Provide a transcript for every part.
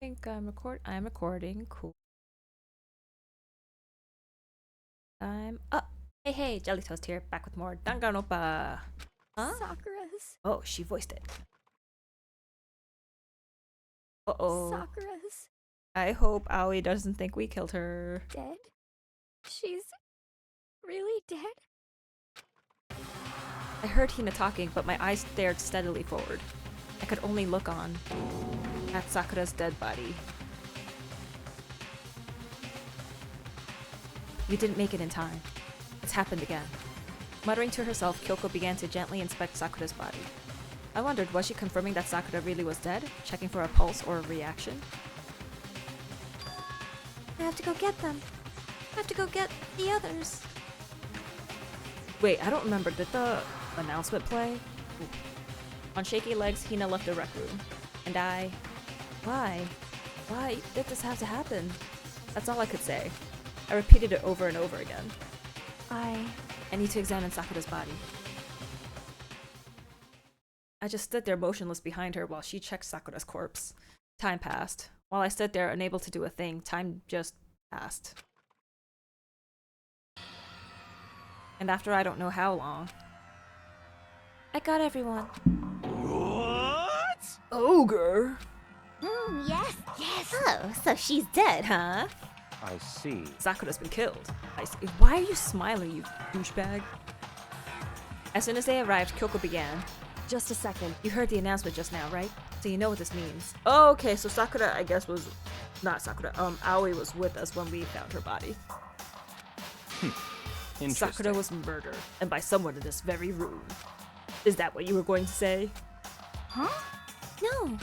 think I'm recording. Cool. I'm up. Hey, Jelly Toast here, back with more Danganronpa. Huh? Sakura's. Oh, she voiced it. Uh-oh. Sakura's I hope Aoi doesn't think we killed her. dead? She's really dead? I heard Hina talking, but my eyes stared steadily forward. I could only look on at Sakura's dead body. We didn't make it in time. It's happened again. Muttering to herself, Kyoko began to gently inspect Sakura's body. I wondered, was she confirming that Sakura really was dead? Checking for a pulse or a reaction? I have to go get them. I have to go get the others. Wait, I don't remember. Did the announcement play? Ooh. On shaky legs, Hina left the rec room. And I... Why? Why did this have to happen? That's all I could say. I repeated it over and over again. I need to examine Sakura's body. I just stood there motionless behind her while she checked Sakura's corpse. Time passed. While I stood there unable to do a thing, time just passed. And after I don't know how long... I got everyone. What? Ogre! Yes. Oh, so she's dead, huh? I see. Sakura's been killed. I see. Why are you smiling, you douchebag? As soon as they arrived, Kyoko began. Just a second. You heard the announcement just now, right? So you know what this means. Oh, okay, so Sakura, I guess, was... Not Sakura, Aoi was with us when we found her body. Interesting. Sakura was murdered, and by someone in this very room. Is that what you were going to say? Huh? No.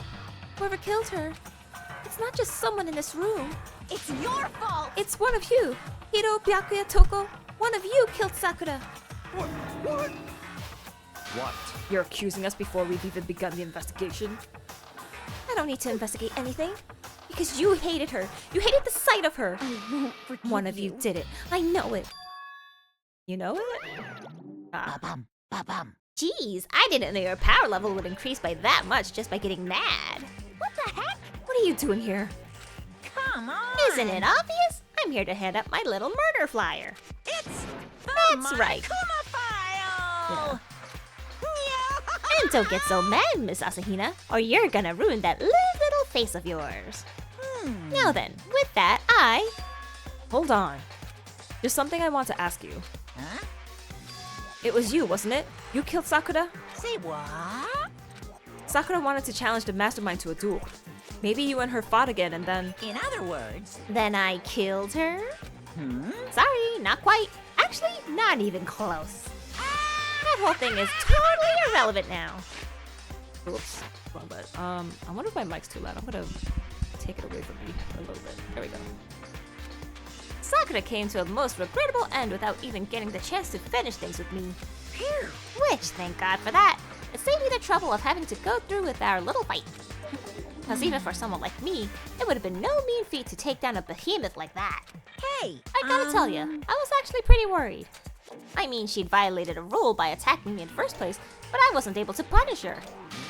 Whoever killed her. It's not just someone in this room. It's your fault. It's one of you. Hiro, Byakuya, Toko. One of you killed Sakura. What? What? You're accusing us before we've even begun the investigation? I don't need to investigate anything. Because you hated her. You hated the sight of her. I won't forgive One of you did it. I know it. You know it? Ah. Ba-bum, ba-bum. Jeez, I didn't know your power level would increase by that much just by getting mad. What the heck? What are you doing here? Come on. Isn't it obvious? I'm here to hand up my little murder flyer. It's That's right. Kuma file. And don't get so mad, Miss Asahina, or you're gonna ruin that little face of yours. Now then, with that, Hold on. There's something I want to ask you. Huh? It was you, wasn't it? You killed Sakura? Say what? Sakura wanted to challenge the mastermind to a duel. Maybe you and her fought again and then... In other words, then I killed her? Sorry, not quite. Actually, not even close. That whole thing is totally irrelevant now. Oops. Wrong button. I wonder if my mic's too loud. I'm gonna take it away from me a little bit. There we go. Sakura came to a most regrettable end without even getting the chance to finish things with me. phew. Which, thank God for that, it saved me the trouble of having to go through with our little fight. Because even for someone like me, it would have been no mean feat to take down a behemoth like that. Hey, I gotta tell you, I was actually pretty worried. I mean, she'd violated a rule by attacking me in the first place, but I wasn't able to punish her.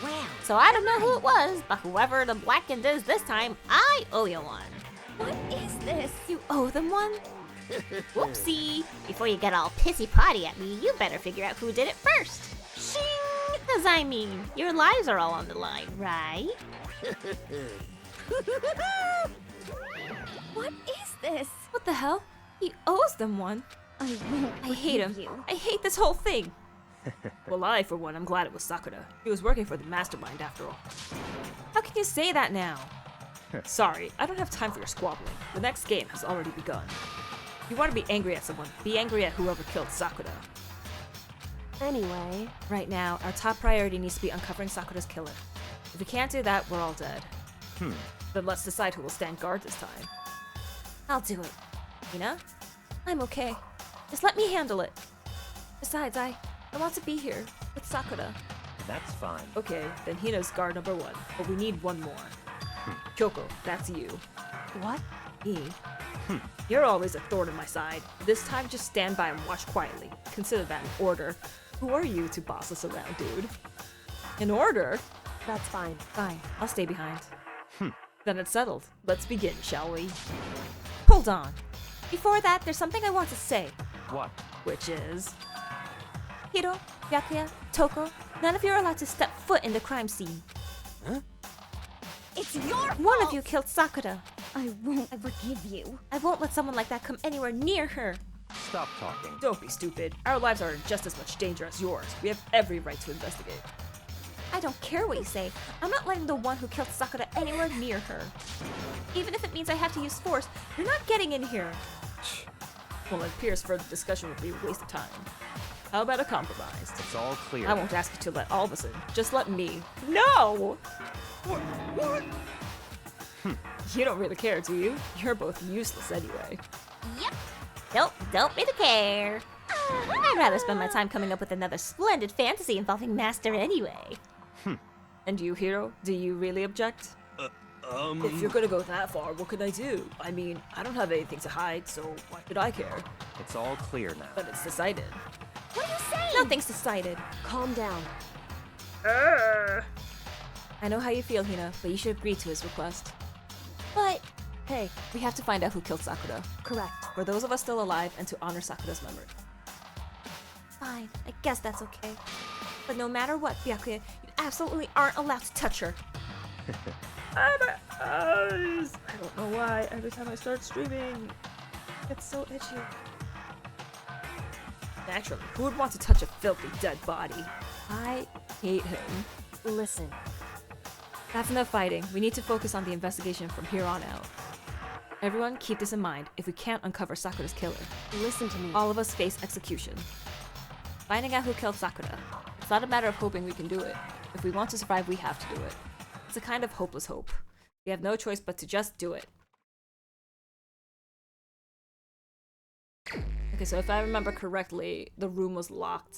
well, So I don't know who it was, but whoever the blackened is this time, I owe you one. What is this? You owe them one? Whoopsie! Before you get all pissy-potty at me, you better figure out who did it first. Shing! Cause I mean, your lives are all on the line, right? What is this? What the hell? He owes them one. I hate him. I hate this whole thing. Well, I, for one, I'm glad it was Sakura. She was working for the mastermind, after all. How can you say that now? Sorry, I don't have time for your squabbling. The next game has already begun. If you want to be angry at someone, be angry at whoever killed Sakura. Anyway, Right now, our top priority needs to be uncovering Sakura's killer. If we can't do that, we're all dead. Then let's decide who will stand guard this time. I'll do it. Hina? I'm okay. Just let me handle it. Besides, I want to be here with Sakura. That's fine. Okay, then Hina's guard number one, but we need one more. Kyoko, that's you. what? Me. You're always a thorn in my side. This time, just stand by and watch quietly. Consider that an order. Who are you to boss us around, dude? An order? That's fine. Fine, I'll stay behind. Then it's settled. Let's begin, shall we? Hold on. Before that, there's something I want to say. What? Which is... Hiro, Byakuya, Toko, none of you are allowed to step foot in the crime scene. It's your fault! One of you killed Sakura. I won't forgive you. I won't let someone like that come anywhere near her. Stop talking. Don't be stupid. Our lives are in just as much danger as yours. We have every right to investigate. I don't care what you say. I'm not letting the one who killed Sakura anywhere near her. Even if it means I have to use force, you're not getting in here. Well, it appears further discussion would be a waste of time. How about a compromise? It's all clear. I won't ask you to let all of us in. Just let me. No! What? You don't really care, do you? You're both useless anyway. Yep. Nope, don't really care. I'd rather spend my time coming up with another splendid fantasy involving Master anyway. And you, Hiro? Do you really object? If you're gonna go that far, what can I do? I mean, I don't have anything to hide, so why should I care? It's all clear now. But it's decided. What are you saying? Nothing's decided. Calm down. I know how you feel, Hina, but you should agree to his request. But Hey, we have to find out who killed Sakura. Correct. For those of us still alive, and to honor Sakura's memory. fine, I guess that's okay. But no matter what, Byakuya, you absolutely aren't allowed to touch her. My eyes! I don't know why. Every time I start streaming, it's so itchy. Naturally, who would want to touch a filthy dead body? I hate him. Listen. That's enough fighting. We need to focus on the investigation from here on out. Everyone, keep this in mind. If we can't uncover Sakura's killer, Listen to me. all of us face execution. Finding out who killed Sakura. It's not a matter of hoping we can do it. If we want to survive, we have to do it. It's a kind of hopeless hope. We have no choice but to just do it. Okay, so if I remember correctly, the room was locked.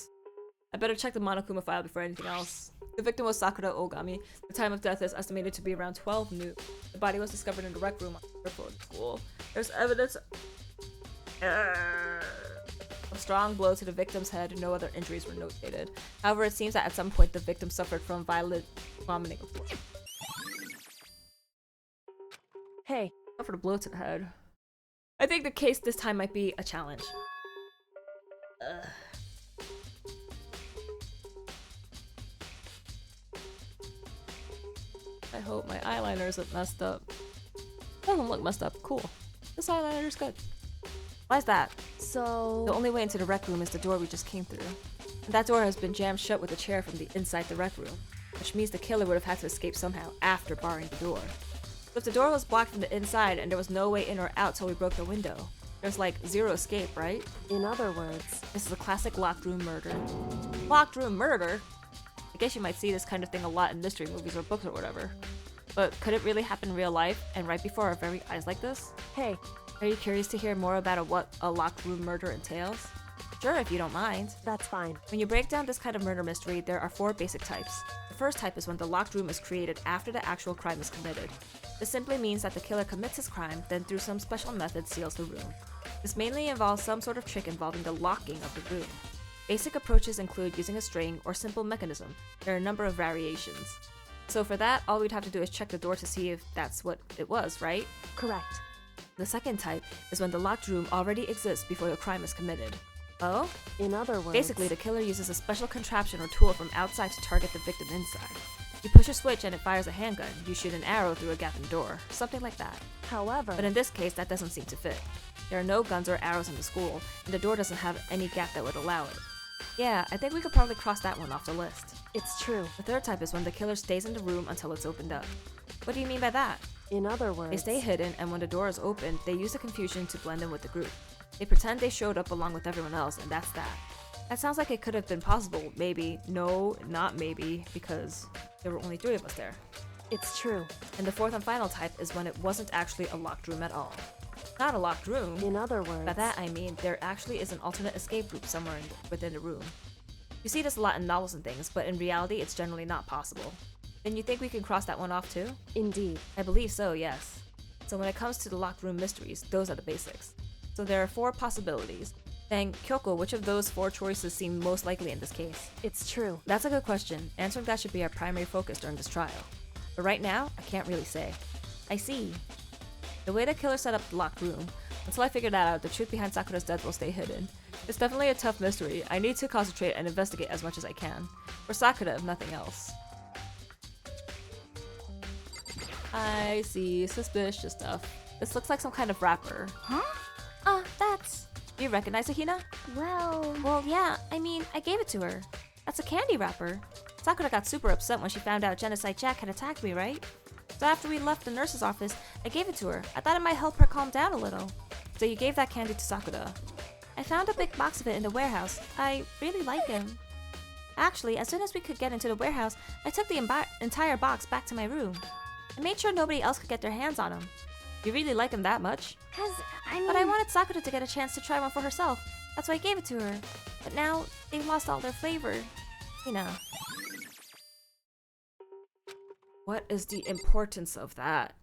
I better check the Monokuma file before anything else. The victim was Sakura Ogami. The time of death is estimated to be around 12 noon. The body was discovered in the rec room on the third floor of the school. There's evidence a strong blow to the victim's head. No other injuries were notated. However, it seems that at some point the victim suffered from violent vomiting. Hey, Suffered a blow to the head. I think the case this time might be a challenge. I hope my eyeliner isn't messed up. Doesn't look messed up. Cool. This eyeliner's good. Why's that? so... The only way into the rec room is the door we just came through. And that door has been jammed shut with a chair from the inside the rec room, which means the killer would have had to escape somehow after barring the door. So if the door was blocked from the inside and there was no way in or out till we broke the window, there's like zero escape, right? In other words, This is a classic locked room murder. Locked room murder? I guess you might see this kind of thing a lot in mystery movies or books or whatever. But could it really happen in real life and right before our very eyes like this? hey, Are you curious to hear more about what a locked room murder entails? Sure, if you don't mind. that's fine. When you break down this kind of murder mystery, there are 4 basic types. The first type is when the locked room is created after the actual crime is committed. This simply means that the killer commits his crime, then through some special method seals the room. This mainly involves some sort of trick involving the locking of the room. Basic approaches include using a string or simple mechanism. There are a number of variations. So for that, all we'd have to do is check the door to see if that's what it was, right? Correct. The second type is when the locked room already exists before the crime is committed. Oh? In other words... Basically, the killer uses a special contraption or tool from outside to target the victim inside. You push a switch and it fires a handgun. You shoot an arrow through a gap in the door. Something like that. However... But in this case, that doesn't seem to fit. There are no guns or arrows in the school, and the door doesn't have any gap that would allow it. Yeah, I think we could probably cross that one off the list. It's true. The third type is when the killer stays in the room until it's opened up. What do you mean by that? In other words... They stay hidden, and when the door is opened, they use the confusion to blend in with the group. They pretend they showed up along with everyone else, and that's that. That sounds like it could have been possible, maybe. No, not maybe, because there were only 3 of us there. It's true. And the fourth and final type is when it wasn't actually a locked room at all. Not a locked room. In other words... By that I mean there actually is an alternate escape route somewhere within the room. You see this a lot in novels and things, but in reality it's generally not possible. Then you think we can cross that one off too? Indeed. I believe so, yes. So when it comes to the locked room mysteries, those are the basics. So there are 4 possibilities. Then, Kyoko, which of those 4 choices seem most likely in this case? It's true. That's a good question. Answering that should be our primary focus during this trial. But right now, I can't really say. I see. The way the killer set up the locked room. Until I figure that out, the truth behind Sakura's death will stay hidden. It's definitely a tough mystery. I need to concentrate and investigate as much as I can. For Sakura, if nothing else. I see. Suspicious stuff. This looks like some kind of wrapper. Huh? That's... Do you recognize it, Hina? Well, yeah, I mean, I gave it to her. That's a candy wrapper. Sakura got super upset when she found out Genocide Jack had attacked me, right? So after we left the nurse's office, I gave it to her. I thought it might help her calm down a little. So you gave that candy to Sakura. I found a big box of it in the warehouse. I really like him. Actually, as soon as we could get into the warehouse, I took the entire box back to my room. I made sure nobody else could get their hands on him. You really like him that much? But I wanted Sakura to get a chance to try one for herself. That's why I gave it to her. But now, they've lost all their flavor. You know. What is the importance of that?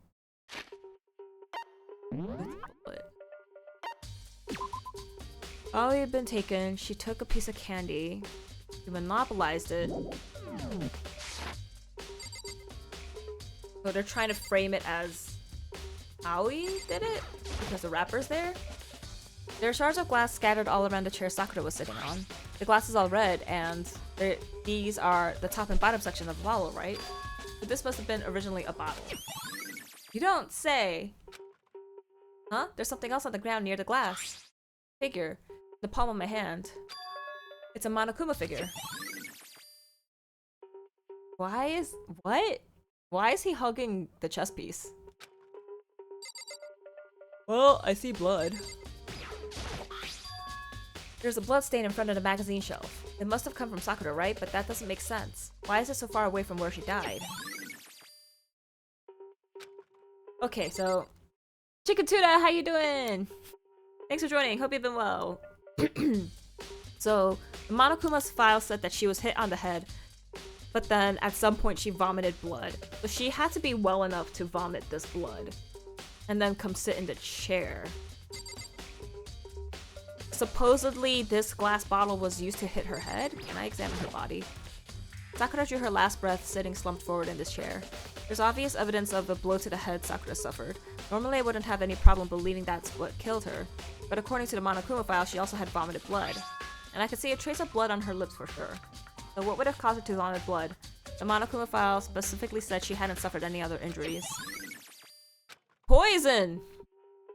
Ollie had been taken. She took a piece of candy. She monopolized it. So they're trying to frame it as Aoi did it? Because the wrapper's there? There are shards of glass scattered all around the chair Sakura was sitting on. The glass is all red, and these are the top and bottom section of the bottle, right? But this must have been originally a bottle. You don't say! Huh? There's something else on the ground near the glass. Figure. The palm of my hand. It's a Monokuma figure. What? Why is he hugging the chess piece? Well, I see blood. There's a blood stain in front of the magazine shelf. It must have come from Sakura, right? But that doesn't make sense. Why is it so far away from where she died? Okay, so... Chicken Tuna, how you doing? Thanks for joining. Hope you've been well. So, the Monokuma's file said that she was hit on the head, but then at some point she vomited blood. So she had to be well enough to vomit this blood. And then come sit in the chair. Supposedly, this glass bottle was used to hit her head. Can I examine her body? Sakura drew her last breath, sitting slumped forward in this chair. There's obvious evidence of the blow to the head Sakura suffered. Normally, I wouldn't have any problem believing that's what killed her, but according to the Monokuma file, she also had vomited blood. And I could see a trace of blood on her lips for sure. So what would have caused her to vomit blood? The Monokuma file specifically said she hadn't suffered any other injuries. Poison!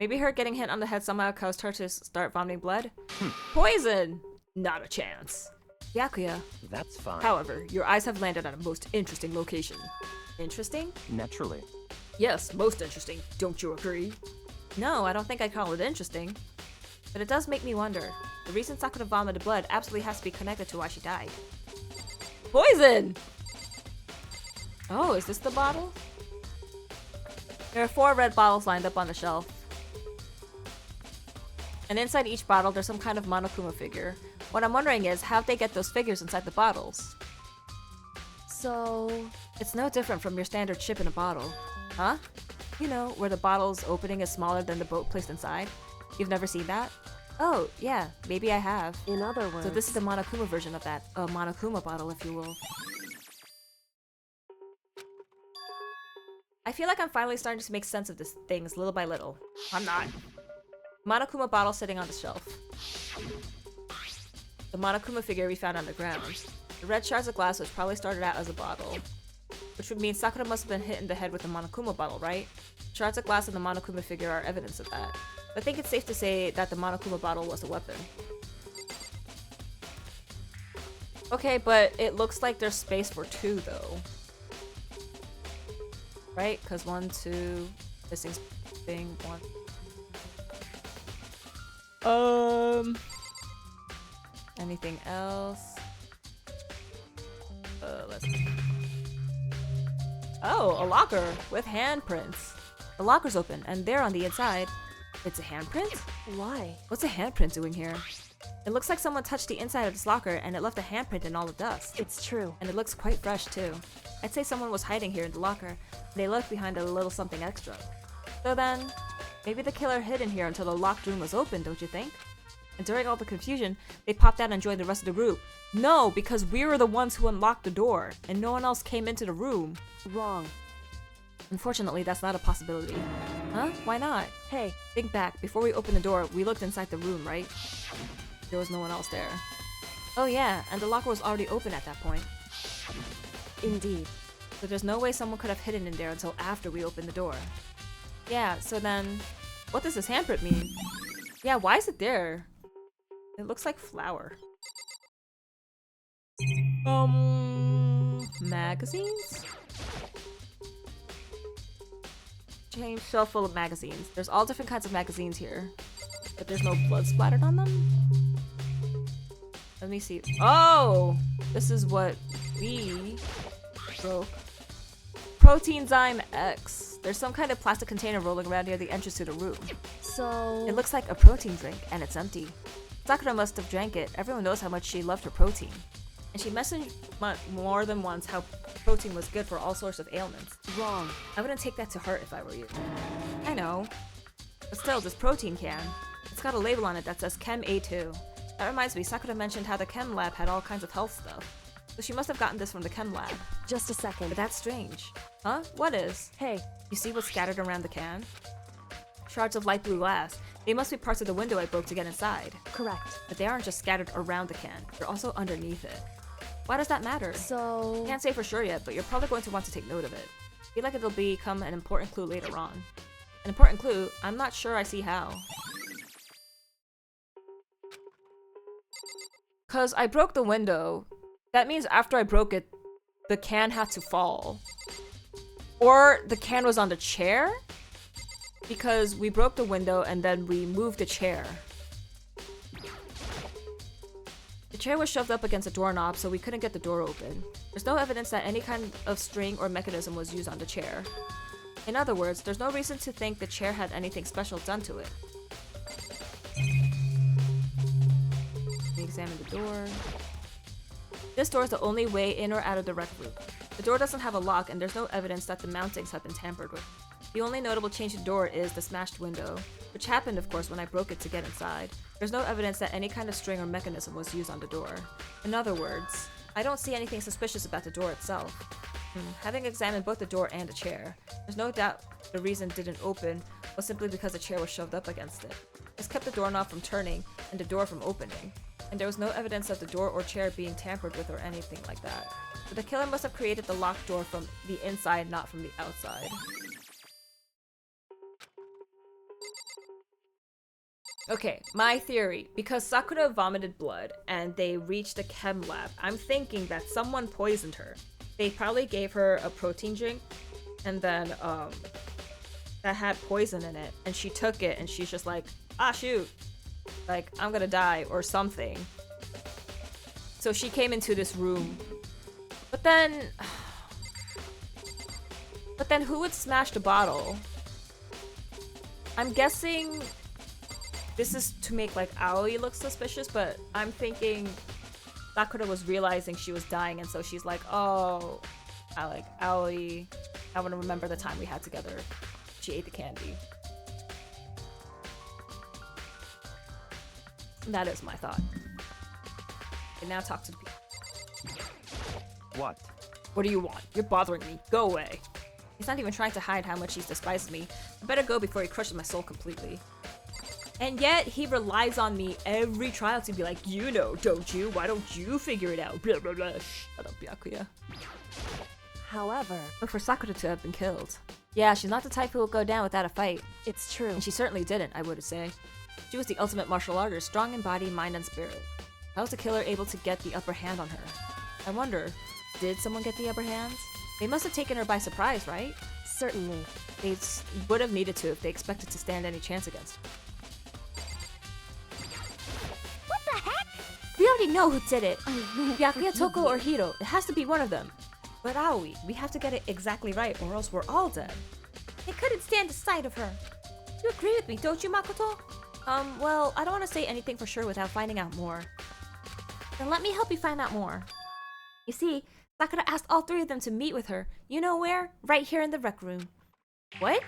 Maybe her getting hit on the head somehow caused her to start vomiting blood? Poison! Not a chance. Byakuya. That's fine. However, your eyes have landed on a most interesting location. Interesting? Naturally. Yes, most interesting. Don't you agree? No, I don't think I'd call it interesting. But it does make me wonder. The reason Sakura vomited blood absolutely has to be connected to why she died. Poison! Oh, is this the bottle? There are 4 red bottles lined up on the shelf. And inside each bottle, there's some kind of Monokuma figure. What I'm wondering is, how'd they get those figures inside the bottles? So... It's no different from your standard chip in a bottle. Huh? You know, where the bottle's opening is smaller than the boat placed inside? You've never seen that? Oh, yeah, maybe I have. in other words... So this is the Monokuma version of that. A Monokuma bottle, if you will. I feel like I'm finally starting to make sense of these things little by little. I'm not. Monokuma bottle sitting on the shelf. The Monokuma figure we found on the ground. The red shards of glass which probably started out as a bottle. Which would mean Sakura must have been hit in the head with a Monokuma bottle, right? Shards of glass and the Monokuma figure are evidence of that. I think it's safe to say that the Monokuma bottle was a weapon. Okay, but it looks like there's space for 2 though. Right? Because 1, 2, missing thing, 1. Anything else? Let's see. Oh, a locker with handprints. The locker's open, and there on the inside, it's a handprint? Why? What's a handprint doing here? It looks like someone touched the inside of this locker, and it left a handprint in all the dust. It's true. And it looks quite fresh, too. I'd say someone was hiding here in the locker, and they left behind a little something extra. So then, maybe the killer hid in here until the locked room was open, don't you think? And during all the confusion, they popped out and joined the rest of the group. No, because we were the ones who unlocked the door, and no one else came into the room. Wrong. Unfortunately, that's not a possibility. Huh? Why not? Hey, Think back. Before we opened the door, we looked inside the room, right? There was no one else there. Oh yeah, and the locker was already open at that point. indeed. So there's no way someone could have hidden in there until after we opened the door. Yeah, so then, what does this handprint mean? Yeah, why is it there? It looks like flour. Magazines? Change shelf full of magazines. There's all different kinds of magazines here. But there's no blood splattered on them? Let me see. Oh! This is what we broke. Proteinzyme X. There's some kind of plastic container rolling around near the entrance to the room. So, It looks like a protein drink, and it's empty. Sakura must have drank it. Everyone knows how much she loved her protein. And she mentioned more than once how protein was good for all sorts of ailments. wrong. I wouldn't take that to heart if I were you. I know. But still, this protein can. It's got a label on it that says Chem A2. That reminds me, Sakura mentioned how the Chem lab had all kinds of health stuff. So she must have gotten this from the Chem lab. Just a second. But that's strange. Huh? What is? Hey, You see what's scattered around the can? Shards of light blue glass. They must be parts of the window I broke to get inside. correct. But they aren't just scattered around the can. They're also underneath it. Why does that matter? So, Can't say for sure yet, but you're probably going to want to take note of it. I feel like it'll become an important clue later on. An important clue? I'm not sure I see how. Cause I broke the window. That means after I broke it, the can had to fall. Or the can was on the chair? Because we broke the window and then we moved the chair. The chair was shoved up against a doorknob, so we couldn't get the door open. There's no evidence that any kind of string or mechanism was used on the chair. In other words, there's no reason to think the chair had anything special done to it. We examine the door. This door is the only way in or out of the rec room. The door doesn't have a lock, and there's no evidence that the mountings have been tampered with. The only notable change to the door is the smashed window, which happened, of course, when I broke it to get inside. There's no evidence that any kind of string or mechanism was used on the door. In other words, I don't see anything suspicious about the door itself. Having examined both the door and the chair, there's no doubt the reason it didn't open was simply because the chair was shoved up against it. This kept the doorknob from turning and the door from opening, and there was no evidence of the door or chair being tampered with or anything like that. But the killer must have created the locked door from the inside, not from the outside. Okay, my theory. Because Sakura vomited blood and they reached the chem lab, I'm thinking that someone poisoned her. They probably gave her a protein drink and then that had poison in it, and she took it and she's just like, ah shoot, like I'm gonna die or something. So she came into this room. But then who would smash the bottle? I'm guessing this is to make like Aoi look suspicious, but I'm thinking Sakura was realizing she was dying, and so she's like, oh, I like Aoi. I want to remember the time we had together. She ate the candy. That is my thought. And now talk to the people. What? What do you want? You're bothering me. Go away. He's not even trying to hide how much he despises me. I better go before he crushes my soul completely. And yet, he relies on me every trial to be like, you know, don't you? Why don't you figure it out? Blah, blah, blah. Shut up, Byakuya. however, But for Sakura to have been killed. Yeah, she's not the type who will go down without a fight. it's true. And she certainly didn't, I would say. She was the ultimate martial artist, strong in body, mind, and spirit. How was the killer able to get the upper hand on her? I wonder, did someone get the upper hand? They must have taken her by surprise, right? Certainly. They would have needed to if they expected to stand any chance against her. What the heck? We already know who did it. Byakuya, Toko, or Hiro. It has to be one of them. But Aoi, we have to get it exactly right, or else we're all dead. I couldn't stand the sight of her. You agree with me, don't you, Makoto? Well, I don't want to say anything for sure without finding out more. Then let me help you find out more. You see, Sakura asked all three of them to meet with her. You know where? Right here in the rec room. What?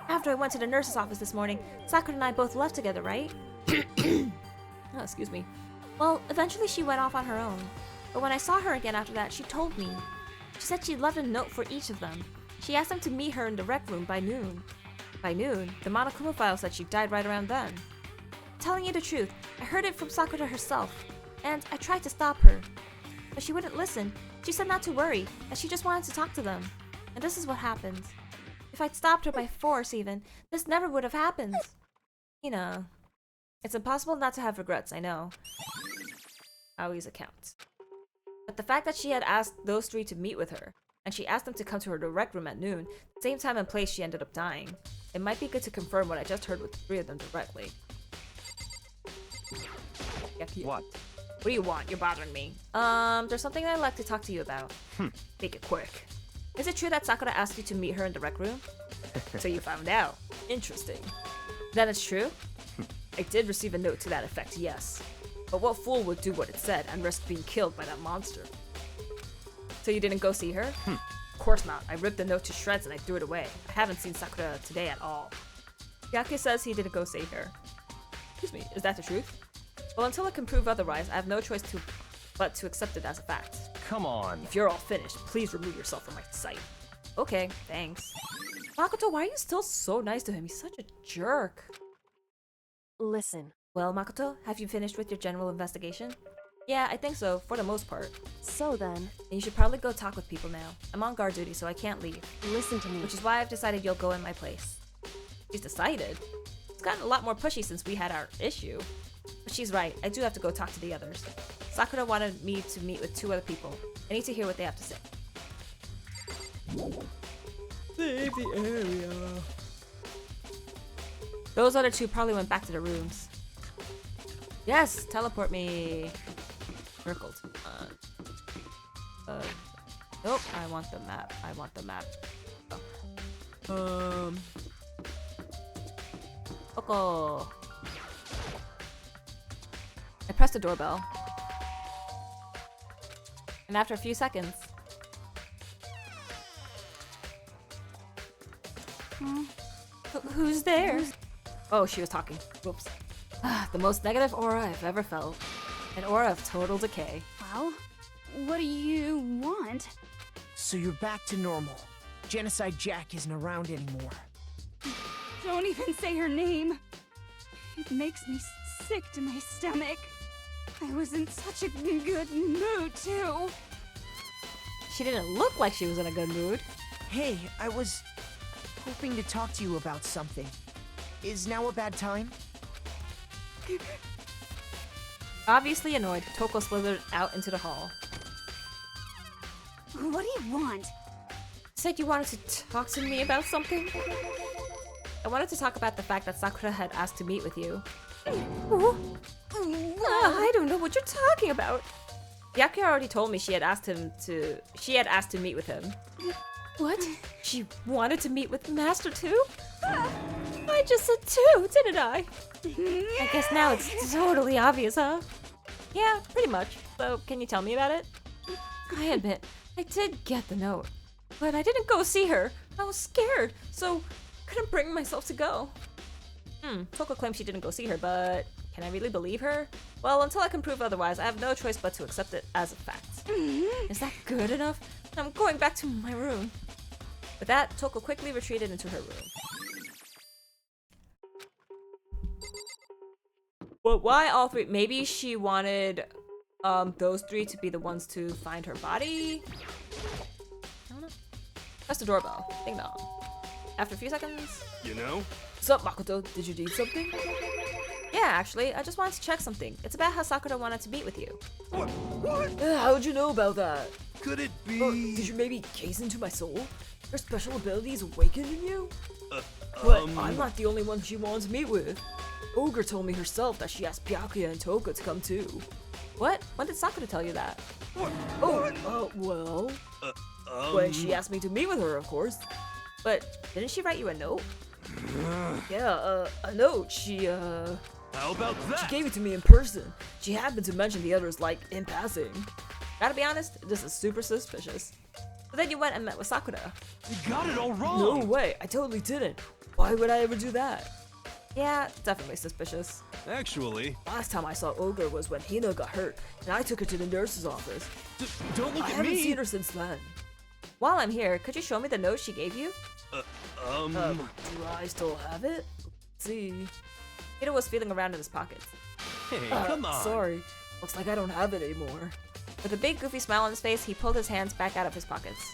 After I went to the nurse's office this morning, Sakura and I both left together, right? Oh, excuse me. Well, eventually she went off on her own. But when I saw her again after that, she told me. She said she left a note for each of them. She asked him to meet her in the rec room by noon. By noon, the Monokuma file said she died right around then. Telling you the truth, I heard it from Sakura herself, and I tried to stop her. But she wouldn't listen. She said not to worry, that she just wanted to talk to them. And this is what happened. If I'd stopped her by force even, this never would have happened. You know, it's impossible not to have regrets, I know. Aoi's account. But the fact that she had asked those three to meet with her, and she asked them to come to her direct room at noon, same time and place she ended up dying. It might be good to confirm what I just heard with the three of them directly. What? What do you want? You're bothering me. There's something I'd like to talk to you about. Make it quick. Is it true that Sakura asked you to meet her in the rec room? So you found out. Interesting. Then it's true? I did receive a note to that effect, yes. But what fool would do what it said and risk being killed by that monster? So you didn't go see her? Of course not. I ripped the note to shreds and I threw it away. I haven't seen Sakura today at all. Hyakki says he didn't go see her. Excuse me, is that the truth? Well, until I can prove otherwise, I have no choice but to accept it as a fact. Come on. If you're all finished, please remove yourself from my sight. Okay, thanks. Makoto, why are you still so nice to him? He's such a jerk. Listen. Well, Makoto, have you finished with your general investigation? Yeah, I think so, for the most part. So then, Then you should probably go talk with people now. I'm on guard duty, so I can't leave. listen to me. Which is why I've decided you'll go in my place. She's decided? It's gotten a lot more pushy since we had our issue. But she's right, I do have to go talk to the others. Sakura wanted me to meet with 2 other people. I need to hear what they have to say. Save the area. Those other 2 probably went back to their rooms. Yes, teleport me. Circled. Nope, I want the map. I want the map. Oh. Coco. I pressed the doorbell. And after a few seconds... Who's there? Oh, she was talking. Whoops. The most negative aura I've ever felt. An aura of total decay. Well, what do you want? So you're back to normal. Genocide Jack isn't around anymore. Don't even say her name. It makes me sick to my stomach. I was in such a good mood, too. She didn't look like she was in a good mood. Hey, I was hoping to talk to you about something. Is now a bad time? Obviously annoyed, Toko slithered out into the hall. What do you want? Said you wanted to talk to me about something? I wanted to talk about the fact that Sakura had asked to meet with you. I don't know what you're talking about. Hyakki already told me she had asked to meet with him. What? She wanted to meet with Master too? I just said 2, didn't I? I guess now it's totally obvious, huh? Yeah, pretty much. So, can you tell me about it? I admit, I did get the note. But I didn't go see her. I was scared, so couldn't bring myself to go. Toko claims she didn't go see her, but can I really believe her? Well, until I can prove otherwise, I have no choice but to accept it as a fact. Is that good enough? I'm going back to my room. With that, Toko quickly retreated into her room. Well, why all 3? Maybe she wanted those 3 to be the ones to find her body? I don't know. Press the doorbell. Ding dong. After a few seconds... You know? What's up, Makoto? Did you need something? Yeah, actually, I just wanted to check something. It's about how Sakura wanted to meet with you. What? How'd you know about that? Could it be? Did you maybe gaze into my soul? Your special abilities awakened in you? But I'm not the only one she wants to meet with. Ogre told me herself that she asked Byakuya and Toka to come too. What? When did Sakura tell you that? Well... when she asked me to meet with her, of course. But didn't she write you a note? Yeah, a note. She How about that? gave it to me in person. She happened to mention the others, like, in passing. Gotta be honest, this is super suspicious. But then you went and met with Sakura. You got it all wrong. No way, I totally didn't. Why would I ever do that? Yeah, definitely suspicious. Actually, Last time I saw Ogre was when Hina got hurt, and I took her to the nurse's office. don't look I at haven't me. seen her since then. While I'm here, could you show me the note she gave you? Um, Do I still have it? Let's see. Hito was feeling around in his pockets. hey, come on. Sorry. Looks like I don't have it anymore. With a big goofy smile on his face, he pulled his hands back out of his pockets.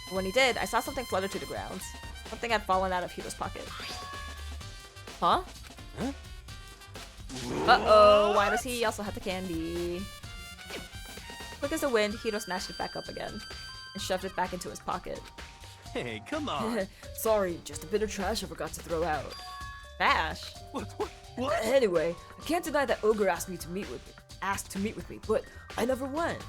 But when he did, I saw something flutter to the ground. Something had fallen out of Hito's pocket. Huh? Huh? Uh-oh, why does he also have the candy? Quick as the wind, Hito snatched it back up again and shoved it back into his pocket. Hey, come on. Sorry, just a bit of trash I forgot to throw out. Trash? What? Anyway, I can't deny that Ogre asked to meet with me, but I never went.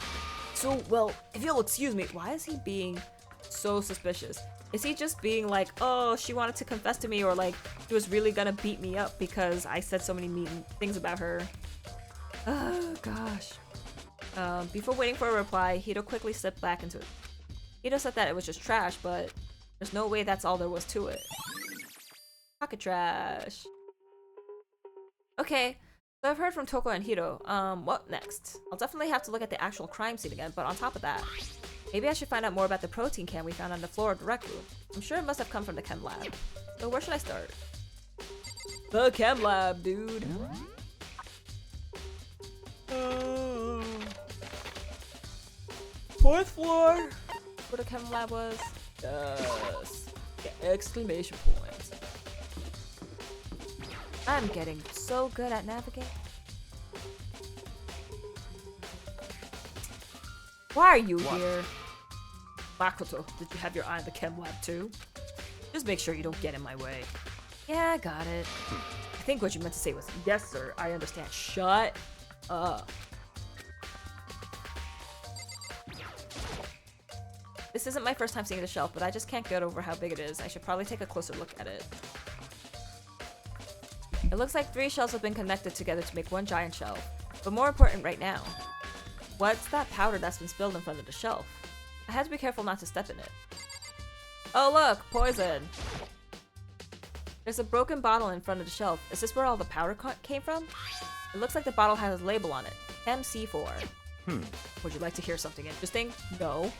So, well, if you'll excuse me, why is he being so suspicious? Is he just being like, oh, she wanted to confess to me, or like, she was really gonna beat me up because I said so many mean things about her? Oh, gosh. Before waiting for a reply, Hito quickly slipped back into it. Hito said that it was just trash, but there's no way that's all there was to it. Pocket trash. Okay, so I've heard from Toko and Hito. What next? I'll definitely have to look at the actual crime scene again, but on top of that, maybe I should find out more about the protein can we found on the floor of the rec room. I'm sure it must have come from the chem lab. So where should I start? The chem lab, dude. Fourth floor? Where the chem lab was? Yes. Yeah, exclamation points. I'm getting so good at navigating. Why are you here? Makoto, did you have your eye on the chem lab too? Just make sure you don't get in my way. Yeah, I got it. I think what you meant to say was, yes sir, I understand. Shut up. This isn't my first time seeing the shelf, but I just can't get over how big it is. I should probably take a closer look at it. It looks like 3 shelves have been connected together to make one giant shelf. But more important right now, what's that powder that's been spilled in front of the shelf? I had to be careful not to step in it. Oh look, poison! There's a broken bottle in front of the shelf. Is this where all the powder came from? It looks like the bottle has a label on it. MC4. Would you like to hear something interesting? No.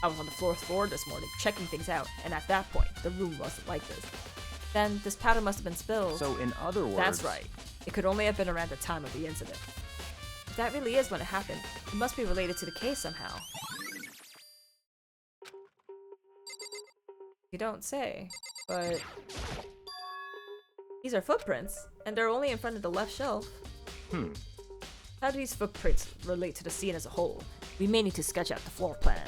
I was on the 4th floor this morning, checking things out, and at that point, the room wasn't like this. Then, this powder must have been spilled. So in other words... That's right. It could only have been around the time of the incident. If that really is when it happened, it must be related to the case somehow. You don't say, but... These are footprints, and they're only in front of the left shelf. How do these footprints relate to the scene as a whole? We may need to sketch out the floor plan.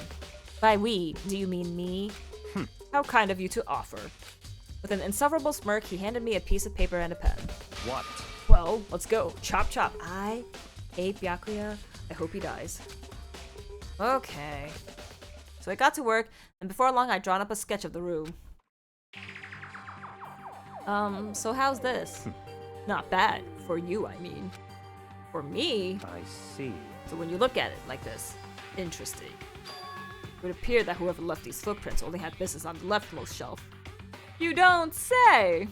By we, do you mean me? How kind of you to offer. With an insufferable smirk, he handed me a piece of paper and a pen. What? Well, let's go. Chop chop. I hate Byakuya. I hope he dies. Okay. So I got to work, and before long I'd drawn up a sketch of the room. So how's this? Not bad. For you, I mean. For me? I see. So when you look at it like this, interesting. It would appear that whoever left these footprints only had business on the leftmost shelf. You don't say!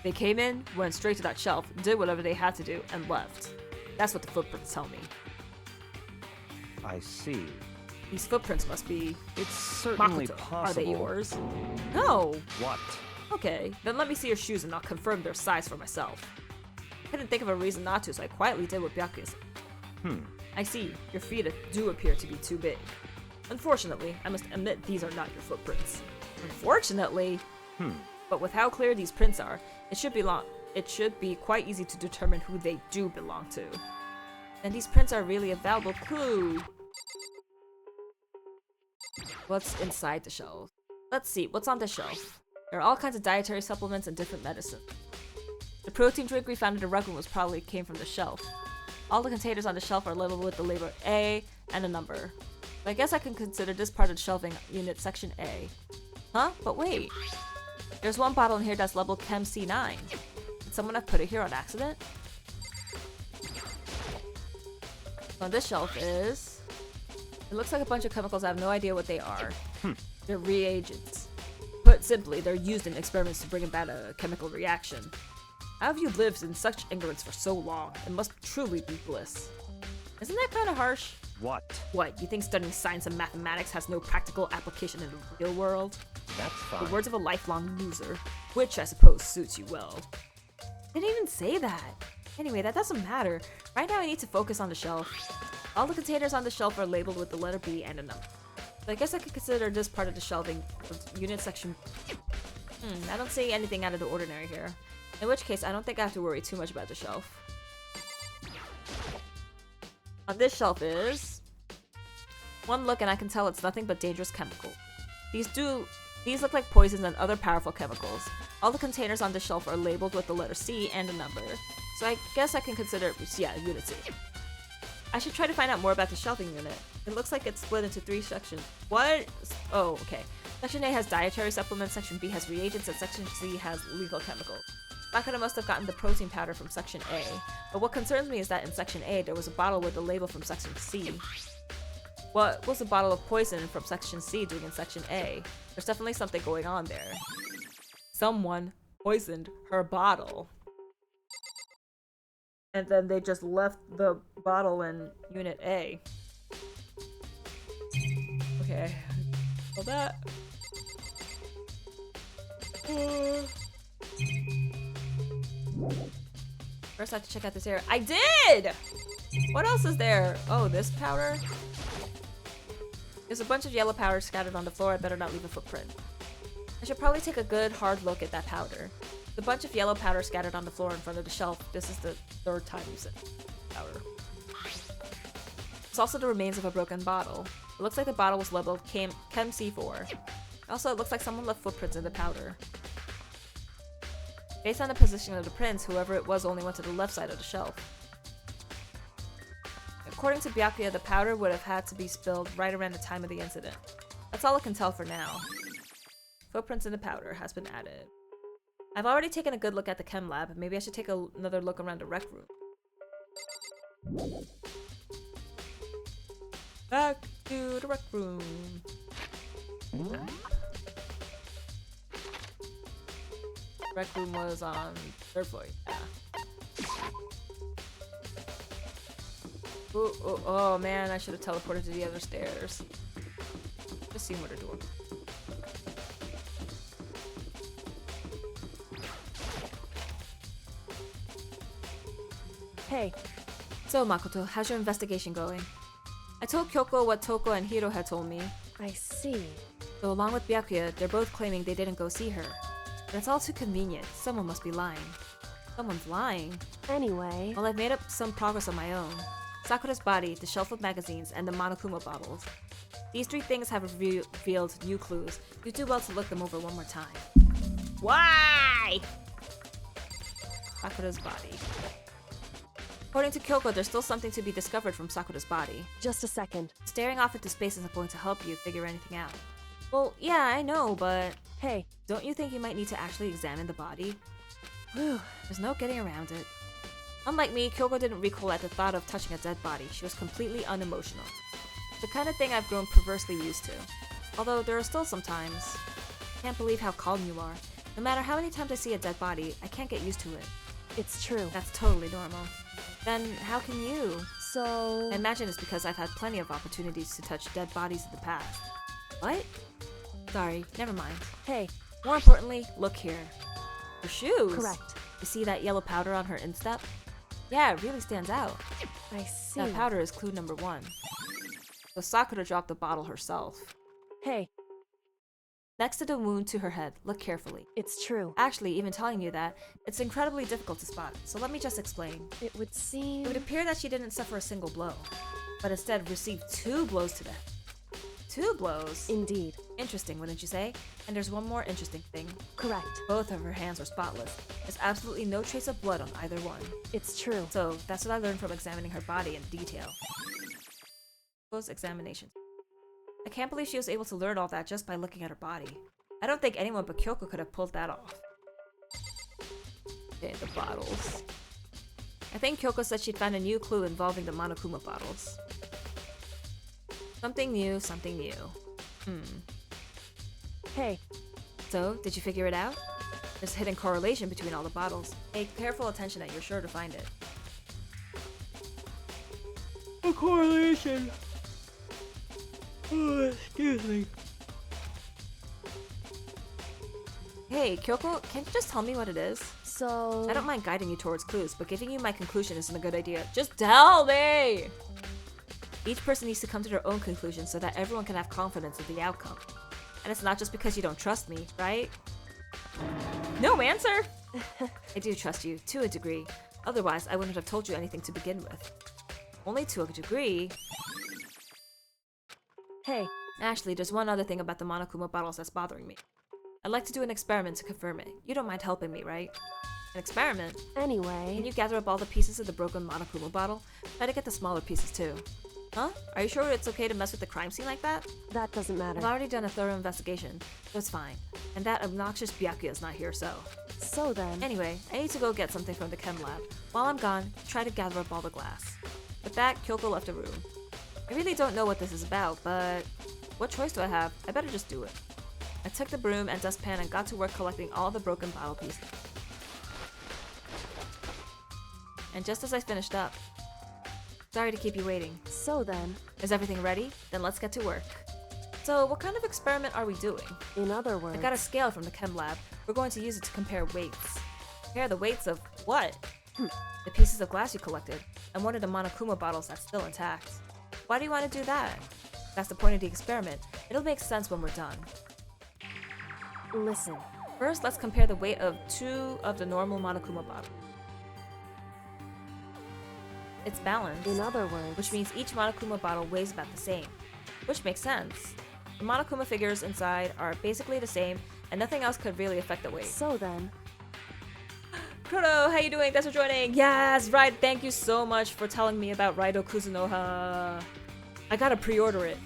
They came in, went straight to that shelf, did whatever they had to do, and left. That's what the footprints tell me. I see. These footprints must be... It's certainly Makoto. possible. Are they yours? No! What? Okay, then let me see your shoes and I'll confirm their size for myself. I couldn't think of a reason not to, so I quietly did what Byakuya said. I see. Your feet do appear to be too big. Unfortunately, I must admit these are not your footprints. Unfortunately? But with how clear these prints are, it should be quite easy to determine who they do belong to. And these prints are really a valuable clue. What's inside the shelf? Let's see, what's on the shelf? There are all kinds of dietary supplements and different medicine. The protein drink we found in the rec room probably came from the shelf. All the containers on the shelf are labeled with the label A and a number. But I guess I can consider this part of the shelving unit section A. Huh? But wait. There's one bottle in here that's labeled Chem C9. Did someone have put it here on accident? On this shelf is... It looks like a bunch of chemicals. I have no idea what they are. They're reagents. Put simply, they're used in experiments to bring about a chemical reaction. How have you lived in such ignorance for so long? It must truly be bliss. Isn't that kind of harsh? What? What, you think studying science and mathematics has no practical application in the real world? That's fine. The words of a lifelong loser, which I suppose suits you well. Didn't even say that. Anyway, that doesn't matter. Right now I need to focus on the shelf. All the containers on the shelf are labeled with the letter B and a number. So I guess I could consider this part of the shelving unit section. I don't see anything out of the ordinary here. In which case, I don't think I have to worry too much about the shelf. On this shelf is... One look and I can tell it's nothing but dangerous chemical. These look like poisons and other powerful chemicals. All the containers on the shelf are labeled with the letter C and a number. So I guess I can consider, yeah, Unit C. I should try to find out more about the shelving unit. It looks like it's split into 3 sections. What? Oh, okay. Section A has dietary supplements, Section B has reagents, and Section C has lethal chemicals. Sakura must have gotten the protein powder from Section A. But what concerns me is that in Section A, there was a bottle with the label from Section C. What was a bottle of poison from Section C doing in Section A? There's definitely something going on there. Someone poisoned her bottle. And then they just left the bottle in Unit A. Okay. Well, that... First I have to check out this area. I did! What else is there? Oh, this powder? There's a bunch of yellow powder scattered on the floor. I better not leave a footprint. I should probably take a good hard look at that powder. The bunch of yellow powder scattered on the floor in front of the shelf. This is the 3rd time you said powder. It's also the remains of a broken bottle. It looks like the bottle was labeled Chem C4. Also, it looks like someone left footprints in the powder. Based on the position of the prints, whoever it was only went to the left side of the shelf. According to Byakuya, the powder would have had to be spilled right around the time of the incident. That's all I can tell for now. Footprints in the powder has been added. I've already taken a good look at the chem lab. Maybe I should take another look around the rec room. Back to the rec room. Rec room was on 3rd floor. Yeah. Ooh, oh man, I should have teleported to the other stairs. Just seeing what they're doing. Hey, So Makoto, how's your investigation going? I told Kyoko what Toko and Hiro had told me. I see. So along with Byakuya, they're both claiming they didn't go see her. But it's all too convenient. Someone must be lying. Someone's lying. Anyway, Well, I've made up some progress on my own. Sakura's body, the shelf of magazines, and the Monokuma bottles. These 3 things have revealed new clues. You do well to look them over one more time. Why? Sakura's body. According to Kyoko, there's still something to be discovered from Sakura's body. just a second. Staring off into space isn't going to help you figure anything out. Well, yeah, I know, but Hey, don't you think you might need to actually examine the body? whew, There's no getting around it. Unlike me, Kyoko didn't recoil at the thought of touching a dead body. She was completely unemotional. The kind of thing I've grown perversely used to. Although there are still some times. I can't believe how calm you are. No matter how many times I see a dead body, I can't get used to it. it's true. That's totally normal. Then how can you? So, I imagine it's because I've had plenty of opportunities to touch dead bodies in the past. What? Sorry, never mind. hey, More importantly, look here. Her shoes! correct. You see that yellow powder on her instep? Yeah, it really stands out. I see. That powder is clue number 1. So Sakura dropped the bottle herself. Hey, Next to the wound to her head, look carefully. it's true. Actually, even telling you that, it's incredibly difficult to spot, so let me just explain. It would seem... It would appear that she didn't suffer a single blow, but instead received 2 blows to the head. 2 blows? Indeed. Interesting, wouldn't you say? And there's one more interesting thing. Correct. Both of her hands are spotless. There's absolutely no trace of blood on either one. It's true. So that's what I learned from examining her body in detail. Close examination. I can't believe she was able to learn all that just by looking at her body. I don't think anyone but Kyoko could have pulled that off. Okay, the bottles. I think Kyoko said she'd found a new clue involving the Monokuma bottles. Something new, something new. Hey, So, did you figure it out? There's a hidden correlation between all the bottles. Pay careful attention and you're sure to find it. A correlation! Excuse me. Hey, Kyoko, can't you just tell me what it is? So. I don't mind guiding you towards clues, but giving you my conclusion isn't a good idea. Just tell me! Each person needs to come to their own conclusion so that everyone can have confidence in the outcome. And it's not just because you don't trust me, right? No answer! I do trust you, to a degree. Otherwise, I wouldn't have told you anything to begin with. Only to a degree. Hey, Actually, there's one other thing about the Monokuma bottles that's bothering me. I'd like to do an experiment to confirm it. You don't mind helping me, right? An experiment? anyway. Can you gather up all the pieces of the broken Monokuma bottle? Try to get the smaller pieces too. Huh? Are you sure it's okay to mess with the crime scene like that? That doesn't matter. I've already done a thorough investigation, so it's fine. And that obnoxious Byakuya's not here, so. So then. Anyway, I need to go get something from the chem lab. While I'm gone, try to gather up all the glass. With that, Kyoko left the room. I really don't know what this is about, but what choice do I have? I better just do it. I took the broom and dustpan and got to work collecting all the broken bottle pieces. And just as I finished up, sorry to keep you waiting. So then. Is everything ready? Then let's get to work. So, what kind of experiment are we doing? In other words. I got a scale from the chem lab. We're going to use it to compare weights. Compare the weights of what? The pieces of glass you collected, and one of the Monokuma bottles that's still intact. Why do you want to do that? That's the point of the experiment. It'll make sense when we're done. Listen. First, let's compare the weight of 2 of the normal Monokuma bottles. It's balanced. In other words. Which means each Monokuma bottle weighs about the same. Which makes sense. The Monokuma figures inside are basically the same, and nothing else could really affect the weight. So then. Chrono, how you doing? Thanks for joining. Yes, right. Thank you so much for telling me about Raido Kuzunoha. I gotta pre-order it.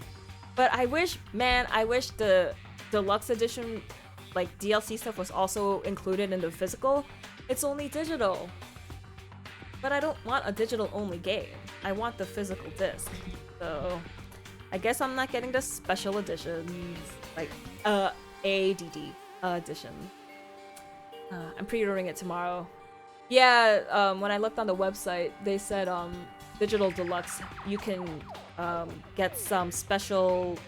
But I wish the deluxe edition, like DLC stuff, was also included in the physical. It's only digital. But I don't want a digital-only game. I want the physical disc. So, I guess I'm not getting the special editions. Like, ADD edition. I'm pre-ordering it tomorrow. Yeah, when I looked on the website, they said, Digital Deluxe, you can, get some special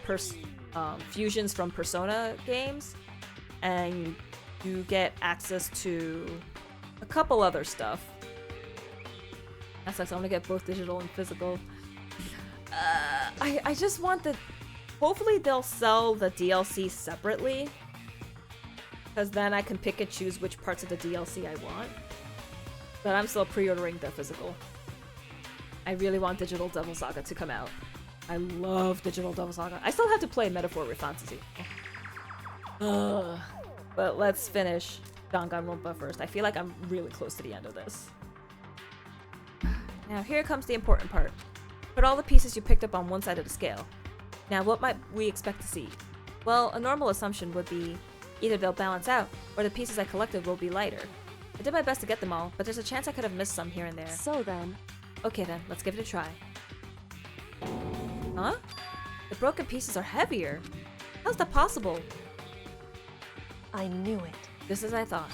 fusions from Persona games, and you get access to a couple other stuff. That sucks. I want to get both digital and physical. I just want the... Hopefully they'll sell the DLC separately, because then I can pick and choose which parts of the DLC I want. But I'm still pre-ordering the physical. I really want Digital Devil Saga to come out. I love Digital Devil Saga. I still have to play Metaphor with Fantasy. But let's finish Danganronpa first. I feel like I'm really close to the end of this. Now here comes the important part. Put all the pieces you picked up on one side of the scale. Now what might we expect to see? Well, a normal assumption would be either they'll balance out, or the pieces I collected will be lighter. I did my best to get them all, but there's a chance I could have missed some here and there. So then. Okay then, let's give it a try. Huh? The broken pieces are heavier. How's that possible? I knew it. Just as I thought.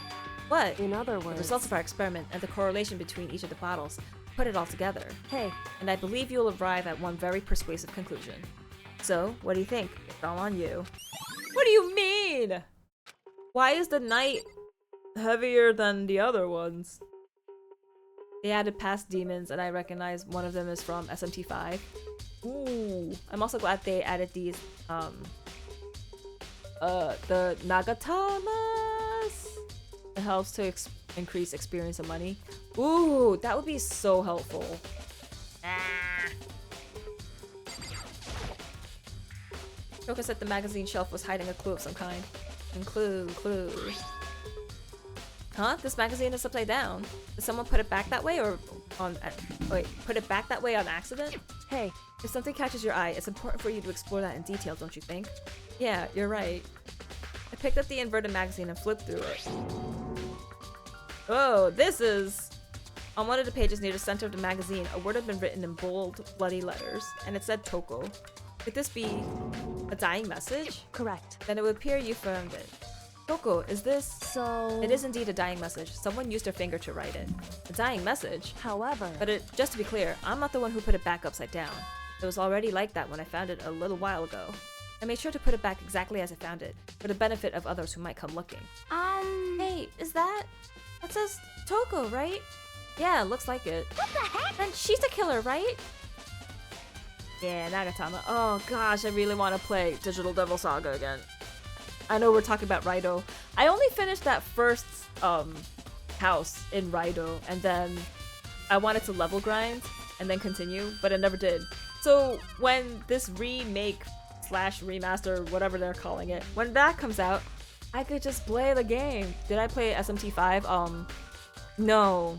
What? In other The words. results of our experiment and the correlation between each of the bottles. Put it all together. Hey, And I believe you'll arrive at one very persuasive conclusion. So, what do you think? It's all on you. What do you mean? Why is the knight heavier than the other ones? They added past demons, and I recognize one of them is from SMT5. Ooh. I'm also glad they added these, the Nagatamas. It helps to increase experience and money. Ooh, that would be so helpful. Shoko said the magazine shelf was hiding a clue of some kind. Clue. Huh? This magazine is upside down. Did someone put it back that way or on... wait, put it back that way on accident? hey, If something catches your eye, it's important for you to explore that in detail, don't you think? Yeah, you're right. I picked up the inverted magazine and flipped through it. Oh, this is... On one of the pages near the center of the magazine, a word had been written in bold, bloody letters, and it said Toko. Could this be a dying message? correct. Then it would appear you found it. Toko, is this... So. It is indeed a dying message. Someone used their finger to write it. A dying message? However. But just to be clear, I'm not the one who put it back upside down. It was already like that when I found it a little while ago. I made sure to put it back exactly as I found it, for the benefit of others who might come looking. Hey, is that? That says Toko, right? Yeah, looks like it. What the heck? Then she's the killer, right? Yeah, Nagatama. Oh gosh, I really want to play Digital Devil Saga again. I know we're talking about Raido. I only finished that first house in Raido, and then I wanted to level grind and then continue, but I never did. So when this remake slash remaster, whatever they're calling it, when that comes out, I could just play the game. Did I play SMT5? No.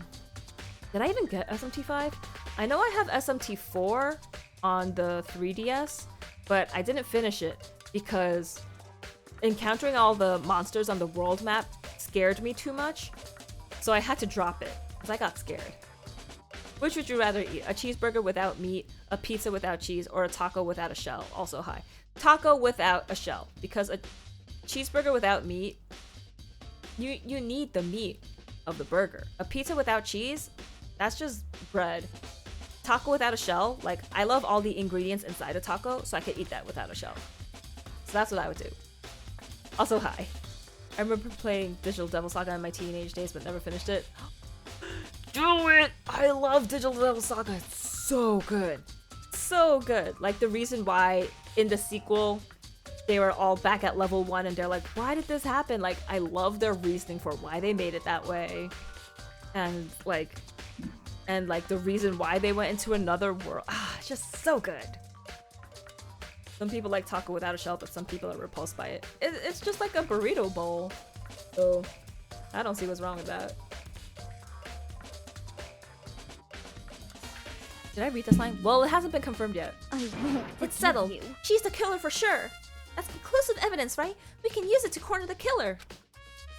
Did I even get SMT5? I know I have SMT4 on the 3DS, but I didn't finish it because encountering all the monsters on the world map scared me too much, so I had to drop it because I got scared. Which would you rather eat? A cheeseburger without meat, a pizza without cheese, or a taco without a shell? Also high. Taco without a shell, because a cheeseburger without meat, you need the meat of the burger. A pizza without cheese, that's just bread. Taco without a shell, like, I love all the ingredients inside a taco, so I could eat that without a shell. So that's what I would do. Also high. I remember playing Digital Devil Saga in my teenage days, but never finished it. Do it! I love Digital Devil Saga. It's so good. So good. Like, the reason why in the sequel they were all back at level 1 and they're like, why did this happen? Like, I love their reasoning for why they made it that way. And the reason why they went into another world. It's just so good. Some people like taco without a shell, but some people are repulsed by it. It's just like a burrito bowl. So, I don't see what's wrong with that. Did I read this line? Well, it hasn't been confirmed yet. It's settled. She's the killer for sure. That's conclusive evidence, right? We can use it to corner the killer.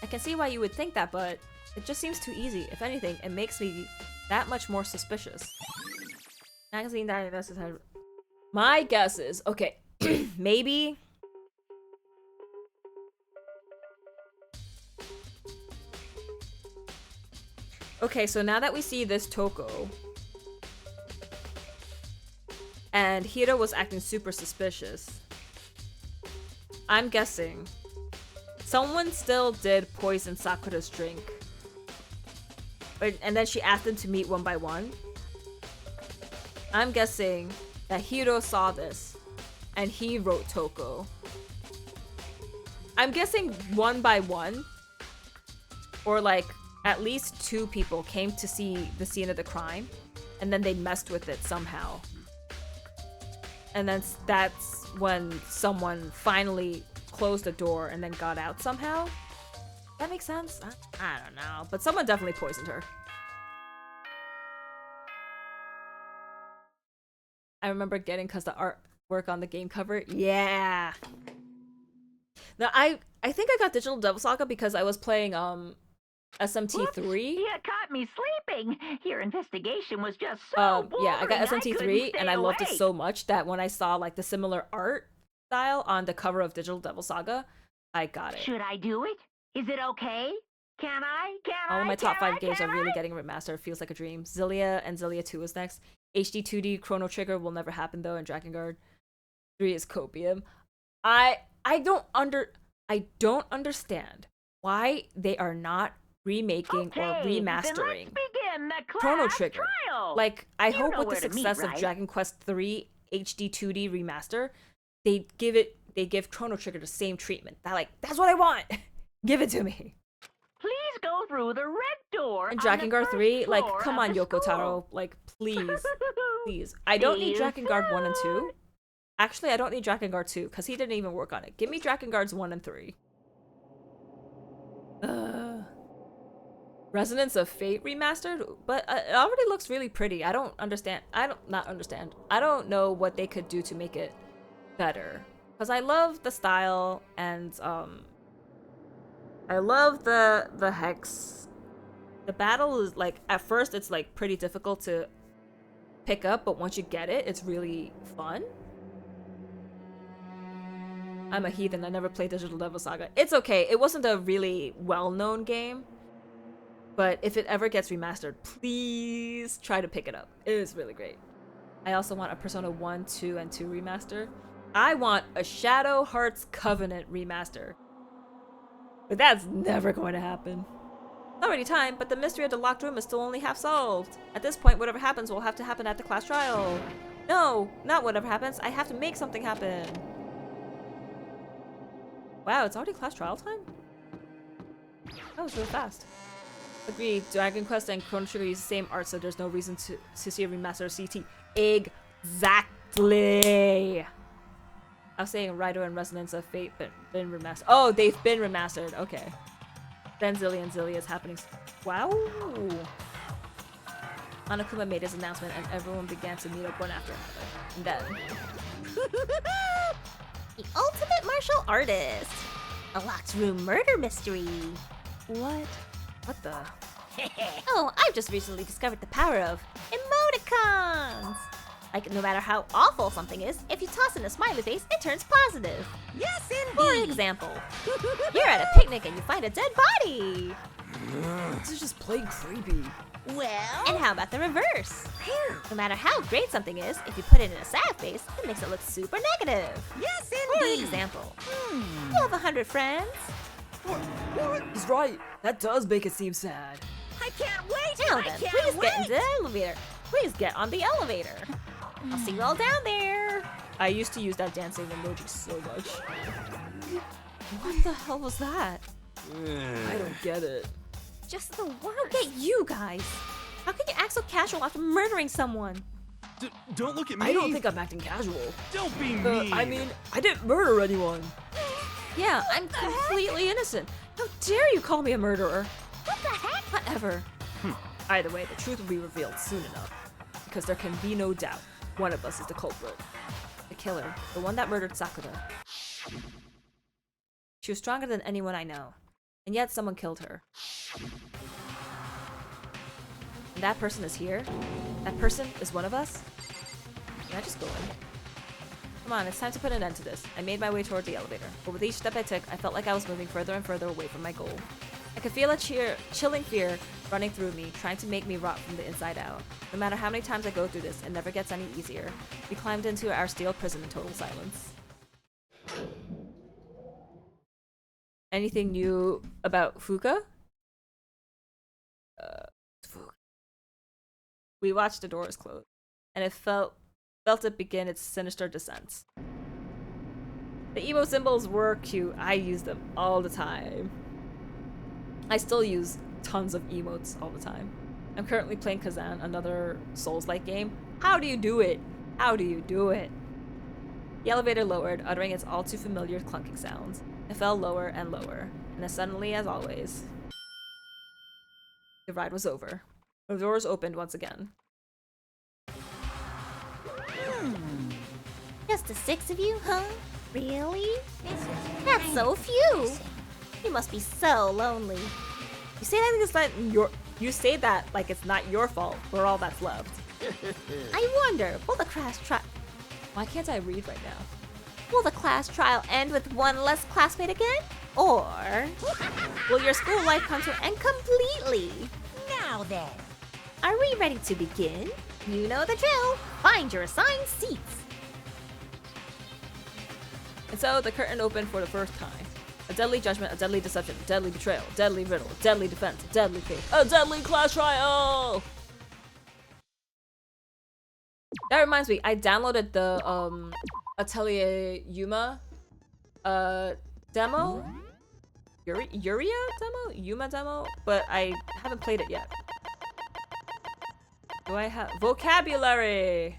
I can see why you would think that, but it just seems too easy. If anything, it makes me that much more suspicious. Magazine diagnosis. My guess is, okay, maybe. Okay, so now that we see this Toko, and Hiro was acting super suspicious, I'm guessing someone still did poison Sakura's drink. And then she asked them to meet one by one. I'm guessing that Hiro saw this and he wrote Toko. I'm guessing one by one, or like at least 2 people came to see the scene of the crime and then they messed with it somehow. And then that's when someone finally closed the door and then got out somehow. That makes sense? I don't know. But someone definitely poisoned her. I remember getting because the artwork on the game cover. Yeah. Now I think I got Digital Devil Saga because I was playing SMT3. You caught me sleeping. Your investigation was just so boring. Yeah, I got couldn't SMT3 and I stay loved it awake. so much that when I saw like the similar art style on the cover of Digital Devil Saga, I got it. Should I do it? Is it okay? Can I? All of my top 5 games Can are really I? getting remastered. Feels like a dream. Zillia and Zillia 2 is next. HD 2D Chrono Trigger will never happen though, and Drakengard 3 is copium. I don't understand why they are not remaking or Okay, then remastering let's begin the Chrono class Trigger. trial. Like, I You hope know with the where to meet, success of right? Dragon Quest 3 HD 2D remaster, they give Chrono Trigger the same treatment. That's what I want. Give it to me. Please go through the red door. And on the Drakengard first 3, like, floor come of on, the Yoko school. Taro, like, please, please. I don't need See you Drakengard 1 and 2. soon. Actually, I don't need Drakengard 2, because he didn't even work on it. Give me Drakengards 1 and 3. Resonance of Fate remastered? But it already looks really pretty. I don't know what they could do to make it better. Because I love the style, and, I love the hex. The battle is, like, at first it's, like, pretty difficult to pick up, but once you get it, it's really fun. I'm a heathen. I never played Digital Devil Saga. It's okay. It wasn't a really well-known game. But if it ever gets remastered, please try to pick it up. It is really great. I also want a Persona 1, 2, and 2 remaster. I want a Shadow Hearts Covenant remaster. But that's never going to happen. It's already time, but the mystery of the locked room is still only half solved. At this point, whatever happens will have to happen at the class trial. No, not whatever happens. I have to make something happen. Wow, it's already class trial time? That was real fast. Agreed. Dragon Quest and Chrono Trigger use the same art, so there's no reason to see a remaster of CT. Exactly! I was saying Rido and Resonance of Fate been remastered. Oh, they've been remastered. Okay. Then Zillia is happening. Wow! Monokuma made his announcement and everyone began to meet up one after another. And then... The ultimate martial artist. A locked room murder mystery. What? What the? Oh, I've just recently discovered the power of emoticons! Like, no matter how awful something is, if you toss in a smiley face, it turns positive. Yes, For indeed. example, you're at a picnic and you find a dead body. This is just plain creepy. Well, And how about the reverse? No matter how great something is, if you put it in a sad face, it makes it look super negative. yes, For indeed. example, you have 100 friends. He's right. That does make it seem sad. I can't wait. Now I then, can't please wait. get into the elevator. Please get on the elevator. I'll see you all down there. I used to use that dancing emoji so much. What the hell was that? I don't get it. Just the worst. Look at you guys. How can you act so casual after murdering someone? Don't look at me. I don't think I'm acting casual. Don't be mean. I mean, I didn't murder anyone. Yeah, I'm completely innocent. How dare you call me a murderer? What the heck? Whatever. Either way, the truth will be revealed soon enough. Because there can be no doubt. One of us is the culprit. The killer. The one that murdered Sakura. She was stronger than anyone I know. And yet someone killed her. And that person is here? That person is one of us? Can I just go in? Come on, it's time to put an end to this. I made my way toward the elevator, but with each step I took, I felt like I was moving further and further away from my goal. I could feel a chilling fear running through me, trying to make me rot from the inside out. No matter how many times I go through this, it never gets any easier. We climbed into our steel prison in total silence. Anything new about Fuka? Fuka. We watched the doors close, and it felt it begin its sinister descent. The emo symbols were cute. I use them all the time. I still use tons of emotes all the time. I'm currently playing Kazan, another Souls-like game. How do you do it? How do you do it? The elevator lowered, uttering its all too familiar clunking sounds. It fell lower and lower, and as suddenly as always, the ride was over. The doors opened once again. Just the 6 of you, huh? Really? That's so few. You must be so lonely. You say that like it's not your. You say that like it's not your fault. We're all that's left. I wonder, will the class Why can't I read right now? trial end with one less classmate again? Or will your school life come to an end completely? Now then. Are we ready to begin? You know the drill. Find your assigned seats. And so the curtain opened for the first time. A deadly judgment, a deadly deception, a deadly betrayal, a deadly riddle, a deadly defense, a deadly fate, a deadly class trial! That reminds me, I downloaded the Atelier Yuma demo? Yuria demo? Yuma demo? But I haven't played it yet. Do I have vocabulary?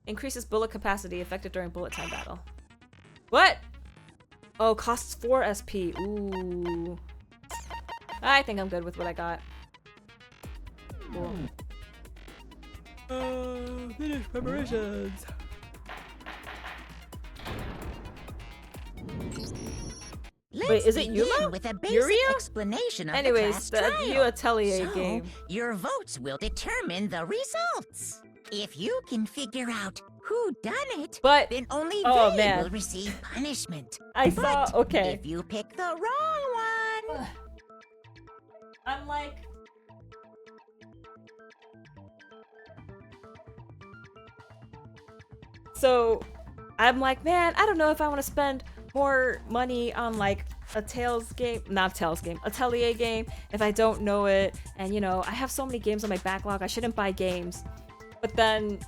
Increases bullet capacity affected during bullet time battle. What? Oh, costs 4 SP. Ooh. I think I'm good with what I got. Cool. Finish preparations. Let's is it begin Yuma? with a basic Yuria? explanation of Anyways, the class the trial. new Atelier So, game. your votes will determine the results. If you can figure out who done it, But then only Oh, they man. will receive punishment. I But saw. Okay. if you pick the wrong one, I'm like. So I'm like, man, I don't know if I want to spend more money on like a Tales game, not Tales game, Atelier game if I don't know it. And you know, I have so many games on my backlog, I shouldn't buy games. But then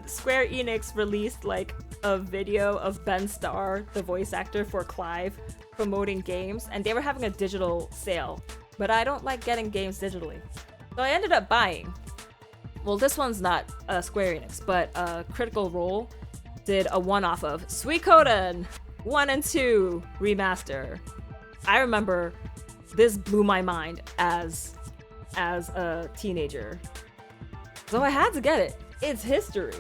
Square Enix released like a video of Ben Starr, the voice actor for Clive, promoting games, and they were having a digital sale. But I don't like getting games digitally. So I ended up buying. Well, this one's not Square Enix, but Critical Role did a one-off of Suikoden 1 and 2 remaster. I remember this blew my mind as a teenager. So I had to get it. It's history.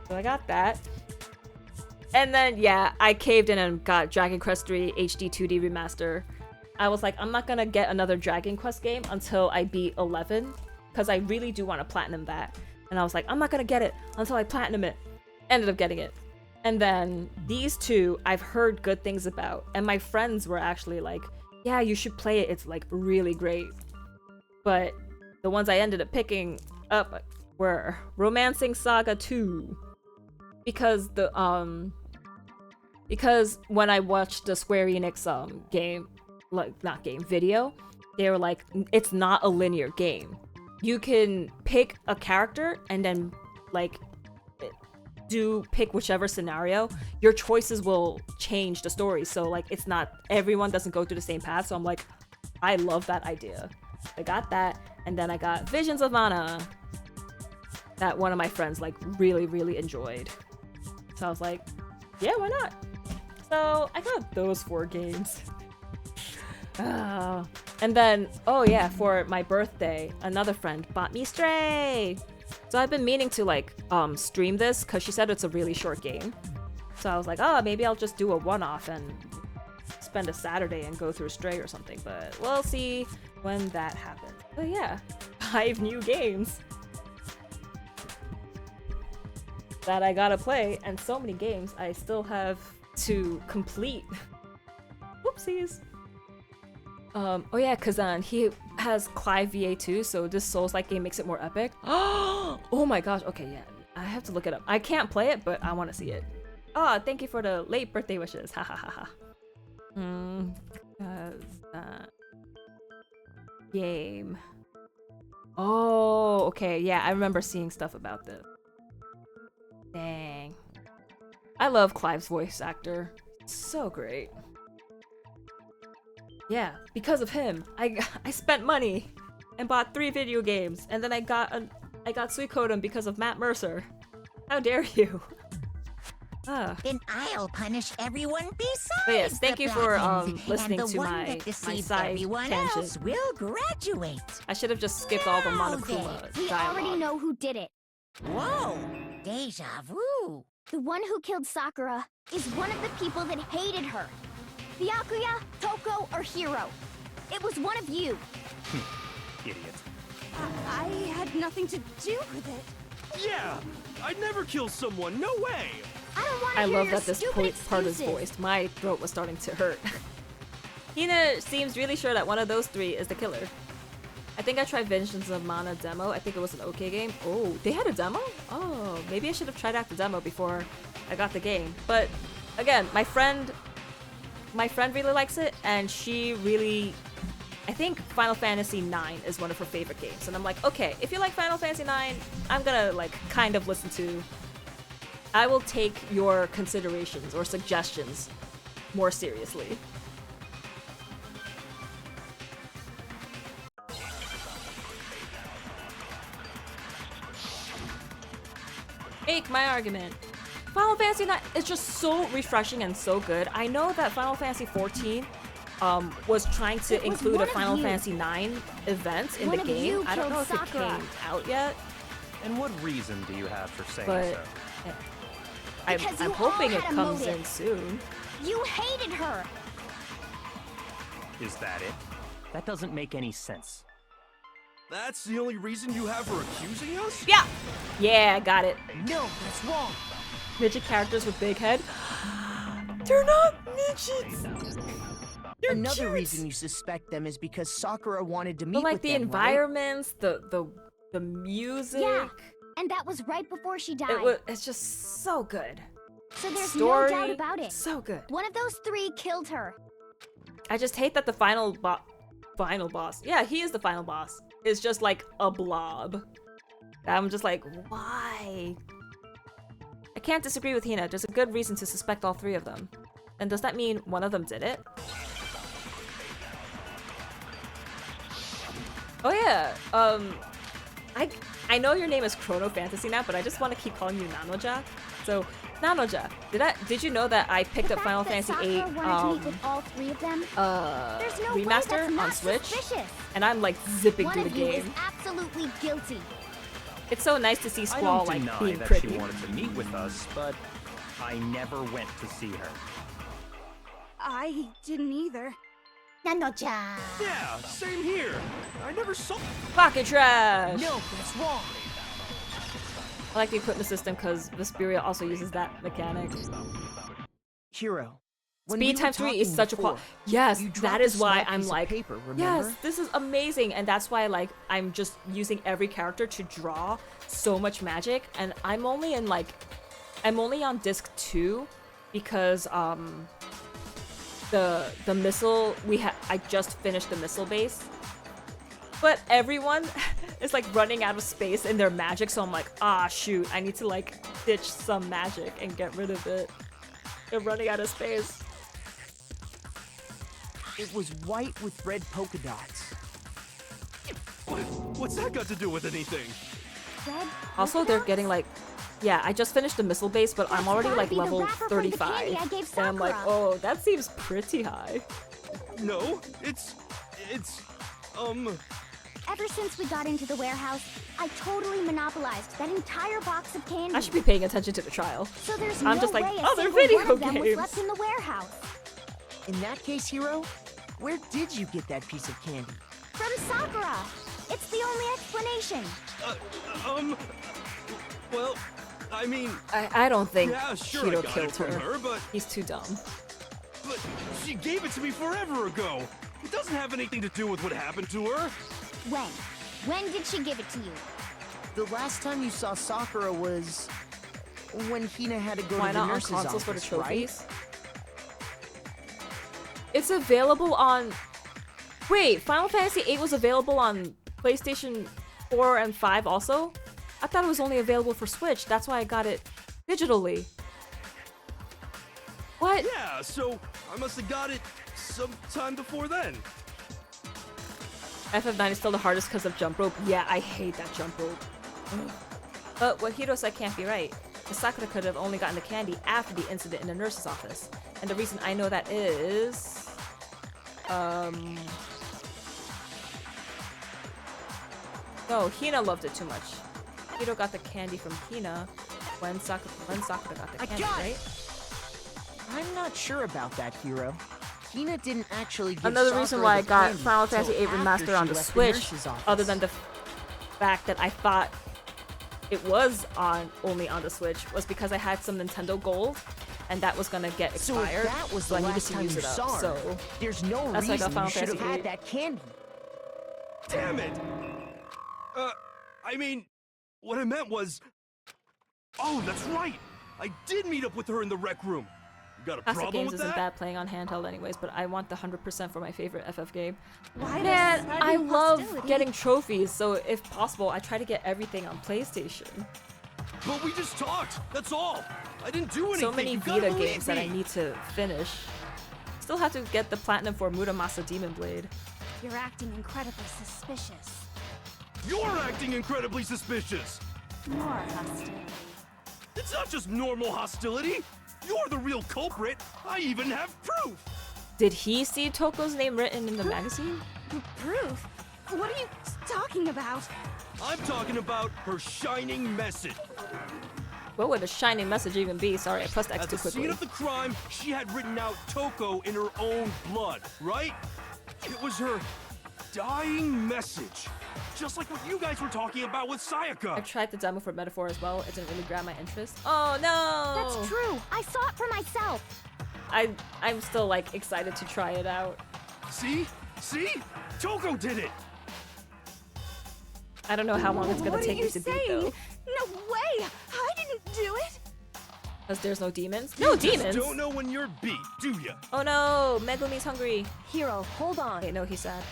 So I got that. And then, yeah, I caved in and got Dragon Quest 3 HD 2D remaster. I was like, I'm not gonna get another Dragon Quest game until I beat 11, because I really do want to platinum that. And I was like, I'm not gonna get it until I platinum it. Ended up getting it. And then these two, I've heard good things about. And my friends were actually like, yeah, you should play it. It's like really great. But the ones I ended up picking up were Romancing Saga 2. Because when I watched the Square Enix video, they were like, it's not a linear game. You can pick a character and then like pick whichever scenario. Your choices will change the story. So like it's not, everyone doesn't go through the same path. So I'm like, I love that idea. I got that, and then I got Visions of Mana that one of my friends like really, really enjoyed. So I was like, yeah, why not? So I got those 4 games. And then, oh yeah, for my birthday, another friend bought me Stray. So I've been meaning to like stream this because she said it's a really short game. So I was like, oh, maybe I'll just do a one-off and spend a Saturday and go through Stray or something. But we'll see when that happens. But yeah, 5 new games that I gotta play, and so many games I still have to complete. Whoopsies. Oh yeah, Kazan, he has Clive VA2, so this Souls-like game makes it more epic. Oh my gosh, okay, yeah, I have to look it up. I can't play it, but I want to see it. Oh, thank you for the late birthday wishes. Ha ha ha ha. Game. Oh, okay, yeah, I remember seeing stuff about this. Dang. I love Clive's voice actor. So great. Yeah, because of him, I spent money and bought 3 video games, and then I got Suikoden because of Matt Mercer. How dare you? Then I'll punish everyone besides. But yes, thank the you for Blackens, listening and the to one my that deceives side everyone tangent. else will graduate. I should have just skipped all the Now Monokuma then, We dialogue. already know who did it. Whoa, deja vu. The one who killed Sakura is one of the people that hated her. Byakuya, Toko, or Hiro. It was one of you. Idiot. I had nothing to do with it. Yeah! I'd never kill someone, no way! I don't want to I hear love your that this stupid part is excuses. voiced. My throat was starting to hurt. Hina seems really sure that one of those 3 is the killer. I think I tried Visions of Mana demo. I think it was an okay game. Oh, they had a demo? Oh, maybe I should have tried out the demo before I got the game. But again, my friend really likes it, and she really, I think Final Fantasy IX is one of her favorite games. And I'm like, okay, if you like Final Fantasy IX, I'm gonna like kind of listen to. I will take your considerations or suggestions more seriously. Make my argument. Final Fantasy IX is just so refreshing and so good. I know that Final Fantasy XIV was trying to It was include a one of Final you. Fantasy IX event in One the of game. you I don't know if killed it Sakura. came out yet, And what reason do you have for saying but so? Because I'm you all hoping it had a comes motive. in soon. You hated her. Is that it? That doesn't make any sense. That's the only reason you have for accusing us? Yeah! Yeah, I got it. No, that's wrong. Midget characters with big head. They're not midgets! They're Another cute. reason you suspect them is because Sakura wanted to meet But like with the them, right? environments, the music. Yeah. And that was right before she died. It's just so good. So there's Story, no doubt about it. so good. One of those three killed her. I just hate that the final boss. Yeah, he is the final boss. Is just like a blob. I'm just like, why? I can't disagree with Hina. There's a good reason to suspect all three of them. And does that mean one of them did it? Oh yeah, I know your name is Chrono Fantasy now, but I just want to keep calling you Nanoja. So, Nanoja, did you know that I picked up Final Fantasy VIII wanted to meet with all three of them? There's no way remaster that's on not Switch? Suspicious. And I'm like zipping One through the of you is game. absolutely guilty. It's so nice to see I Squall don't like deny being that pretty. she wanted to meet with us, but I never went to see her. I didn't either. Nanoja. Yeah, same here. I never saw. Pocket trash! No, that's wrong. I like the equipment system because Vesperia also uses that mechanic. Hero. when Speed we were times 3 is talking such a before, qual. Yes, you dropped that a is why small I'm piece of like, paper, yes, remember? this is amazing, and that's why like I'm just using every character to draw so much magic, and I'm only on disc 2 because the missile I just finished the missile base, but everyone is like running out of space in their magic, so I'm like, ah shoot, I need to like ditch some magic and get rid of it. They're running out of space. It was white with red polka dots. What's that got to do with anything? Red Also, they're getting like, yeah, I just finished the missile base, but I'm already like gotta be the level wrapper from the candy 35. I gave And I'm like, Sakura. oh, that seems pretty high. No, it's Ever since we got into the warehouse, I totally monopolized that entire box of candy. I should be paying attention to the trial. So there's I'm no just like, way a oh, they're single video one of them was games. left in the warehouse. In that case, Hero, where did you get that piece of candy? From Sakura. It's the only explanation. well, I mean, I don't think yeah, sure, Hiro I got killed it from her. her, but He's too dumb. she gave it to me forever ago. It doesn't have anything to do with what happened to her. When? When did she give it to you? The last time you saw Sakura was when Hina had to go Why to the not on nurse's consoles office, for the right? trophies? It's available on... Wait, Final Fantasy VIII was available on PlayStation 4 and 5 also? I thought it was only available for Switch. That's why I got it digitally. What? Yeah, so I must have got it sometime before then. FF9 is still the hardest because of jump rope. Yeah, I hate that jump rope. Ugh. But what Hiro said can't be right. The Sakura could have only gotten the candy after the incident in the nurse's office. And the reason I know that is... No, Hina loved it too much. Hiro got the candy from Hina when Sakura got the candy, right? I'm not sure about that, Hero. Hina didn't actually give Another Sakura reason why I the got candy Final Fantasy till VIII after Remaster on she the left Switch, nurse's office. other than the fact that I thought it was only on the Switch, was because I had some Nintendo Gold, and that was gonna get So if expired, that was so the I needed last to time use you it up. saw her, So there's no that's why I got reason Final you should have Fantasy had VIII. that candy. Damn it! I mean, what I meant was... Oh, that's right! I did meet up with her in the rec room. You got a Classic problem games with isn't that? bad playing on handheld anyways, but I want the 100% for my favorite FF game. Why Man, does I sudden love hostility? getting trophies, so if possible, I try to get everything on PlayStation. But we just talked, that's all! I didn't do anything, So many you gotta Vita believe games that I me. need to finish. Still have to get the platinum for Muramasa Demon Blade. You're acting incredibly suspicious. You're acting incredibly suspicious! More hostile. It's not just normal hostility! You're the real culprit! I even have proof! Did he see Toko's name written in the magazine? Proof? What are you talking about? I'm talking about her shining message. What would a shining message even be? Sorry, I pressed X At too the quickly. scene of the crime, she had written out Toko in her own blood, right? It was her dying message. Just like what you guys were talking about with Sayaka. I tried the demo for Metaphor as well. It didn't really grab my interest. Oh no! That's true. I saw it for myself. I'm still like excited to try it out. See? See? Toko did it! I don't know how long it's gonna What take are me to beat though. No way! I didn't do it! Because there's no demons. No demons. Don't know when you're beat, do ya? Oh no, Megumi's hungry. Hero, hold on. Wait, no, he's sad.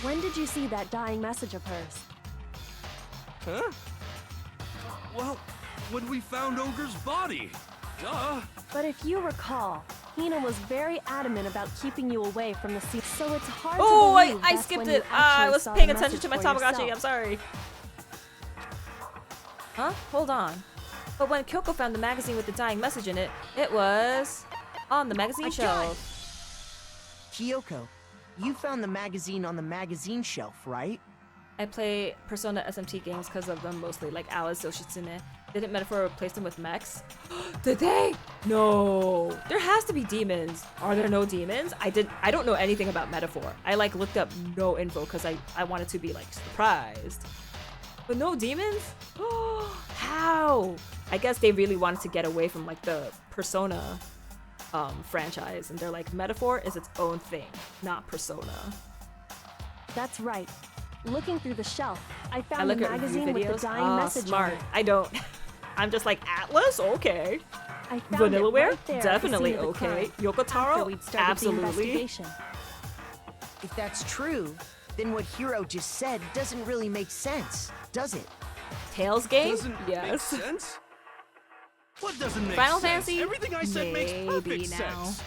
When did you see that dying message of hers? Huh? Well, when we found Ogre's body. Duh. But if you recall, Hina was very adamant about keeping you away from the scene, so it's hard Oh, to believe I that's skipped when it. you I actually was saw paying the attention to my message for Tamagotchi. I'm yourself. sorry. Huh? Hold on. But when Kyoko found the magazine with the dying message in it, it was on the magazine shelf. Kyoko, you found the magazine on the magazine shelf, right? I play Persona SMT games because of them mostly, like Alice Yoshitsune. Didn't Metaphor replace them with mechs? Did they? No. There has to be demons. Are there no demons? I don't know anything about Metaphor. I like looked up no info because I wanted to be like surprised. But no demons? How? I guess they really wanted to get away from like the Persona franchise, and they're like, Metaphor is its own thing, not Persona. That's right. Looking through the shelf, I I found the look at review magazine with the videos. dying message Smart. on it. I don't. I'm just like, Atlas? Okay. I found it Vanillaware? right there at the Definitely scene of the okay. crime, Yoko after Taro? we'd started the Absolutely. investigation. If that's true, then what Hiro just said doesn't really make sense, does it? Tails game? Doesn't make Yes. sense? What doesn't make Final sense? Fantasy? Everything I said makes perfect Maybe now. sense.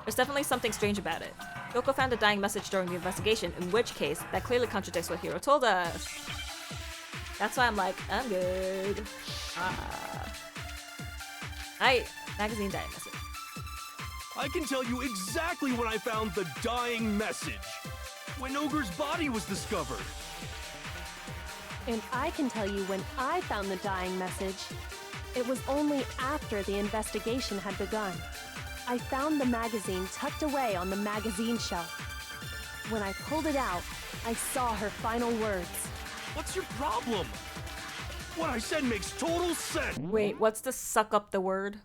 There's definitely something strange about it. Yoko found a dying message during the investigation, in which case, that clearly contradicts what Hiro told us. That's why I'm like, I'm good. Magazine dying message. I can tell you exactly when I found the dying message. When Ogre's body was discovered. And I can tell you when I found the dying message. It was only after the investigation had begun. I found the magazine tucked away on the magazine shelf. When I pulled it out, I saw her final words. What's your problem? What I said makes total sense. Wait, what's the suck up the word?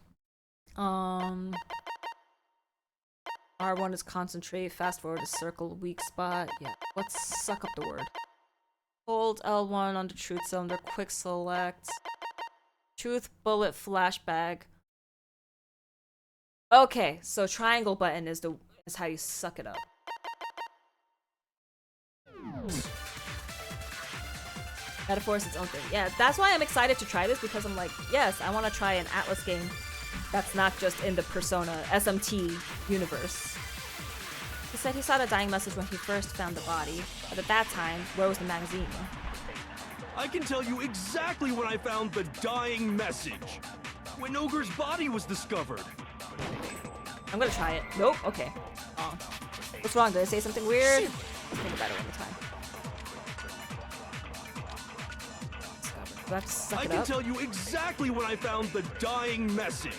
R1 is concentrate, fast forward is circle, weak spot. Yeah, let's suck up the word. Hold L1 on the truth cylinder, quick select. Truth bullet flashbang. Okay, so triangle button is how you suck it up. Metaphor is its own thing. Yeah, that's why I'm excited to try this, because I'm like, yes, I want to try an Atlas game that's not just in the Persona SMT universe. He said he saw the dying message when he first found the body, but at that time, where was the magazine? I can tell you exactly when I found the dying message. When Ogre's body was discovered. I'm gonna try it. Nope, okay. What's wrong? Did I say something weird? Let's think about it one more time. Do I have to suck I it can up? tell you exactly when I found the dying message.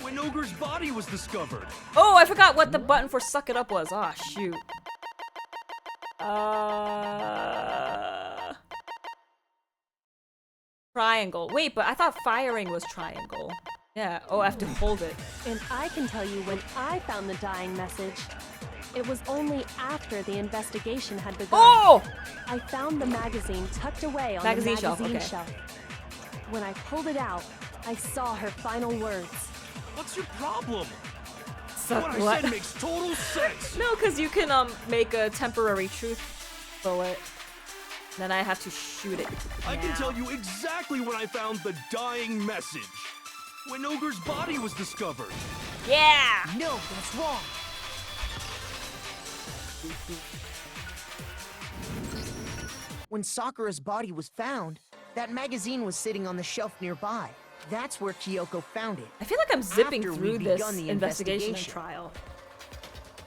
When Ogre's body was discovered. Oh, I forgot what the button for suck it up was. Ah, shoot. Triangle. Wait, but I thought firing was triangle. Yeah. Oh, I have to hold it. And I can tell you when I found the dying message. It was only after the investigation had begun. Oh! I found the magazine tucked away on Magazine the shelf, magazine okay. shelf. When I pulled it out, I saw her final words. What's your problem? Suck What I what? said makes total sense. No, because you can make a temporary truth bullet. Then I have to shoot it. I can now. tell you exactly when I found the dying message. When Ogre's body was discovered. Yeah! No, that's wrong. When Sakura's body was found, that magazine was sitting on the shelf nearby. That's where Kyoko found it. I feel like I'm zipping After through we'd this begun the investigation and investigation. trial.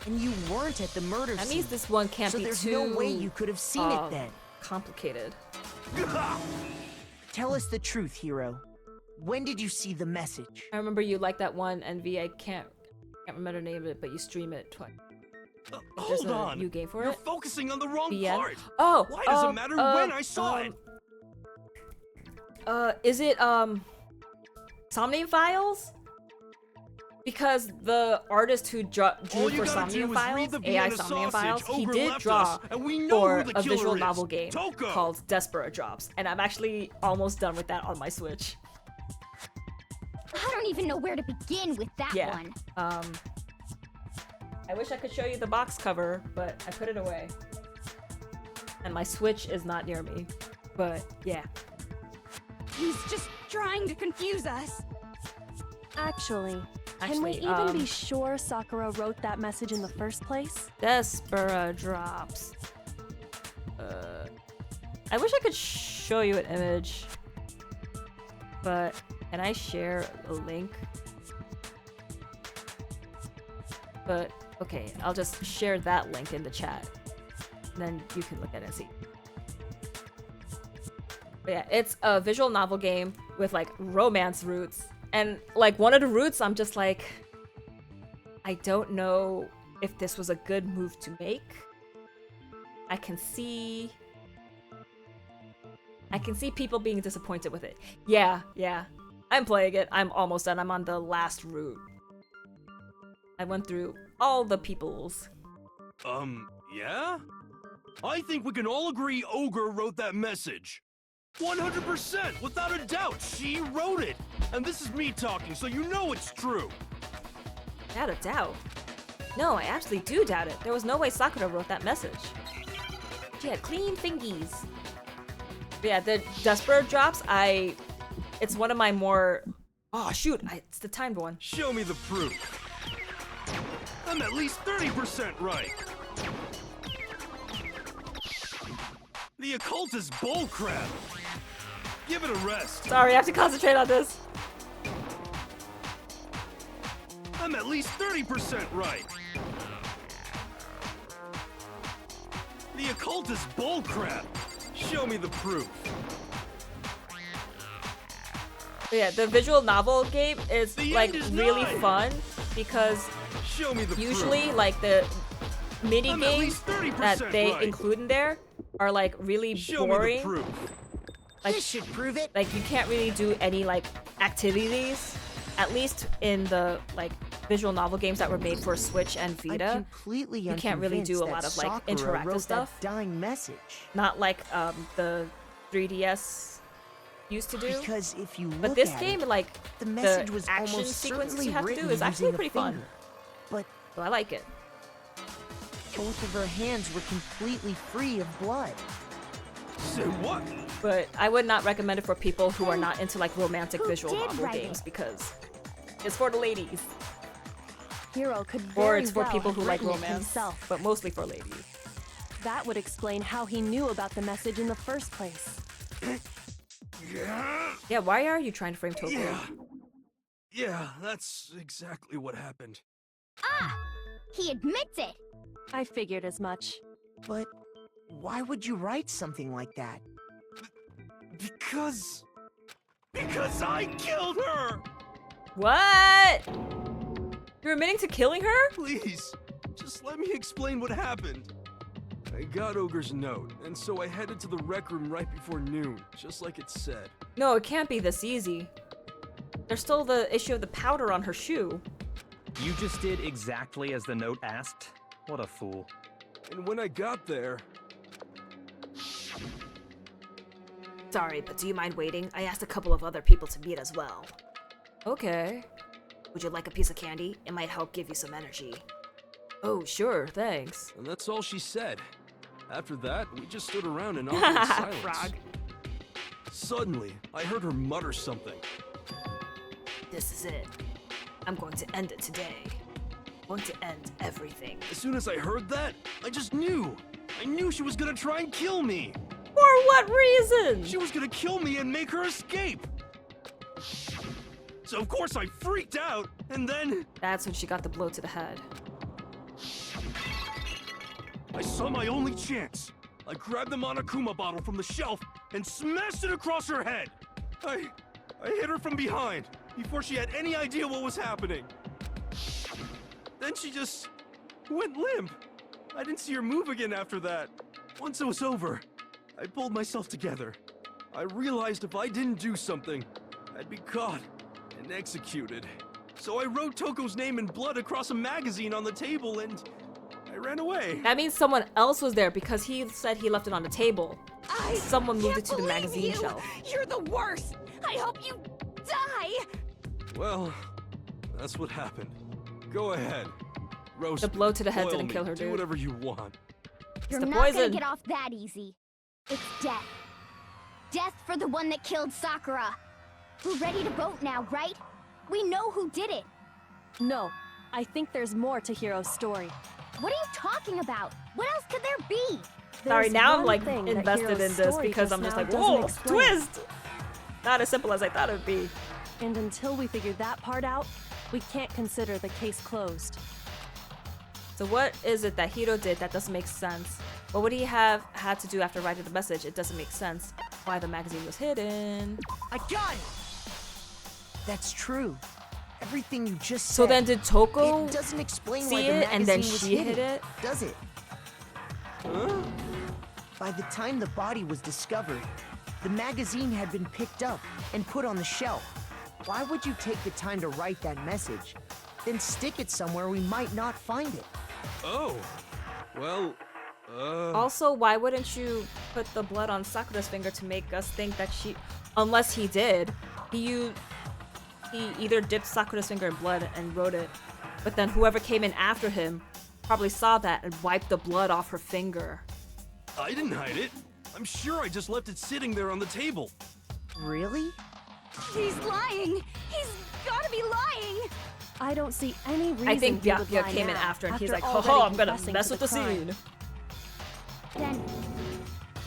And you weren't at the murder That scene. means this one can't so be there's too no way you could have seen it then. complicated. Tell us the truth, Hiro. When did you see the message? I remember you like that one NV. I can't remember the name of it, but you stream it twice. There's Hold a on. new game for You're it. focusing on the wrong BN? part. Oh, Why does it matter when I saw it? Is it Somnium Files? Because the artist who drew All you for gotta do Somnium is read Files, the AI Vienna Somnium Files, sausage. he Ogre did left draw us, and we know for who the a killer visual is. novel game Toko! called Desperate Drops, and I'm actually almost done with that on my Switch. I don't even know where to begin with that Yeah. one. I wish I could show you the box cover, but I put it away. And my Switch is not near me. But yeah. He's just trying to confuse us. Actually, can we Actually, even be sure Sakura wrote that message in the first place? Desperate Drops. I wish I could show you an image. But can I share a link? But okay, I'll just share that link in the chat. And then you can look at it and see. But yeah, it's a visual novel game with like romance roots. And like one of the roots, I'm just like, I don't know if this was a good move to make. I can see people being disappointed with it. Yeah. I'm playing it. I'm almost done. I'm on the last route. I went through all the peoples. Yeah? I think we can all agree Ogre wrote that message. 100%, without a doubt, she wrote it. And this is me talking, so you know it's true. Without a doubt. No, I actually do doubt it. There was no way Sakura wrote that message. She had clean fingies. But yeah, the Desperate Drops, it's one of my more... Oh, shoot, it's the timed one. Show me the proof. I'm at least 30% right. The occult is bullcrap. Give it a rest. Sorry, I have to concentrate on this. I'm at least 30% right. The occult is bullcrap. Show me the proof. But yeah, the visual novel game is The like end is really nigh. fun because Show me the usually proof. like the mini I'm at games least 30% that they right. include in there are like really Show me boring. the proof. Like, This should prove it. like you can't really do any like activities, at least in the like visual novel games that were made for Switch and I'm Vita. completely You can't really do a lot of like Sakura interactive wrote stuff. That dying message. Not like the 3DS used to do. Because if you look But this at game, it, like the message was action almost sequences certainly you have to do written is actually using a pretty fun. finger. But So I like it. both of her hands were completely free of blood. Say what? But I would not recommend it for people who are not into like romantic Who visual did novel write games it? because it's for the ladies. Hero could Or very it's for well people have who like written it romance, himself. but mostly for ladies. That would explain how he knew about the message in the first place. Yeah. Yeah, why are you trying to frame Tokyo? Yeah, that's exactly what happened. Ah! He admits it! I figured as much. But why would you write something like that? Because I killed her! What? You're admitting to killing her? Please, just let me explain what happened. I got Ogre's note, and so I headed to the rec room right before noon, just like it said. No, it can't be this easy. There's still the issue of the powder on her shoe. You just did exactly as the note asked? What a fool. And when I got there, Sorry, but do you mind waiting? I asked a couple of other people to meet as well. Okay. Would you like a piece of candy? It might help give you some energy. Oh, sure, thanks. and that's all she said. After that, we just stood around in awkward silence. Frog. Suddenly, I heard her mutter something. This is it. I'm going to end it today. I'm going to end everything. As soon as I heard that, I just knew. I knew she was gonna try and kill me. For what reason? She was gonna kill me and make her escape. So of course I freaked out, and then That's when she got the blow to the head. I saw my only chance. I grabbed the Monokuma bottle from the shelf and smashed it across her head. I hit her from behind before she had any idea what was happening. Then she just went limp. I didn't see her move again after that. Once it was over, I pulled myself together. I realized if I didn't do something, I'd be caught and executed. So I wrote Toko's name in blood across a magazine on the table and I ran away. That means someone else was there because he said he left it on the table. Someone moved it to the magazine shelf. You're the worst. I hope you die. Well, that's what happened. Go ahead. Roast The blow to the head boil didn't me, kill her, do dude. whatever you want. You're the not gonna poison. get off that easy. It's death. Death for the one that killed Sakura. We're ready to vote now, right? We know who did it. No, I think there's more to Hiro's story. What are you talking about? What else could there be? Sorry, There's now I'm one like thing that invested Hiro's in this story because I'm just now like, doesn't whoa, explain. twist! Not as simple as I thought it would be. And until we figure that part out, we can't consider the case closed. So what is it that Hiro did that doesn't make sense? What would he have had to do after writing the message? It doesn't make sense. Why the magazine was hidden. I got it! That's true. Everything you just said. So then did Toko It doesn't explain see why the it and then magazine was she hidden, hid it? does it? Huh? By the time the body was discovered, the magazine had been picked up and put on the shelf. Why would you take the time to write that message, then stick it somewhere we might not find it? Oh. Well, Also, why wouldn't you put the blood on Sakura's finger to make us think that she... Unless he did. He either dipped Sakura's finger in blood and wrote it, but then whoever came in after him probably saw that and wiped the blood off her finger. I didn't hide it. I'm sure I just left it sitting there on the table. Really? He's lying. He's gotta be lying. I don't see any reason I think he would Byakuya lie came in now, after and he's like, already oh, I'm gonna confessing mess to with the crime. scene. Then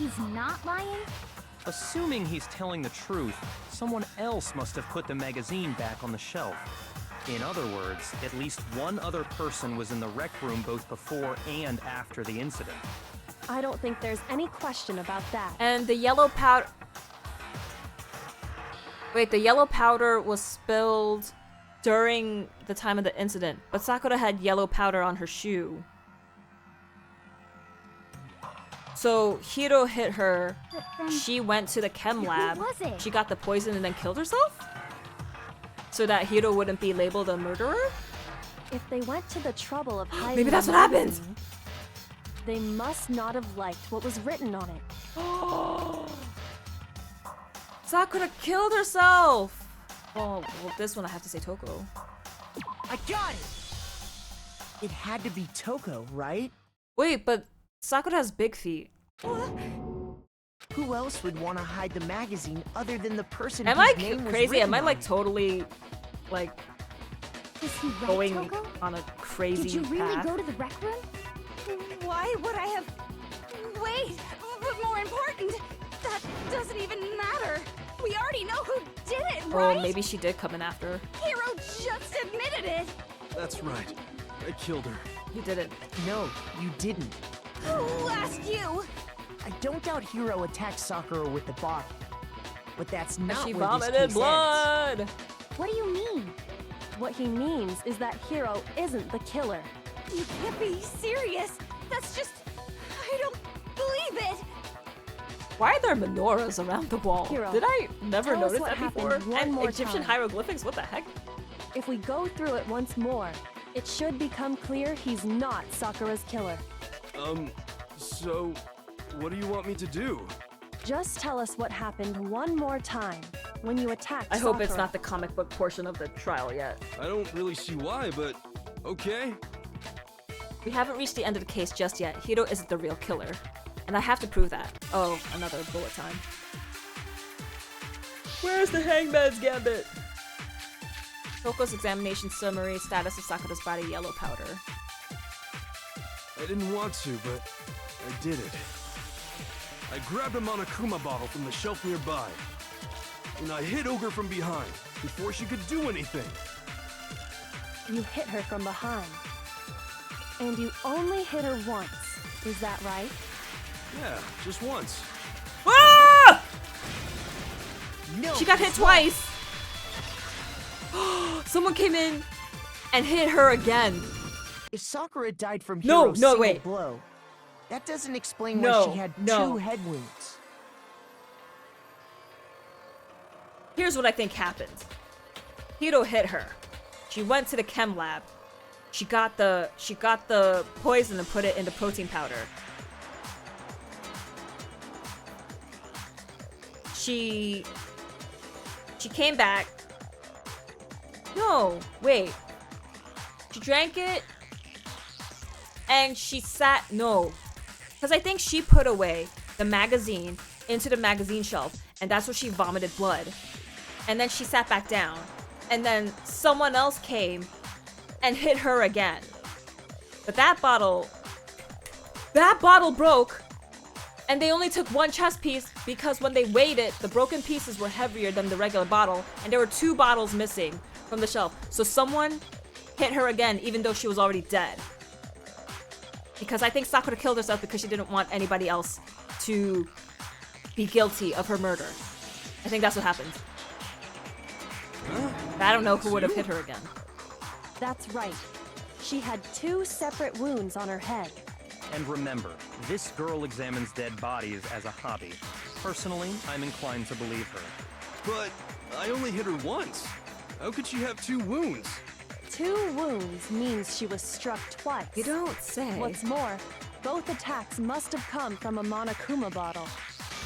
he's not lying? Assuming he's telling the truth, someone else must have put the magazine back on the shelf. In other words, at least one other person was in the rec room both before and after the incident. I don't think there's any question about that. And the yellow powder... Wait, the yellow powder was spilled during the time of the incident, but Sakura had yellow powder on her shoe. So Hiro hit her, But then she went to the chem Who lab, was it? she got the poison and then killed herself? So that Hiro wouldn't be labeled a murderer? If they went to the trouble of hiding Maybe that's the what happened! magazine, they must not have liked what was written on it. Sakura killed herself! Oh, well, this one I have to say Toko. I got it! It had to be Toko, right? Wait, but Sakura has big feet. Who else would want to hide the magazine other than the person Am whose I name was crazy? written Am I on like it? totally, like, is he right, going Toko? on a crazy Did you really path? go to the rec room? Why would I have... Wait, but more important, that doesn't even matter. We already know who did it, right? Oh, maybe she did come in after. Hiro just admitted it. That's right. I killed her. You didn't. No, you didn't. Who asked you? I don't doubt Hiro attacked Sakura with the bottle. But that's And not she where this vomited case ends. blood! What do you mean? What he means is that Hiro isn't the killer. You can't be serious. That's just... I don't believe it. Why are there menorahs around the wall? Hiro, Did I never tell us notice what that happened before? one And more Egyptian time. hieroglyphics, what the heck? If we go through it once more, it should become clear he's not Sakura's killer. So, what do you want me to do? Just tell us what happened one more time when you attacked I hope it's Sakura. not the comic book portion of the trial yet. I don't really see why, but okay. We haven't reached the end of the case just yet. Hiro isn't the real killer. And I have to prove that. Oh, another bullet time. Where's the hangman's gambit? Toko's examination summary, status of Sakura's body, yellow powder. I didn't want to, but I did it. I grabbed a Monokuma bottle from the shelf nearby, and I hit Ogre from behind before she could do anything. You hit her from behind. And you only hit her once. Is that right? Yeah, just once. Ah! No, She got hit it's not. twice! Someone came in and hit her again. If Sakura died from No, Hiro's no, single wait. blow, that doesn't explain why No, she had no. 2 head wounds. Here's what I think happened. Hiro hit her. She went to the chem lab. She got the poison and put it into protein powder. She came back. No, wait. She drank it and she sat, no. Because I think she put away the magazine into the magazine shelf and that's where she vomited blood. And then she sat back down. And then someone else came and hit her again. But that bottle broke. And they only took one chess piece because when they weighed it, the broken pieces were heavier than the regular bottle, and there were 2 bottles missing from the shelf. So someone hit her again, even though she was already dead. Because I think Sakura killed herself because she didn't want anybody else to be guilty of her murder. I think that's what happened. I don't know who would have hit her again. That's right. She had 2 separate wounds on her head. And remember, this girl examines dead bodies as a hobby. Personally, I'm inclined to believe her. But I only hit her once. How could she have 2 wounds? 2 wounds means she was struck twice. You don't say. What's more, both attacks must have come from a Monokuma bottle.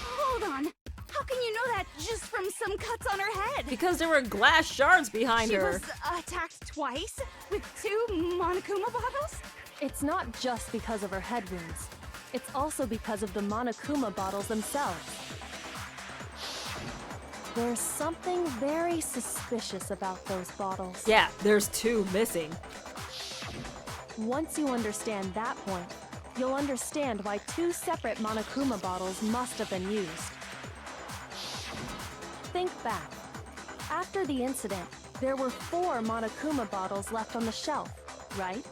Hold on. How can you know that just from some cuts on her head? Because there were glass shards behind She her. was attacked twice with 2 Monokuma bottles? It's not just because of her head wounds. It's also because of the Monokuma bottles themselves. There's something very suspicious about those bottles. Yeah, there's 2 missing. Once you understand that point, you'll understand why 2 separate Monokuma bottles must have been used. Think back. After the incident, there were 4 Monokuma bottles left on the shelf, right?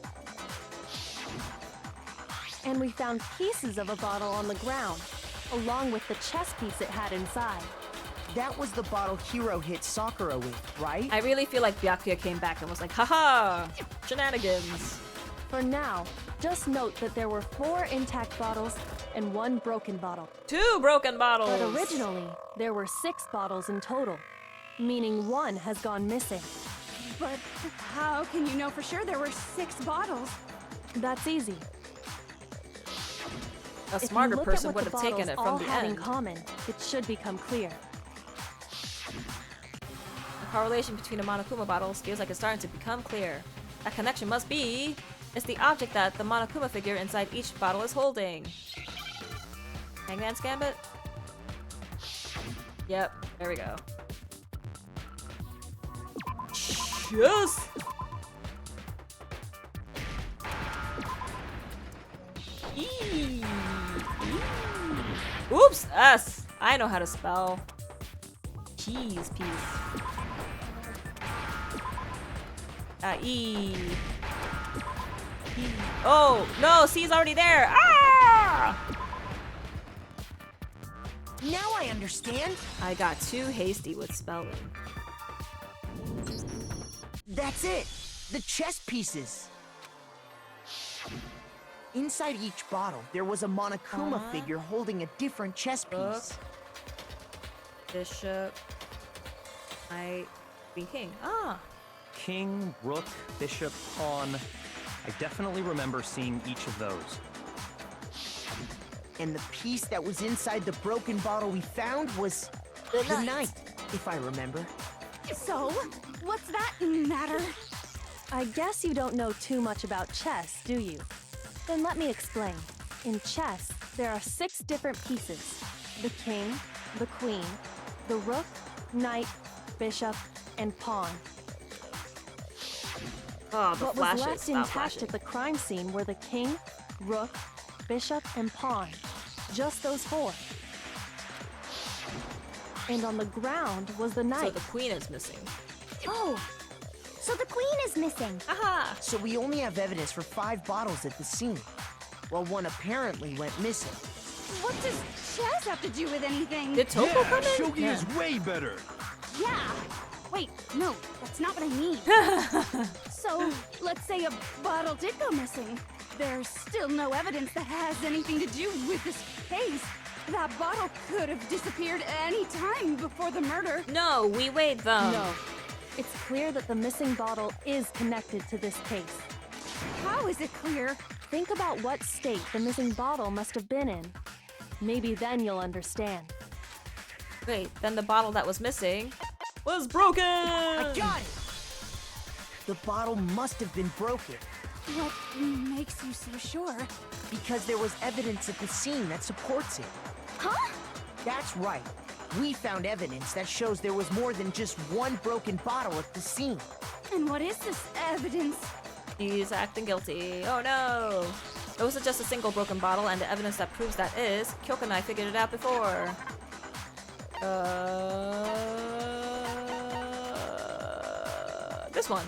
And we found pieces of a bottle on the ground, along with the chess piece it had inside. That was the bottle Hiro hit Sakura with, right? I really feel like Byakuya came back and was like, haha, shenanigans. For now, just note that there were 4 intact bottles and 1 broken bottle. 2 broken bottles. But originally, there were 6 bottles in total, meaning 1 has gone missing. But how can you know for sure there were 6 bottles? That's easy. A smarter if you look person at would what have the taken it bottles all from the had end. in common, it should become clear. The correlation between the Monokuma bottles feels like it's starting to become clear. That connection must be... It's the object that the Monokuma figure inside each bottle is holding. Hangman's Gambit? Yep, there we go. Yes! Eee. Oops! S! I know how to spell. Cheese piece. E. Oh, no, C's already there. Ah! Now I understand. I got too hasty with spelling. That's it. The chess pieces. Inside each bottle, there was a Monokuma figure holding a different chess piece. Bishop. Knight. Queen, king. Ah. King, rook, bishop, pawn. I definitely remember seeing each of those. And the piece that was inside the broken bottle we found was the knight, if I remember. So, what's that matter? I guess you don't know too much about chess, do you? Then let me explain. In chess, there are 6 different pieces. The king, the queen, the rook, knight, bishop, and pawn. Oh, the What flashes. was left Stop intact flashing. at the crime scene were the king, rook, bishop, and pawn. Just those 4. And on the ground was the So knight. the queen is missing. Oh, so the queen is missing. Aha! So we only have evidence for 5 bottles at the scene, while 1 apparently went missing. What does chess have to do with anything? Did Toko come in? Shogi is way better. Yeah. Wait, no, that's not what I mean. So, let's say a bottle did go missing. There's still no evidence that has anything to do with this case. That bottle could have disappeared any time before the murder. No, we weighed them. No, It's clear that the missing bottle is connected to this case. How is it clear? Think about what state the missing bottle must have been in. Maybe then you'll understand. Wait, then the bottle that was missing was broken! I got it! The bottle must have been broken. What makes you so sure? Because there was evidence at the scene that supports it. Huh? That's right. We found evidence that shows there was more than just one broken bottle at the scene. And what is this evidence? He's acting guilty. Oh no! It wasn't just a single broken bottle, and the evidence that proves that is, Kyoka and I figured it out before. This one.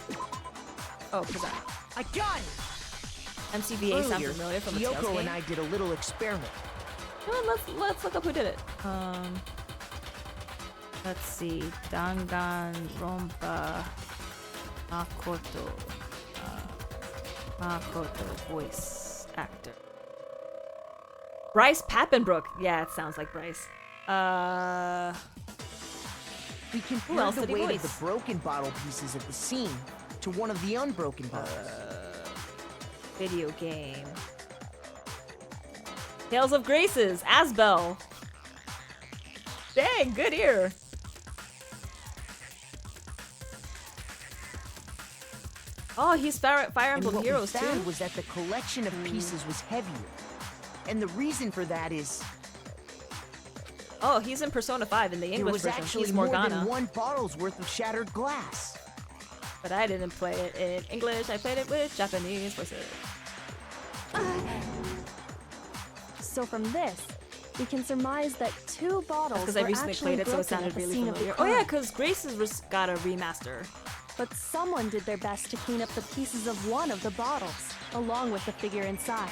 Oh, Kazan. I got it! MCVA sounds Earlier, familiar from the Tales Kyoko game. and I did a little experiment. Well, let's look up who did it. Let's see. Danganronpa Makoto. Makoto voice actor. Bryce Pappenbrook. Yeah, it sounds like Bryce. We Who compared else the did he weight of voice? the broken bottle pieces at the scene to one of the unbroken bottles. Video game. Tales of Graces. Asbel. Dang, good ear. Oh, he's Fire and Emblem what Heroes we found too. was that the collection of pieces was heavier. And the reason for that is Oh, he's in Persona 5 in the there English was version. actually He's more Morgana. than one bottle's worth of shattered glass. But I didn't play it in English. I played it with Japanese voices. So from this, we can surmise that two bottles Because were I recently actually played it, so broken it sounded at the really scene of the familiar. Oh yeah, crime. because Grace's got a remaster. But someone did their best to clean up the pieces of one of the bottles, along with the figure inside.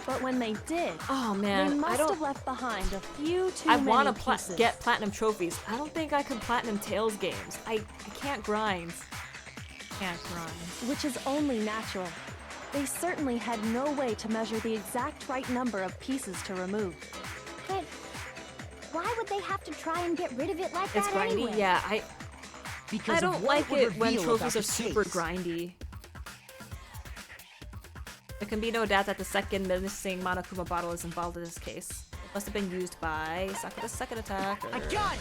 But when they did, Oh they man, I must don't. have left behind a few too I many want to pieces. get platinum trophies. I don't think I can platinum Tales games. I can't grind. Can't grind. Which is only natural. They certainly had no way to measure the exact right number of pieces to remove. But why would they have to try and get rid of it like It's that grindy. anyway? Yeah, Because I of don't what like would it when reveal about trophies the are super case. grindy. There can be no doubt that the second missing Monokuma bottle is involved in this case. It must have been used by Sakura's second attack. Or... I got it!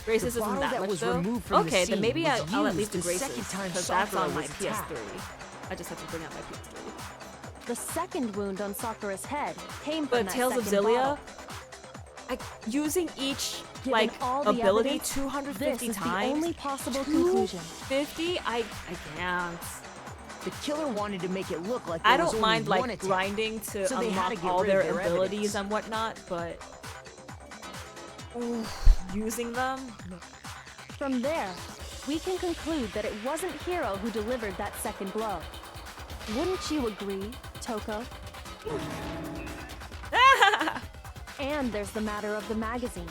Grace's The isn't bottle that that much was though. removed from the Okay, then scene maybe was I'll at used least do the Grace's second time because that's Sakura on my was PS3. attacked. I just have to bring out my PS3. The second wound on Sakura's head came from But that Tales of second Zillia, bottle. using each Given like all the ability evidence, 250 this is times. the only possible conclusion. 250? I can't. The killer wanted to make it look like I there was don't only mind one like attack. grinding to So they had to unlock get all rid of their their abilities evidence. and whatnot, but using them. From there, we can conclude that it wasn't Hiro who delivered that second blow. Wouldn't you agree, Toko? And there's the matter of the magazine.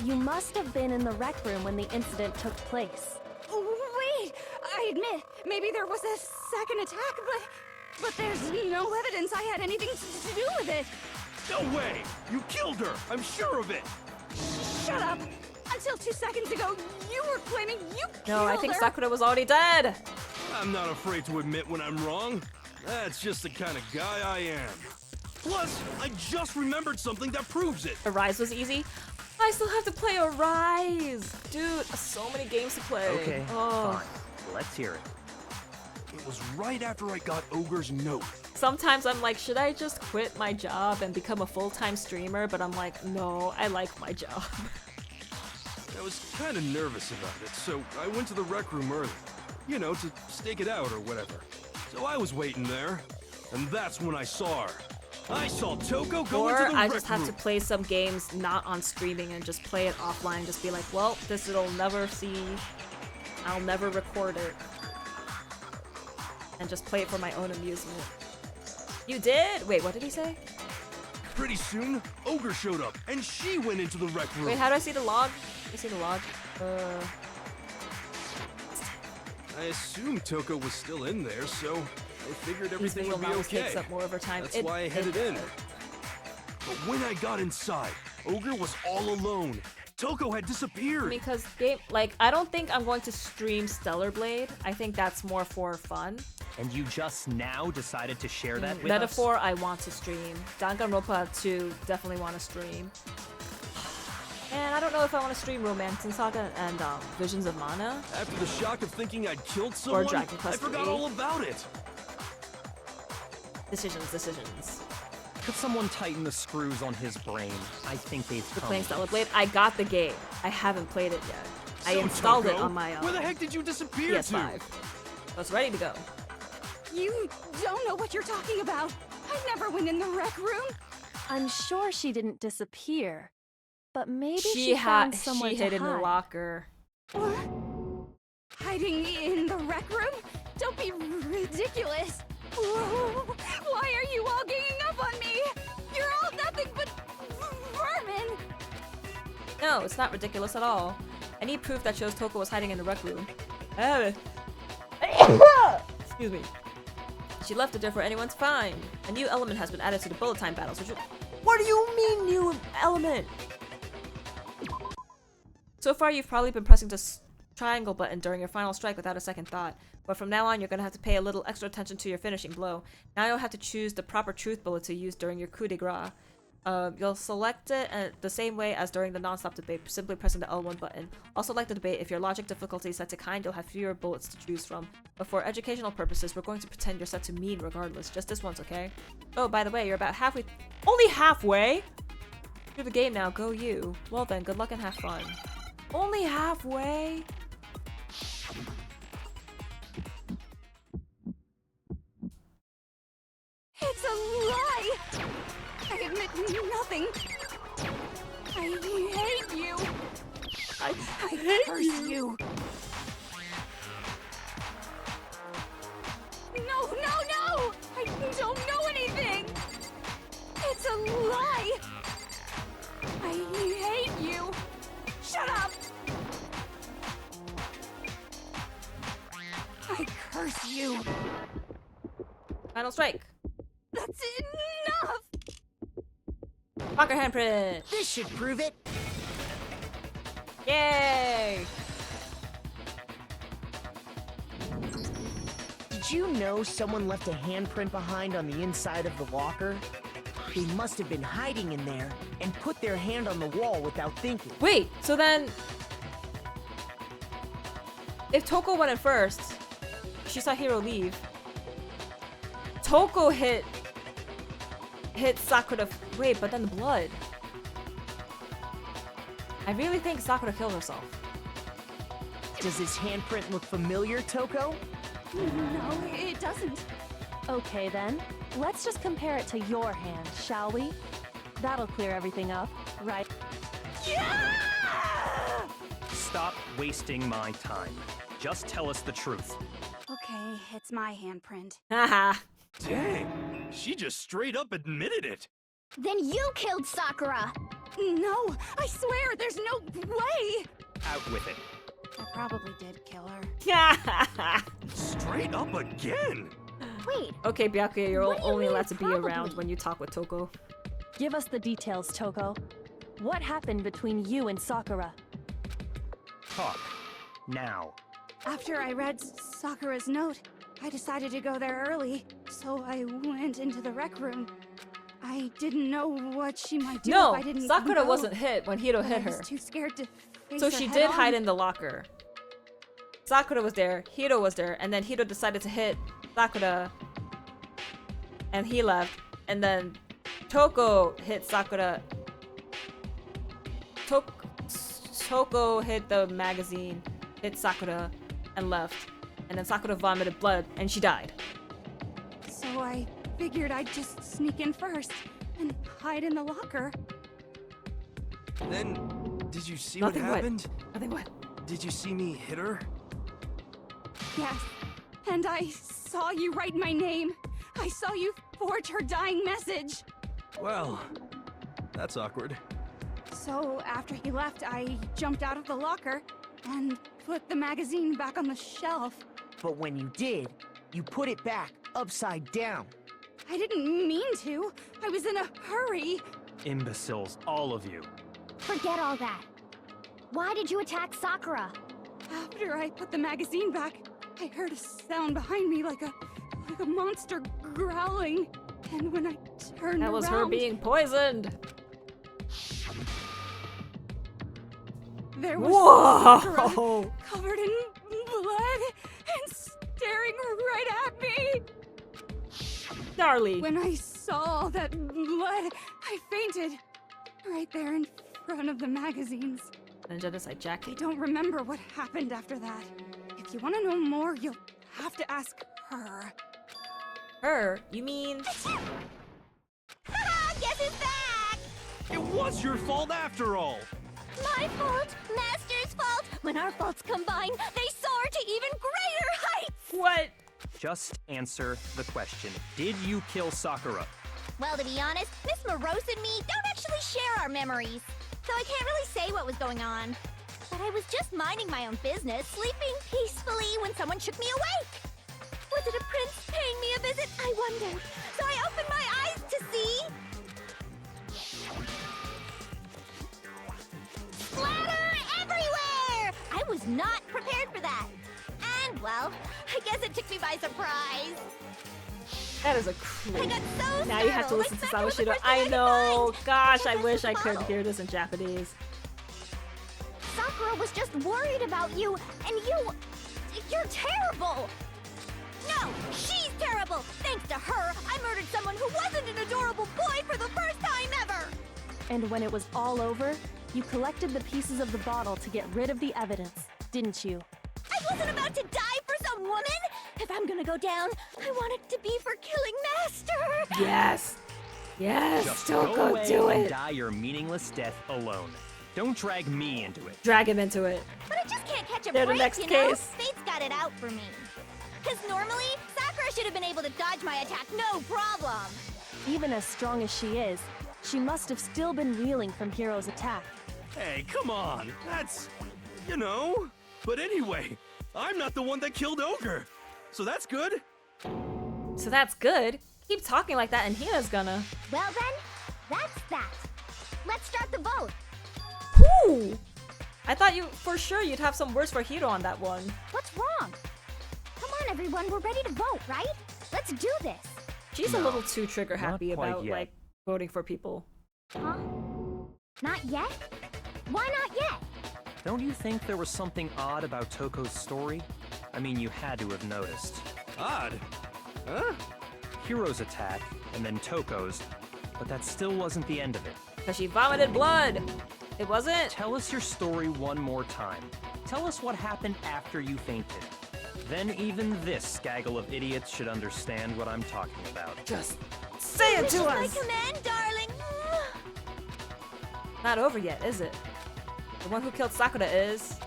You must have been in the rec room when the incident took place. Wait! I admit, maybe there was a second attack, but there's no evidence I had anything to do with it. No way! You killed her! I'm sure of it! Shut up! Until 2 seconds ago, you were claiming you killed No, I think her. Sakura was already dead. I'm not afraid to admit when I'm wrong. That's just the kind of guy I am. Plus, I just remembered something that proves it. Arise was easy. I still have to play Arise. Dude, so many games to play. Okay, Oh. fine. Let's hear it. It was right after I got Ogre's note. Sometimes I'm like, should I just quit my job and become a full-time streamer? But I'm like, no, I like my job. I was kind of nervous about it, so I went to the rec room early. You know, to stake it out or whatever. So I was waiting there, and that's when I saw her. I saw Toko go into Or the I rec just have room. to play some games not on streaming and just play it offline and just be like, well, this will never see. I'll never record it. And just play it for my own amusement. You did? Wait, what did he say? Pretty soon, Ogre showed up, and she went into the rec room. Wait, how do I see the log? I see the log. I assumed Toko was still in there, so I figured These everything visual would be novels okay. takes up more of her time. That's why I headed in. But when I got inside, Ogre was all alone. Toko had disappeared. Because game, like, I don't think I'm going to stream Stellar Blade. I think that's more for fun. And you just now decided to share that with Metaphor, I want to stream. Danganronpa 2, definitely want to stream. And I don't know if I want to stream Romancing Saga and Visions of Mana. After the shock of thinking I'd killed someone, Dragon Quest I forgot 3. all about it. Decisions. Could someone tighten the screws on his brain? I think they've We're come. playing Stellar Blade. I got the game. I haven't played it yet. I So, installed it Toko, on my where the heck did you disappear PS5. So it's ready to go. You don't know what you're talking about. I never went in the rec room. I'm sure she didn't disappear, but maybe she found somewhere she to hid in the hide. locker. What? Hiding in the rec room? Don't be ridiculous. Whoa. Why are you all ganging up on me? You're all nothing but vermin. No, it's not ridiculous at all. I need proof that shows Toko was hiding in the rec room. Excuse me. She left it there for anyone to find. A new element has been added to the bullet time battles. What do you mean, new element? So far, you've probably been pressing the triangle button during your final strike without a second thought. But from now on, you're gonna have to pay a little extra attention to your finishing blow. Now you'll have to choose the proper truth bullet to use during your coup de grace. You'll select it the same way as during the non-stop debate, simply pressing the L1 button. Also, like the debate, if your logic difficulty is set to kind, you'll have fewer bullets to choose from. But for educational purposes, we're going to pretend you're set to mean regardless. Just this once, okay? Oh, by the way, you're about halfway— only halfway? Through the game now, go you. Well then, good luck and have fun. Only halfway? It's a lie. I admit nothing. I hate you. I curse you. No, no, no! I don't know anything! It's a lie! I hate you! Shut up! I curse you! Final strike. That's enough! Locker handprint. This should prove it. Yay! Did you know someone left a handprint behind on the inside of the locker? They must have been hiding in there and put their hand on the wall without thinking. Wait, so then if Toko went in first, she saw Hiro leave. Toko hit Sakura. Wait, but then the blood. I really think Sakura killed herself. Does this handprint look familiar, Toko? No, it doesn't. Okay then, let's just compare it to your hand, shall we? That'll clear everything up, right? Yeah! Stop wasting my time. Just tell us the truth. Okay, it's my handprint. Haha. Dang, she just straight up admitted it. Then you killed Sakura! No, I swear, there's no way! Out with it. I probably did kill her. Straight up again. Wait, Okay, Byakuya, you're What do you only mean, allowed to be around probably? when you talk with Toko. Give us the details, Toko. What happened between you and Sakura? Talk. Now. After I read Sakura's note, I decided to go there early, so I went into the rec room. I didn't know what she might do No, if I didn't Sakura go, wasn't hit when Hiro but hit I was her. too scared to face So her she head did on. hide in the locker. Sakura was there, Hiro was there, and then Hiro decided to hit Sakura, and he left, and then Toko hit Sakura. Toko hit the magazine, hit Sakura, and left, and then Sakura vomited blood, and she died. So I figured I'd just sneak in first and hide in the locker. Then, did you see Nothing what what? happened? Nothing what? Did you see me hit her? Yes, and I saw you write my name. I saw you forge her dying message. Well, that's awkward. So after he left, I jumped out of the locker and put the magazine back on the shelf. But when you did, you put it back upside down. I didn't mean to. I was in a hurry. Imbeciles, all of you. forget all that. Why did you attack Sakura? After I put the magazine back, I heard a sound behind me like a monster growling. And when I turned That was around, her being poisoned. there was Sakura Whoa! covered in blood and staring right at me. Darlie. When I saw that blood, I fainted. Right there in front of the magazines. And genocide I Jackie. don't remember what happened after that. If you want to know more, you'll have to ask her. Her? You mean? Haha, guess who's back? It was your fault after all! My fault, Master's fault. When our faults combine, they soar to even greater heights. What? Just answer the question. Did you kill Sakura? Well, to be honest, Miss Morose and me don't actually share our memories, so I can't really say what was going on. But I was just minding my own business, sleeping peacefully when someone shook me awake. Was it a prince paying me a visit? I wondered. So I opened my eyes to see... splatter everywhere! I was not prepared for that. And, well, I guess it took me by surprise. That is a I crazy. got so Now you have to startled, listen to Sakura was the Sawashiro. first thing I I could know. find. Gosh, I Just wish I to could follow. hear this in Japanese. Sakura was just worried about you, and you're terrible! No, she's terrible! Thanks to her, I murdered someone who wasn't an adorable boy for the first time ever! And when it was all over, you collected the pieces of the bottle to get rid of the evidence, didn't you? I wasn't about to die for some woman! If I'm gonna go down, I want it to be for killing Master! Yes. Yes. Just Don't go go away do and it. die your meaningless death alone. Don't drag me into it. Drag him into it. But I just can't catch a They're the break, next you know? case. Fate's got it out for me. Cause normally, Sakura should have been able to dodge my attack, no problem! Even as strong as she is, she must have still been reeling from Hiro's attack. Hey, come on. That's... you know... But anyway, I'm not the one that killed Ogre. So that's good. So that's good. Keep talking like that and Hina's gonna. Well then, that's that. Let's start the vote. Ooh. I thought you, for sure, you'd have some words for Hiro on that one. What's wrong? Come on, everyone, we're ready to vote, right? Let's do this. She's a little too trigger happy not quite about yet. like voting for people. Huh? Not yet? Why not yet? Don't you think there was something odd about Toko's story? I mean, you had to have noticed. Odd. Huh? Hiro's attack, and then Toko's, but that still wasn't the end of it. Because she vomited blood. It wasn't. Tell us your story one more time. Tell us what happened after you fainted. Then even this gaggle of idiots should understand what I'm talking about. Just say it This to is my us. command, darling. Not over yet, is it? The one who killed Sakura is.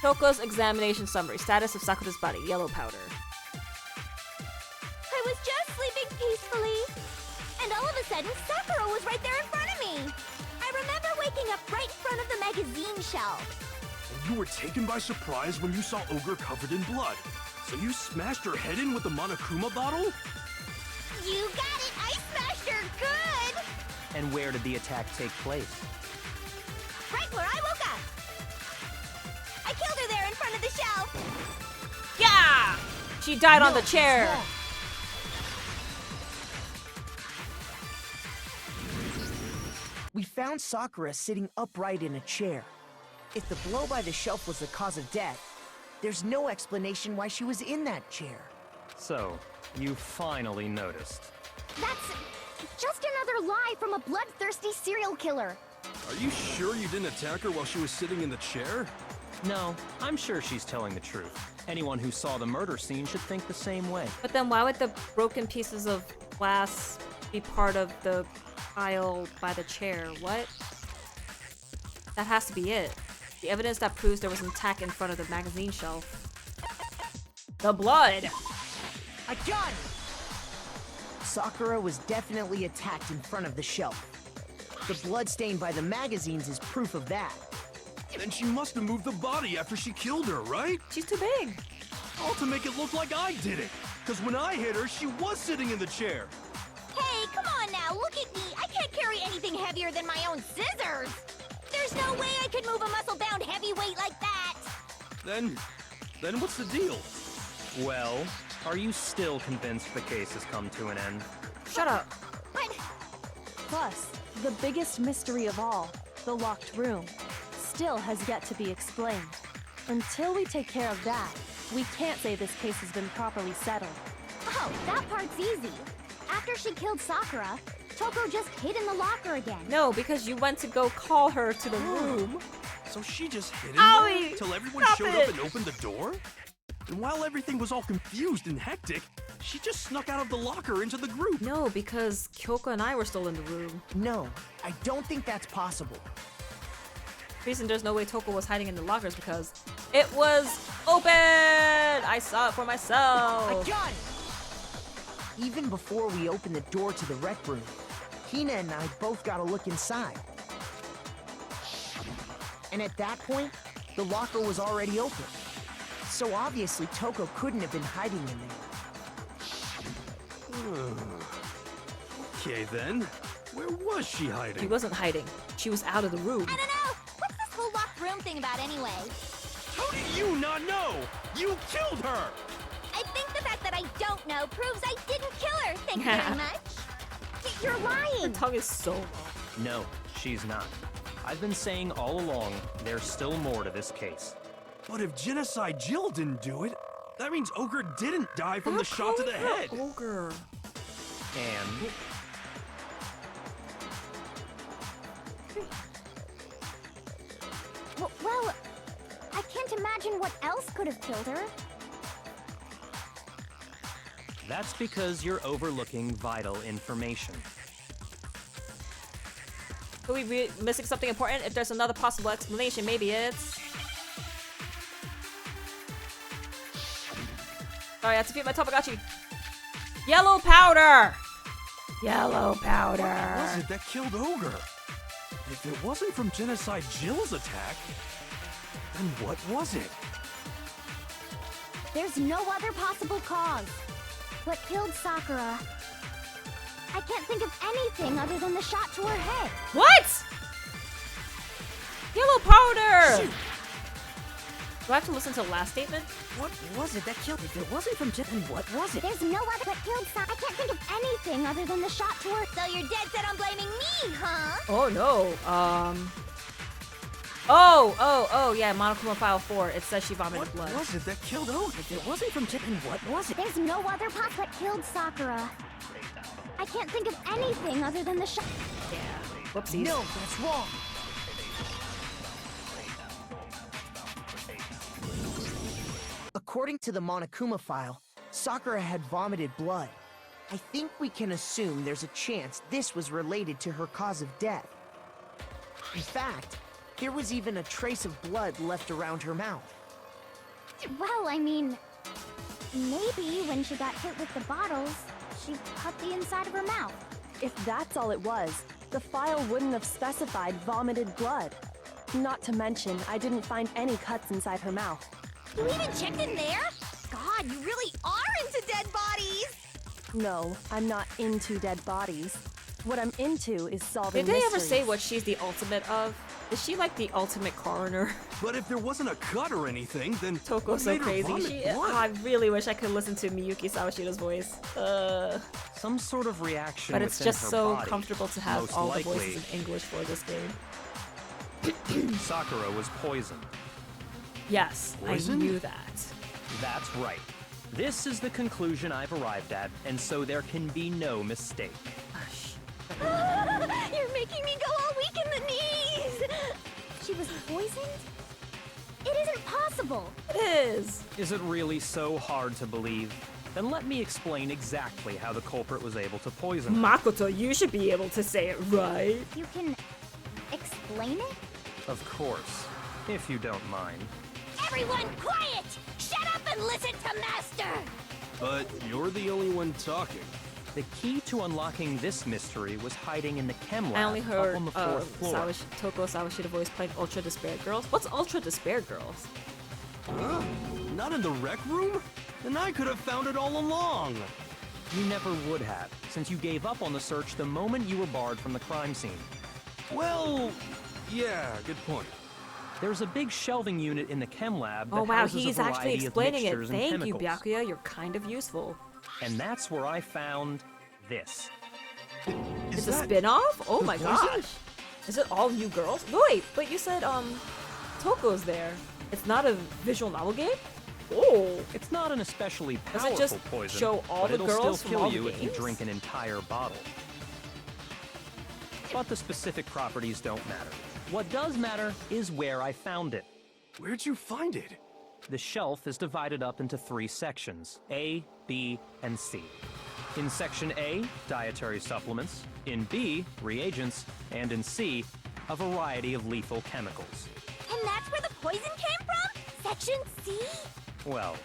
Toko's examination summary. Status of Sakura's body. Yellow powder. I was just sleeping peacefully, and all of a sudden, Sakura was right there in front of me. I remember waking up right in front of the magazine shelf. And you were taken by surprise when you saw Ogre covered in blood. So you smashed her head in with the Monokuma bottle? You got it! I smashed her good! And where did the attack take place? Right where I woke up. I killed her there in front of the shelf. Yeah! She died on the chair. We found Sakura sitting upright in a chair. If the blow by the shelf was the cause of death, there's no explanation why she was in that chair. So, you finally noticed. That's just another lie from a bloodthirsty serial killer. Are you sure you didn't attack her while she was sitting in the chair? No, I'm sure she's telling the truth. Anyone who saw the murder scene should think the same way. But then why would the broken pieces of glass be part of the pile by the chair? What? That has to be it. The evidence that proves there was an attack in front of the magazine shelf. The blood! A gun! Sakura was definitely attacked in front of the shelf. The blood stain by the magazines is proof of that. Then she must have moved the body after she killed her, right? She's too big. All to make it look like I did it. Because when I hit her, she was sitting in the chair. Hey, come anything heavier than my own scissors. There's no way I could move a muscle-bound heavyweight like that. Then what's the deal? Well, are you still convinced the case has come to an end? Shut up. But Plus, the biggest mystery of all, the locked room, still has yet to be explained. Until we take care of that, we can't say this case has been properly settled. oh, that part's easy. After she killed Sakura, Toko just hid in the locker again. No, because you went to go call her to the room. So she just hid in Owie! there till everyone Stop showed it! up and opened the door? And while everything was all confused and hectic, she just snuck out of the locker into the group. No, because Kyoko and I were still in the room. No, I don't think that's possible. The reason there's no way Toko was hiding in the lockers because it was open! I saw it for myself. I got it! Even before we opened the door to the rec room, Hina and I both got a look inside. And at that point, the locker was already open. So obviously Toko couldn't have been hiding in there. Okay then, where was she hiding? She wasn't hiding. She was out of the room. I don't know. What's this whole locked room thing about anyway? How do you not know? You killed her! I think the fact that I don't know proves I didn't kill her. Thank you very much. You're Her lying. tongue is so long. No, she's not. I've been saying all along, there's still more to this case. But if Genocide Jill didn't do it, that means Ogre didn't die from the shot to the head. Ogre. And Well, I can't imagine what else could have killed her. that's because you're overlooking vital information. Could we be missing something important? If there's another possible explanation, maybe it's... Sorry, I have to feed my Tamagotchi. Yellow powder! Yellow powder! What was it that killed Ogre? If it wasn't from Genocide Jill's attack, then what was it? There's no other possible cause. What killed Sakura? I can't think of anything other than the shot to her head. What? Yellow powder! Shoot. Do I have to listen to the last statement? What was it that killed her? If it wasn't from Jen, then what was it? There's no other what killed Sakura. I can't think of anything other than the shot to her. So you're dead set on blaming me, huh? Oh no. Oh, yeah, Monokuma File 4. It says she vomited What blood. was it that killed Ogre? If it wasn't from Jen, then what was it? There's no other what killed Sakura. I can't think of anything other than the shot. Yeah. Whoopsies. No, that's wrong. According to the Monokuma file, Sakura had vomited blood. I think we can assume there's a chance this was related to her cause of death. In fact, there was even a trace of blood left around her mouth. Well, I mean, maybe when she got hit with the bottles, she cut the inside of her mouth. If that's all it was, the file wouldn't have specified vomited blood. Not to mention, I didn't find any cuts inside her mouth. You even checked in there? God, you really are into dead bodies! No, I'm not into dead bodies. What I'm into is solving Did they ever mysteries. say what she's the ultimate of? Is she like the ultimate coroner? But if there wasn't a cut or anything, then Toko's what so made her crazy. vomit She, blood? I really wish I could listen to Miyuki Sawashida's voice. Some sort of reaction But it's within just her so body. comfortable to have Most all likely, the voices in English for this game. Sakura was poisoned. Yes, Poisoned? I knew that. That's right. This is the conclusion I've arrived at, and so there can be no mistake. You're making me go all weak in the knees! She was poisoned? It isn't possible! It is! Is it really so hard to believe? Then let me explain exactly how the culprit was able to poison her. Makoto, you should be able to say it right. You can explain it? Of course, if you don't mind. Everyone quiet! Shut up and listen to Master! But you're the only one talking. The key to unlocking this mystery was hiding in the chem lab I only heard up on the fourth floor. Toko Sawashida voice playing Ultra Despair Girls. What's Ultra Despair Girls? Huh? Not in the rec room? Then I could have found it all along. You never would have, since you gave up on the search the moment you were barred from the crime scene. Well, yeah, good point. There's a big shelving unit in the chem lab that Oh wow, houses he's a actually variety of explaining it. mixtures and Thank you, chemicals. Byakuya. You're kind of useful. And that's where I found this. It's a spin-off? Oh my gosh. Is it all new girls? No, wait, but you said Toko's there. It's not a visual novel game? Oh. It's not an especially Does powerful it just poison, show all but the it'll girls still from kill all the you if you games? drink an entire bottle. But the specific properties don't matter. What does matter is where I found it. Where'd you find it? The shelf is divided up into 3 sections, A, B, and C. In Section A, dietary supplements. In B, reagents. And in C, a variety of lethal chemicals. And that's where the poison came from? Section C? Well,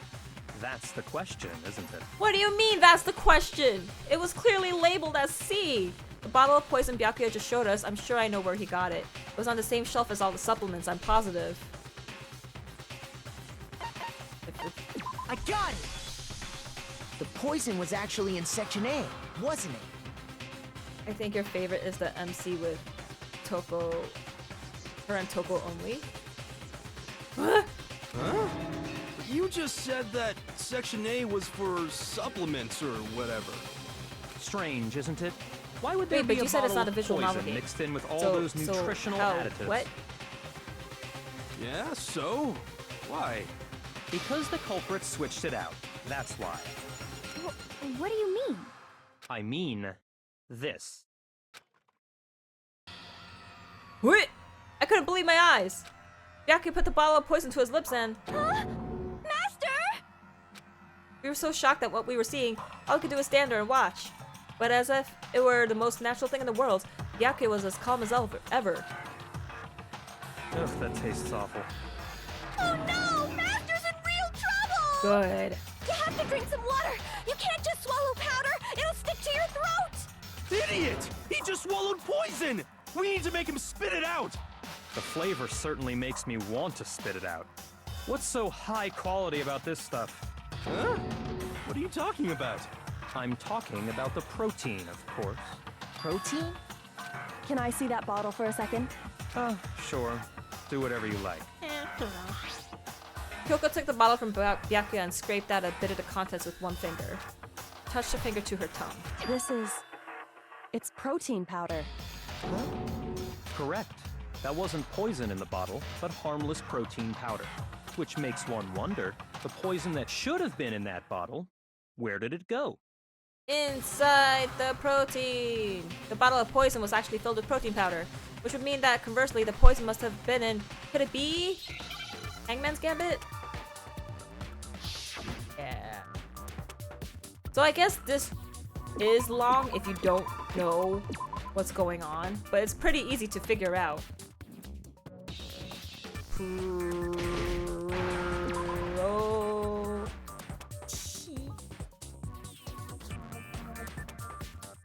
that's the question, isn't it? What do you mean that's the question? It was clearly labeled as C. The bottle of poison Byakuya just showed us, I'm sure I know where he got it. It was on the same shelf as all the supplements, I'm positive. I got it! The poison was actually in Section A, wasn't it? I think your favorite is the MC with Toko, her and Toko only. Huh? Huh? You just said that Section A was for supplements or whatever. Strange, isn't it? Why would there Wait, be but a you said it's bottle not a of visual novel poison game. mixed in with all So- those so nutritional how- additives? What? Yeah, so? Why? Because the culprit switched it out. That's why. What do you mean? I mean, this. What? I couldn't believe my eyes. Byakuya put the bottle of poison to his lips and Huh? Master! we were so shocked at what we were seeing, all we could do was stand there and watch. But as if it were the most natural thing in the world, Byakuya was as calm as ever. Ugh, that tastes awful. Oh no! Master's in real trouble! Good. You have to drink some water! You can't just swallow powder! It'll stick to your throat! Idiot! He just swallowed poison! We need to make him spit it out! The flavor certainly makes me want to spit it out. What's so high quality about this stuff? Huh? What are you talking about? I'm talking about the protein, of course. Protein? Can I see that bottle for a second? Sure. Do whatever you like. Kyoko took the bottle from Byakuya and scraped out a bit of the contents with one finger. Touched her finger to her tongue. It's protein powder. Correct. That wasn't poison in the bottle, but harmless protein powder. Which makes one wonder, the poison that should have been in that bottle, where did it go? Inside the protein! The bottle of poison was actually filled with protein powder, which would mean that conversely, the poison must have been in. Could it be Hangman's Gambit? Yeah. So I guess this is long if you don't know what's going on, but it's pretty easy to figure out.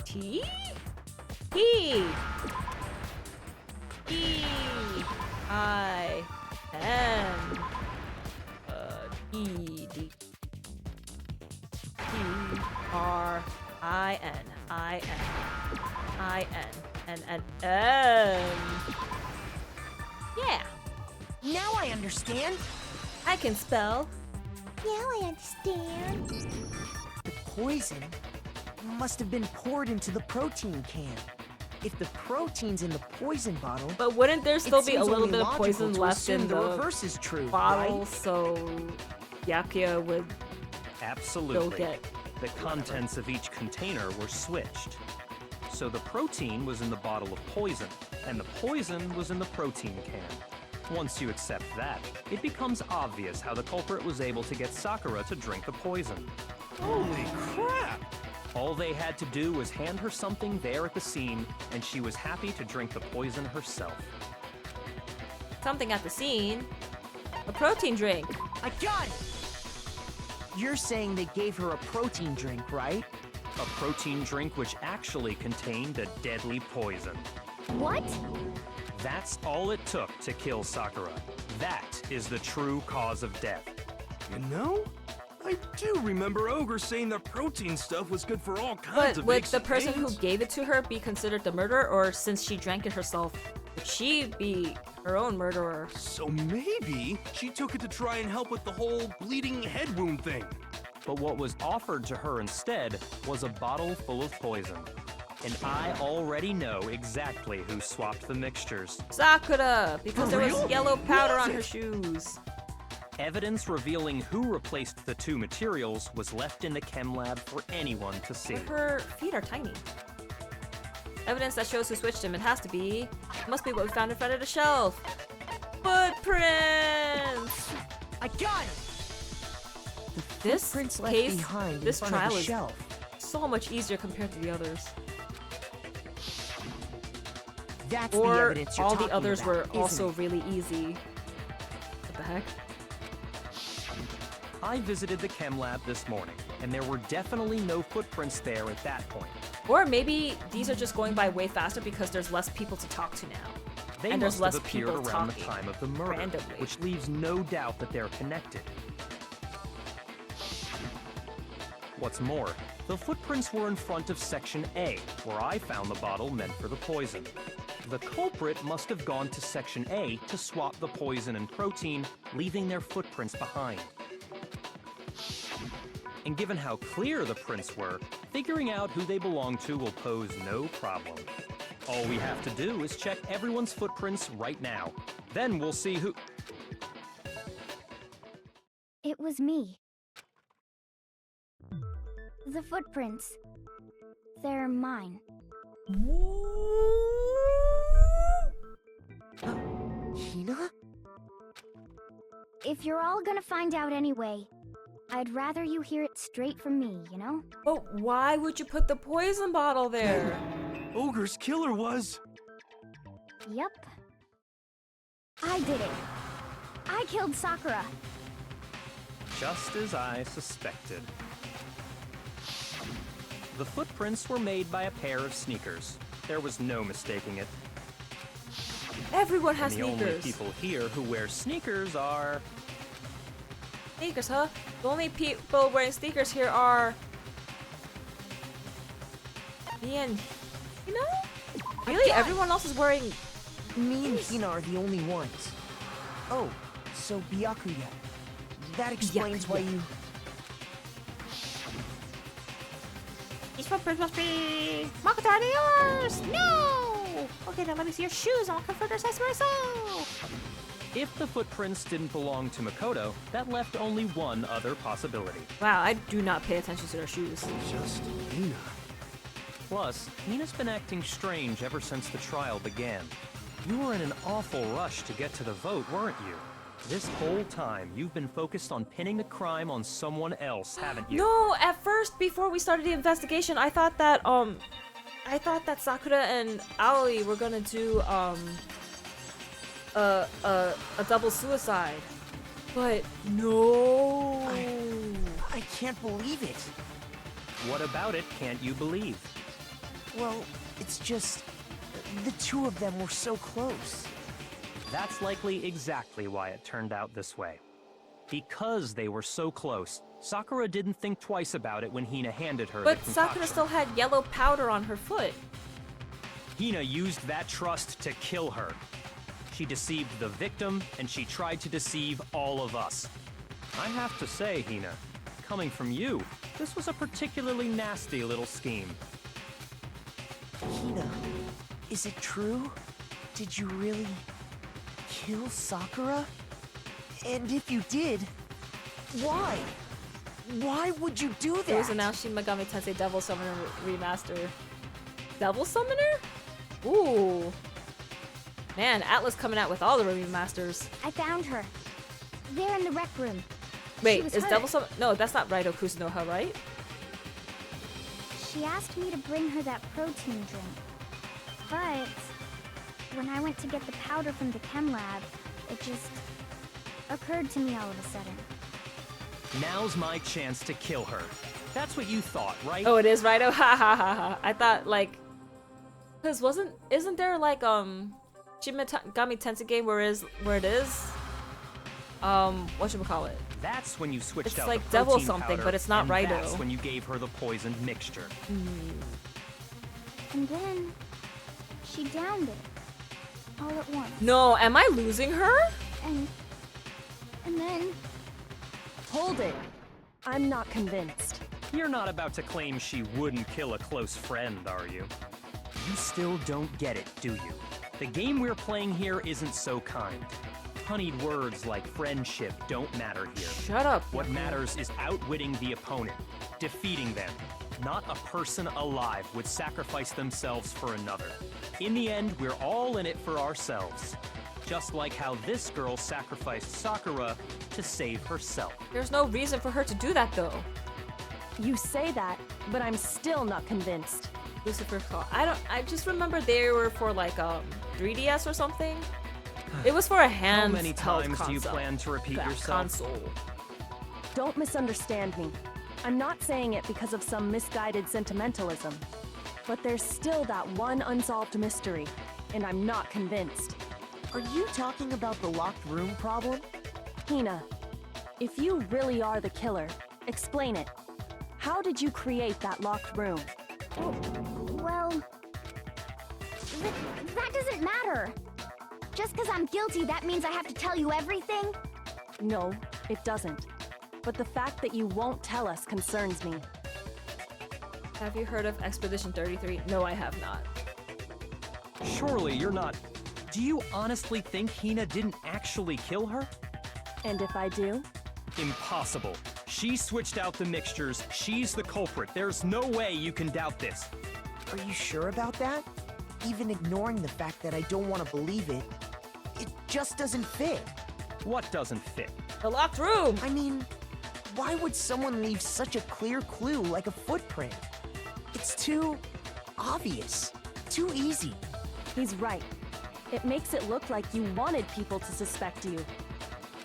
T? P. E. I. N. E. D. P. R. I. N. I. N. I. N. N. M. Yeah. Now I understand. I can spell. Now I understand. The poison must have been poured into the protein can. If the protein's in the poison bottle, But wouldn't there still it be a seems little only bit of logical poison to left assume in the the reverse is true, bottle, right? so Byakuya would Absolutely. get The contents of each container were switched. So the protein was in the bottle of poison, and the poison was in the protein can. Once you accept that, it becomes obvious how the culprit was able to get Sakura to drink the poison. Holy crap! All they had to do was hand her something there at the scene, and she was happy to drink the poison herself. something at the scene. A protein drink. I got it! You're saying they gave her a protein drink, right? A protein drink which actually contained a deadly poison. What? That's all it took to kill Sakura. That is the true cause of death. You know, I do remember Ogre saying that protein stuff was good for all kinds But of would aches the and person who pains. gave it to her be considered the murderer, or since she drank it herself, would she be her own murderer? So maybe she took it to try and help with the whole bleeding head wound thing. But what was offered to her instead was a bottle full of poison. And I already know exactly who swapped the mixtures. Sakura! Because For there was real? yellow powder What on is her it? shoes. Evidence revealing who replaced the two materials was left in the chem lab for anyone to see. But her feet are tiny. Evidence that shows who switched them. It has to be. It must be what we found in front of the shelf. Footprints! I got it! This Footprints left case, behind this in front trial of the is shelf. so much easier compared to the others. That's the Or evidence you're all the talking others about, were isn't also it? really easy. What the heck? I visited the chem lab this morning, and there were definitely no footprints there at that point. Or maybe these are just going by way faster because there's less people to talk to now. They And there's must less have appeared people around talking the time of the murder, randomly. which leaves no doubt that they're connected. What's more, the footprints were in front of Section A, where I found the bottle meant for the poison. The culprit must have gone to Section A to swap the poison and protein, leaving their footprints behind. And given how clear the prints were, figuring out who they belong to will pose no problem. All we have to do is check everyone's footprints right now. Then we'll see who... It was me. The footprints. They're mine. Hina? If you're all gonna find out anyway, I'd rather you hear it straight from me, you know? But why would you put the poison bottle there? Ogre's killer was... Yep. I did it. I killed Sakura. Just as I suspected. The footprints were made by a pair of sneakers. There was no mistaking it. Everyone has And the only sneakers. people here who wear sneakers are... Sneakers, huh? The only people wearing sneakers here are... me and... You know? Really? Everyone else is wearing... Me and Hina are the only ones. Oh, so Byakuya. That explains why you... These footprints must be... Makoto, are they yours? No! Okay, then let me see your shoes. I'll confirm their size myself. If the footprints didn't belong to Makoto, that left only one other possibility. Wow, I do not pay attention to their shoes. Just Hina. Plus, Hina's been acting strange ever since the trial began. You were in an awful rush to get to the vote, weren't you? This whole time, you've been focused on pinning the crime on someone else, haven't you? No, at first, before we started the investigation, I thought that Sakura and Aoi were gonna do, a double suicide. But no. I can't believe it. What about it can't you believe? Well, it's just... the two of them were so close. That's likely exactly why it turned out this way. Because they were so close, Sakura didn't think twice about it when Hina handed her But the Sakura concoction. still had yellow powder on her foot. Hina used that trust to kill her. She deceived the victim, and she tried to deceive all of us. I have to say, Hina, coming from you, this was a particularly nasty little scheme. Hina, is it true? Did you really... kill Sakura? And if you did, why? Why would you do that? It was announced Shin Megami Tensei Devil Summoner Remaster. Devil Summoner? Ooh. Man, Atlas coming out with all the remasters. I found her. There in the rec room. Wait, was is hurt. Devil Summoner? No, that's not Raido Kusunoha, right? She asked me to bring her that protein drink. But when I went to get the powder from the chem lab, it just occurred to me all of a sudden. Now's my chance to kill her. That's what you thought, right? Oh, it is Raido? Ha ha ha ha. I thought, like... Because isn't there, like, Shin Megami Tensei game where it is? Whatchamacallit? That's when you switched It's out like the devil protein something, powder, but it's not and Rido. That's when you gave her the poisoned mixture. And then she downed it all at once. No, am I losing her? And then Hold it. I'm not convinced. You're not about to claim she wouldn't kill a close friend, are you? You still don't get it, do you? The game we're playing here isn't so kind. Honeyed words like friendship don't matter here. Shut up. What matters is outwitting the opponent, defeating them. Not a person alive would sacrifice themselves for another. In the end, we're all in it for ourselves. Just like how this girl sacrificed Sakura to save herself. There's no reason for her to do that though. You say that, but I'm still not convinced. Lucifer's Call. I just remember they were for like 3DS or something. It was for a handheld How many times do you console. plan to repeat Yeah, yourself? Console. Don't misunderstand me. I'm not saying it because of some misguided sentimentalism. But there's still that one unsolved mystery, and I'm not convinced. Are you talking about the locked room problem? Hina, if you really are the killer, explain it. How did you create that locked room? well, that doesn't matter. Just because I'm guilty, that means I have to tell you everything? No, it doesn't. But the fact that you won't tell us concerns me. Have you heard of Expedition 33? No, I have not. Surely you're not... Do you honestly think Hina didn't actually kill her? And if I do? Impossible. She switched out the mixtures. She's the culprit. There's no way you can doubt this. Are you sure about that? Even ignoring the fact that I don't want to believe it, it just doesn't fit. What doesn't fit? The locked room! I mean, why would someone leave such a clear clue like a footprint? It's too obvious, too easy. He's right. It makes it look like you wanted people to suspect you.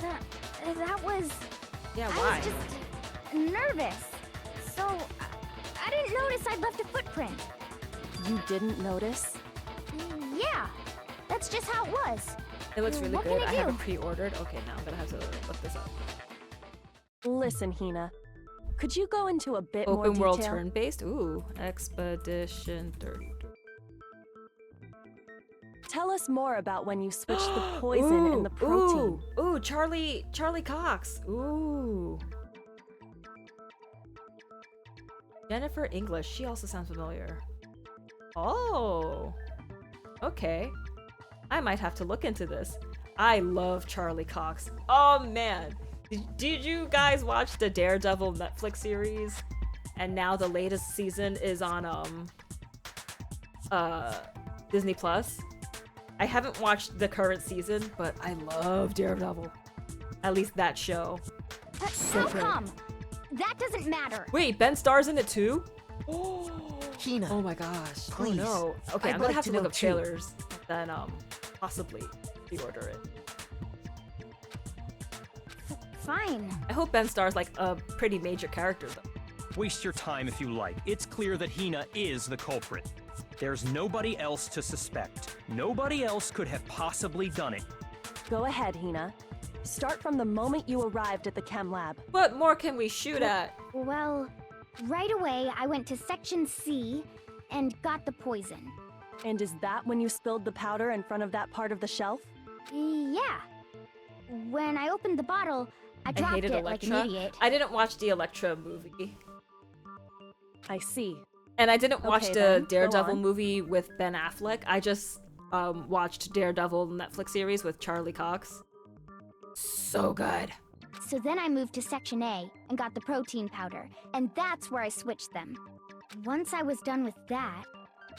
That was... Yeah, I why? was just nervous. So, I didn't notice I'd left a footprint. You didn't notice? Yeah, that's just how it was. It looks really What good. can I I have do? it pre-ordered. Okay, now I'm gonna have to look this up. Listen, Hina. Could you go into a bit more Open detail? world turn-based? Ooh, Expedition 33. Tell us more about when you switched the poison and the protein. Ooh, Charlie Cox. Ooh. Jennifer English. She also sounds familiar. Oh. Okay. I might have to look into this. I love Charlie Cox. Oh man. Did you guys watch the Daredevil Netflix series? And now the latest season is on Disney Plus. I haven't watched the current season, but I love Daredevil. At least that show. How come? That doesn't matter. Wait, Ben Starr's in it too? Hina, Oh my gosh. Please. Oh no. Okay, I'd I'm gonna like have to to look know up too. trailers, then possibly pre-order it. Fine. I hope Ben Star's like a pretty major character though. Waste your time if you like. It's clear that Hina is the culprit. There's nobody else to suspect. Nobody else could have possibly done it. Go ahead, Hina. Start from the moment you arrived at the chem lab. What more can we shoot at? Well, right away I went to Section C and got the poison. And is that when you spilled the powder in front of that part of the shelf? Yeah. When I opened the bottle, I I dropped hated it like Elektra. an idiot. I didn't watch the Elektra movie. I see. And I didn't watch Okay, the then, go Daredevil on. movie with Ben Affleck. I just watched Daredevil Netflix series with Charlie Cox. So good. So then I moved to Section A and got the protein powder, and that's where I switched them. Once I was done with that,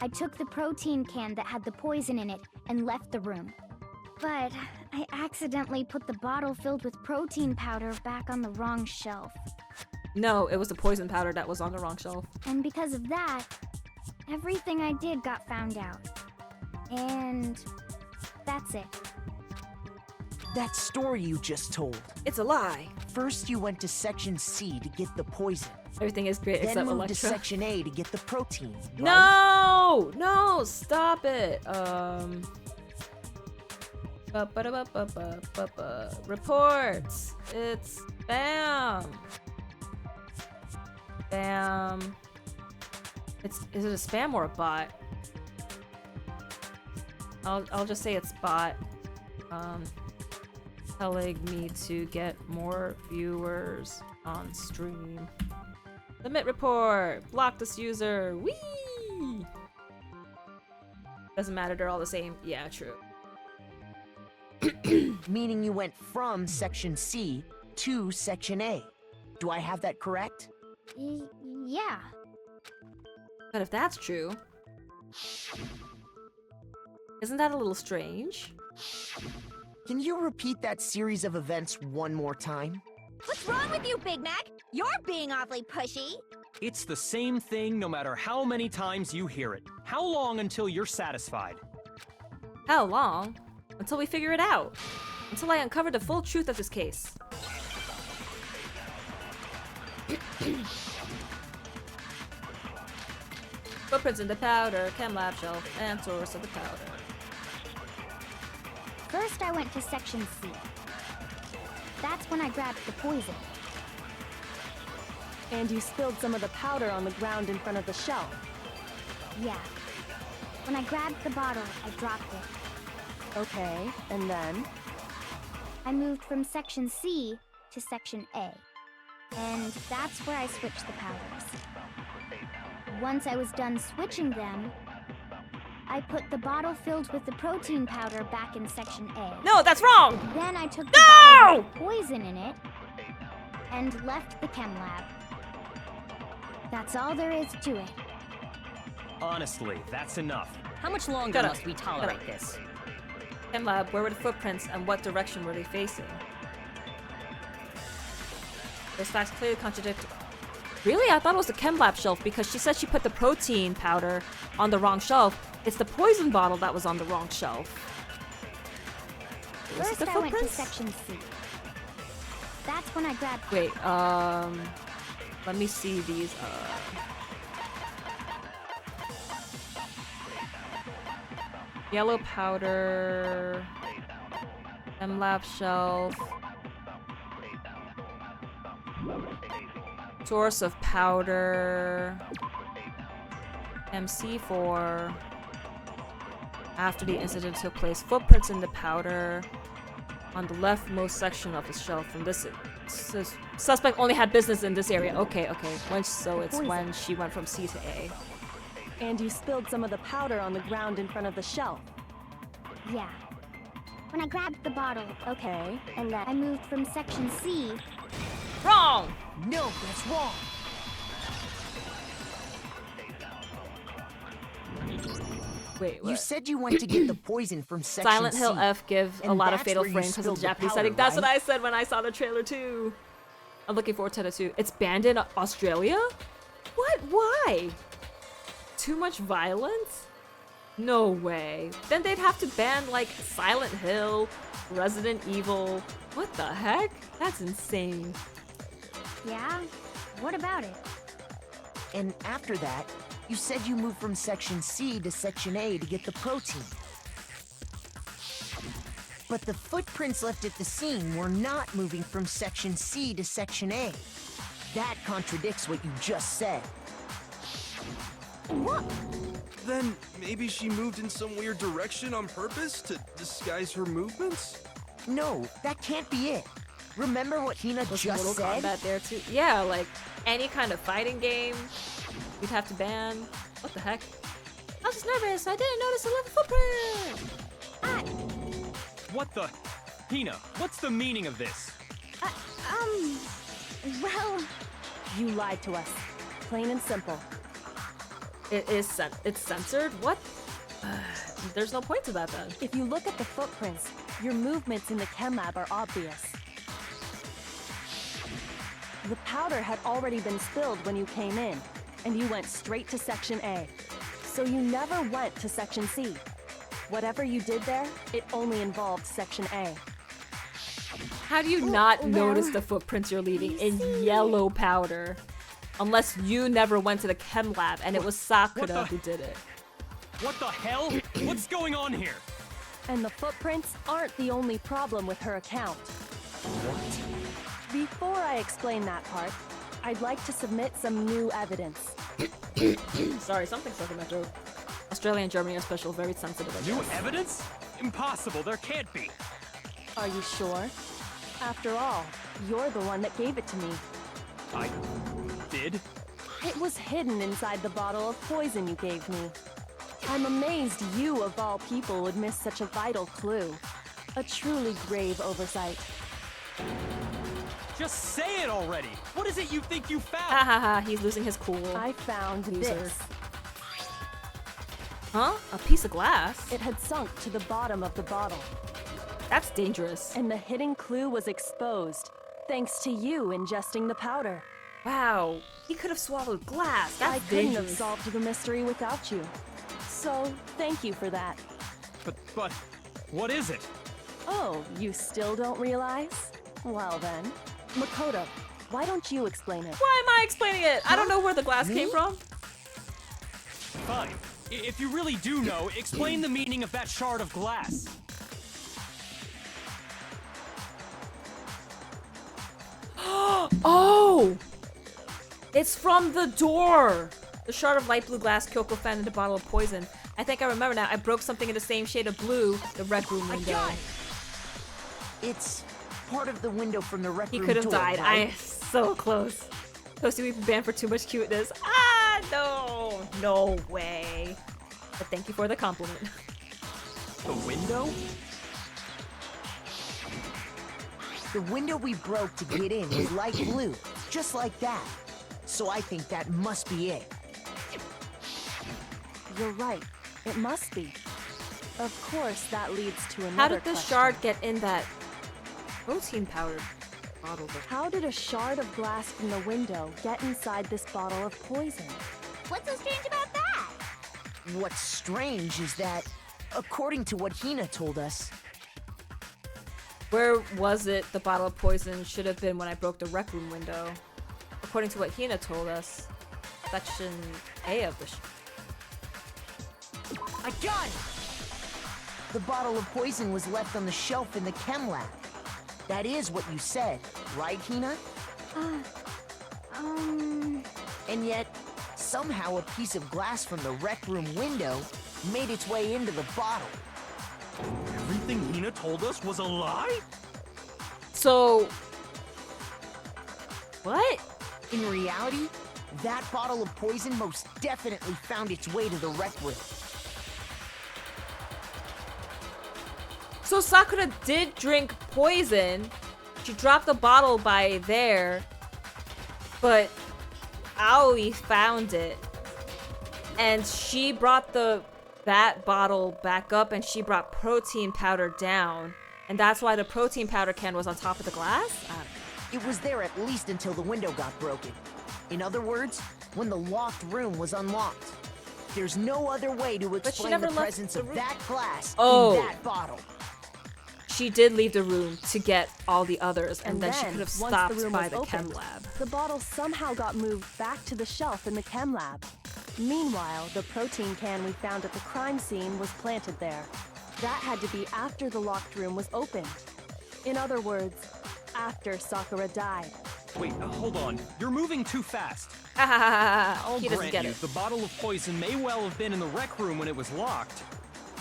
I took the protein can that had the poison in it and left the room. But I accidentally put the bottle filled with protein powder back on the wrong shelf. No, it was the poison powder that was on the wrong shelf. And because of that, everything I did got found out. And that's it. that story you just told. It's a lie. First you went to Section C to get the poison, Everything is great then except moved Elektra. to Section A to get the protein, right? No! No, stop it. Reports. It's Bam! Bam. Is it a spam or a bot? I'll just say it's bot. Telling me to get more viewers on stream. Submit report! Block this user! Whee! Doesn't matter, they're all the same. Yeah, true. Meaning you went from Section C to Section A. Do I have that correct? Yeah. But if that's true, isn't that a little strange? Can you repeat that series of events one more time? What's wrong with you, Big Mac? You're being awfully pushy. It's the same thing no matter how many times you hear it. How long until you're satisfied? How long? Until we figure it out. Until I uncover the full truth of this case. Footprints in the powder, chem lab shelf, and source of the powder. First, I went to Section C. That's when I grabbed the poison. And you spilled some of the powder on the ground in front of the shelf. Yeah. When I grabbed the bottle, I dropped it. Okay, and then? I moved from Section C to Section A. And that's where I switched the powders. Once I was done switching them, I put the bottle filled with the protein powder back in Section A. No, that's wrong! Then I took the bottle with poison in it and left the chem lab. That's all there is to it. Honestly, that's enough. How much longer Shut up. must we tolerate this? Chem lab, where were the footprints and what direction were they facing? Those facts clearly contradict. Really? I thought it was the chem lab shelf because she said she put the protein powder on the wrong shelf. It's the poison bottle that was on the wrong shelf. Was it First, the I went to footprints? Section C. That's when I grabbed. Wait, let me see these, yellow powder, chem lab shelf, source of powder, MC4. After the incident took place, footprints in the powder on the leftmost section of the shelf from this. Suspect only had business in this area. Okay. So it's when she went from C to A. And you spilled some of the powder on the ground in front of the shelf. Yeah. When I grabbed the bottle, Okay, and then? I moved from Section C. Wrong! No, that's wrong. Wait, You what? said you went to get the poison from Section Silent Hill C. F give a And lot of that's fatal where you frame because of spilled the the Japanese powder, setting. That's what right? I said when I saw the trailer too. I'm looking forward to it too. It's banned in Australia? What? Why? Too much violence? No way. Then they'd have to ban like Silent Hill, Resident Evil. What the heck? That's insane. Yeah? What about it? And after that, you said you moved from Section C to Section A to get the protein. But the footprints left at the scene were not moving from Section C to Section A. That contradicts what you just said. Then maybe she moved in some weird direction on purpose to disguise her movements? No, that can't be it. Remember what Hina Was just Mortal said? Kombat there too? Yeah, like any kind of fighting game, we'd have to ban. What the heck? I was just nervous. I didn't notice the little footprint. What the? Hina, what's the meaning of this? Well, You lied to us. Plain and simple. It's censored. What? There's no point to that then. If you look at the footprints, your movements in the chem lab are obvious. The powder had already been spilled when you came in, and you went straight to Section A. So you never went to Section C. Whatever you did there, it only involved Section A. How do you not notice the footprints you're leaving in yellow powder? Unless you never went to the chem lab and it was Sakura who did it. What the hell? What's going on here? And the footprints aren't the only problem with her account. Before I explain that part, I'd like to submit some new evidence. Sorry, something stuck in my throat. Australia and Germany are special, very sensitive. I New guess. evidence? Impossible, there can't be. Are you sure? After all, you're the one that gave it to me. I did? It was hidden inside the bottle of poison you gave me. I'm amazed you, of all people, would miss such a vital clue. A truly grave oversight. Just say it already! What is it you think you Ha found? ha ha, he's losing his cool. I found Loser. this. Huh? A piece of glass? It had sunk to the bottom of the bottle, That's dangerous. and the hidden clue was exposed, thanks to you ingesting the powder. Wow, he could have swallowed glass. That's I couldn't have dangerous. solved the mystery without you. So, thank you for that. But, what is it? Oh, you still don't realize? Well then, Makoto, why don't you explain it? Why am I explaining it? I don't know where the glass came from. Fine. If you really do know, explain the meaning of that shard of glass. Oh! It's from the door! The shard of light blue glass Kyoko found in the bottle of poison. I think I remember now. I broke something in the same shade of blue, the rec room window. got it. It's part of the window from the rec He room could have door, died. right? So close. Toasty, we've been banned for too much cuteness. Ah, no. No way. But thank you for the compliment. The window? The window we broke to get in was light blue, just like that. So I think that must be it. You're right. It must be. Of course, that leads to another How did the question. shard get in that protein powder bottle? How did a shard of glass from the window get inside this bottle of poison? What's so strange about that? What's strange is that, according to what Hina told us, Where was it the bottle of poison should have been when I broke the rec room window? According to what Hina told us, section A of the I got it! The bottle of poison was left on the shelf in the chem lab. That is what you said, right, Hina? And yet, somehow a piece of glass from the rec room window made its way into the bottle. Everything Hina told us was a lie? So, what? In reality, that bottle of poison most definitely found its way to the rec room. So Sakura did drink poison. She dropped the bottle by there, but Aoi found it, and she brought that bottle back up, and she brought protein powder down, and that's why the protein powder can was on top of the glass. I don't know. It was there at least until the window got broken. In other words, when the locked room was unlocked. There's no other way to explain never the left presence the of room. that glass Oh. in that bottle. She did leave the room to get all the others, and then she then, could have once stopped the room by was the chem opened, lab. the bottle somehow got moved back to the shelf in the chem lab. Meanwhile, the protein can we found at the crime scene was planted there. That had to be after the locked room was opened. In other words, after Sakura died. Wait, hold on. You're moving too fast. I'll he doesn't Grant get you, it. the bottle of poison may well have been in the rec room when it was locked.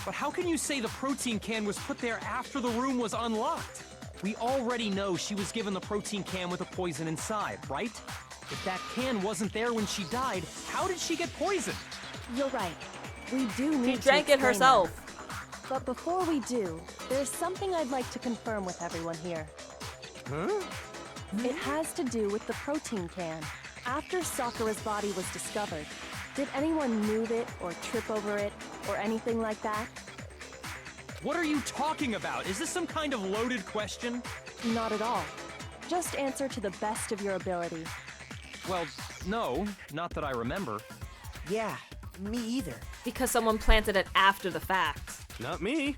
But how can you say the protein can was put there after the room was unlocked? We already know she was given the protein can with the poison inside, right? If that can wasn't there when she died, how did she get poisoned? You're right. We do need She to drank it explain herself. that. But before we do, there's something I'd like to confirm with everyone here. Huh? It has to do with the protein can. After Sakura's body was discovered, did anyone move it or trip over it or anything like that? What are you talking about? Is this some kind of loaded question? Not at all. Just answer to the best of your ability. Well, no, not that I remember. Yeah, me either. Because someone planted it after the fact. Not me.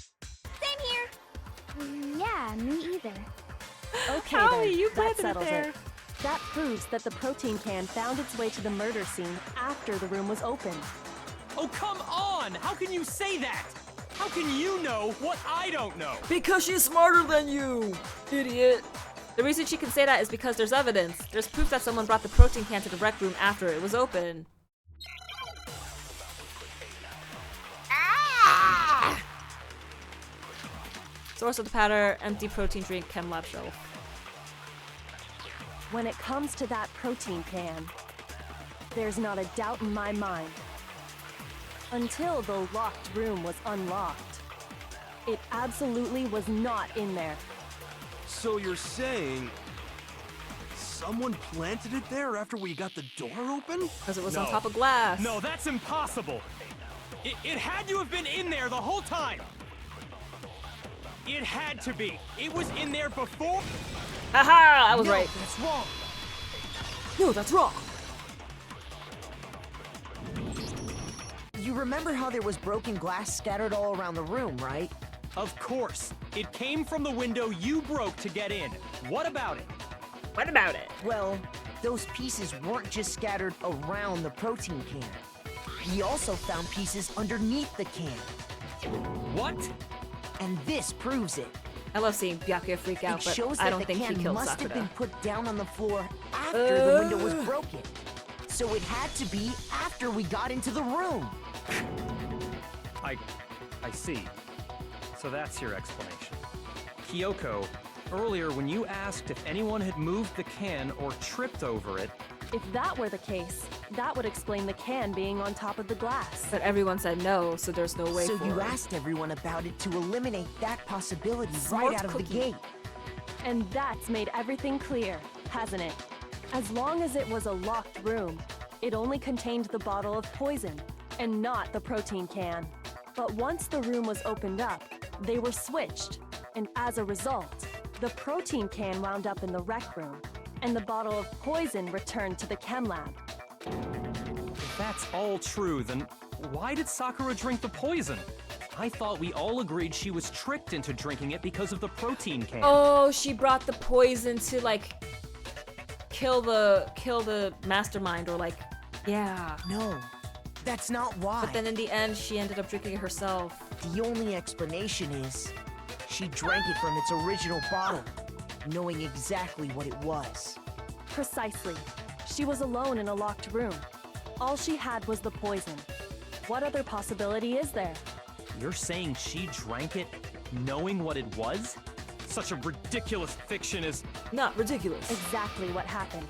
Same here. Yeah, me either. Okay Howie, then, you that planted it settles there. it. That proves that the protein can found its way to the murder scene after the room was opened. Oh, come on! How can you say that? How can you know what I don't know? Because she's smarter than you, idiot. The reason she can say that is because there's evidence. There's proof that someone brought the protein can to the rec room after it was open. Source of the powder, empty protein drink, chem lab shelf. When it comes to that protein can, there's not a doubt in my mind. Until the locked room was unlocked, it absolutely was not in there. So you're saying someone planted it there after we got the door open? Because it was No. on top of glass. No, that's impossible. It had to have been in there the whole time. It had to be. It was in there before. Haha! I was No, right. that's wrong. No, that's wrong. You remember how there was broken glass scattered all around the room, right? Of course. It came from the window you broke to get in. What about it? What about it? Well, those pieces weren't just scattered around the protein can. We also found pieces underneath the can. What? And this proves it. I love seeing Byakuya freak out, It but shows I that don't the think he can killed must have Sakura. been put down on the floor after the window was broken. So it had to be after we got into the room. I see. So that's your explanation. Kyoko, earlier when you asked if anyone had moved the can or tripped over it, If that were the case, that would explain the can being on top of the glass. But everyone said no, so there's no way So for you it. asked everyone about it to eliminate that possibility Smart right out of cookie. the gate. And that's made everything clear, hasn't it? As long as it was a locked room, it only contained the bottle of poison, and not the protein can. But once the room was opened up, they were switched, and as a result, the protein can wound up in the rec room, and the bottle of poison returned to the chem lab. if that's all true, then why did Sakura drink the poison? I thought we all agreed she was tricked into drinking it because of the protein can. Oh, she brought the poison to like kill the mastermind, or like, yeah. No, that's not why. But then in the end, she ended up drinking it herself. The only explanation is she drank it from its original bottle, knowing exactly what it was. Precisely. She was alone in a locked room. All she had was the poison. What other possibility is there? You're saying she drank it knowing what it was? Such a ridiculous fiction is... Not ridiculous. Exactly what happened.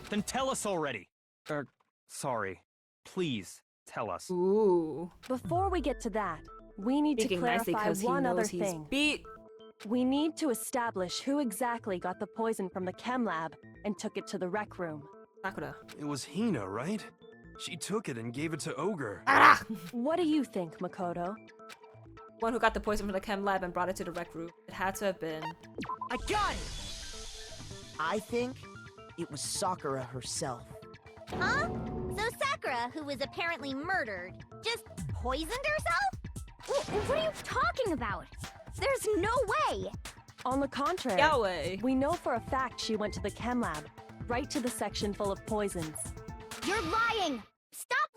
Then tell us already. Sorry. Please, tell us. Ooh. Before we get to that, we need Speaking to nicely clarify because he one other knows he's thing. beat. We need to establish who exactly got the poison from the chem lab and took it to the rec room. Sakura. It was Hina, right? She took it and gave it to Ogre. What do you think, Makoto? One who got the poison from the chem lab and brought it to the rec room. It had to have been. I got it! I think it was Sakura herself. Huh? So Sakura, who was apparently murdered, just poisoned herself? What are you talking about? There's no way! On the contrary, Yahweh. we know for a fact she went to the chem lab, right to the section full of poisons. You're lying! Stop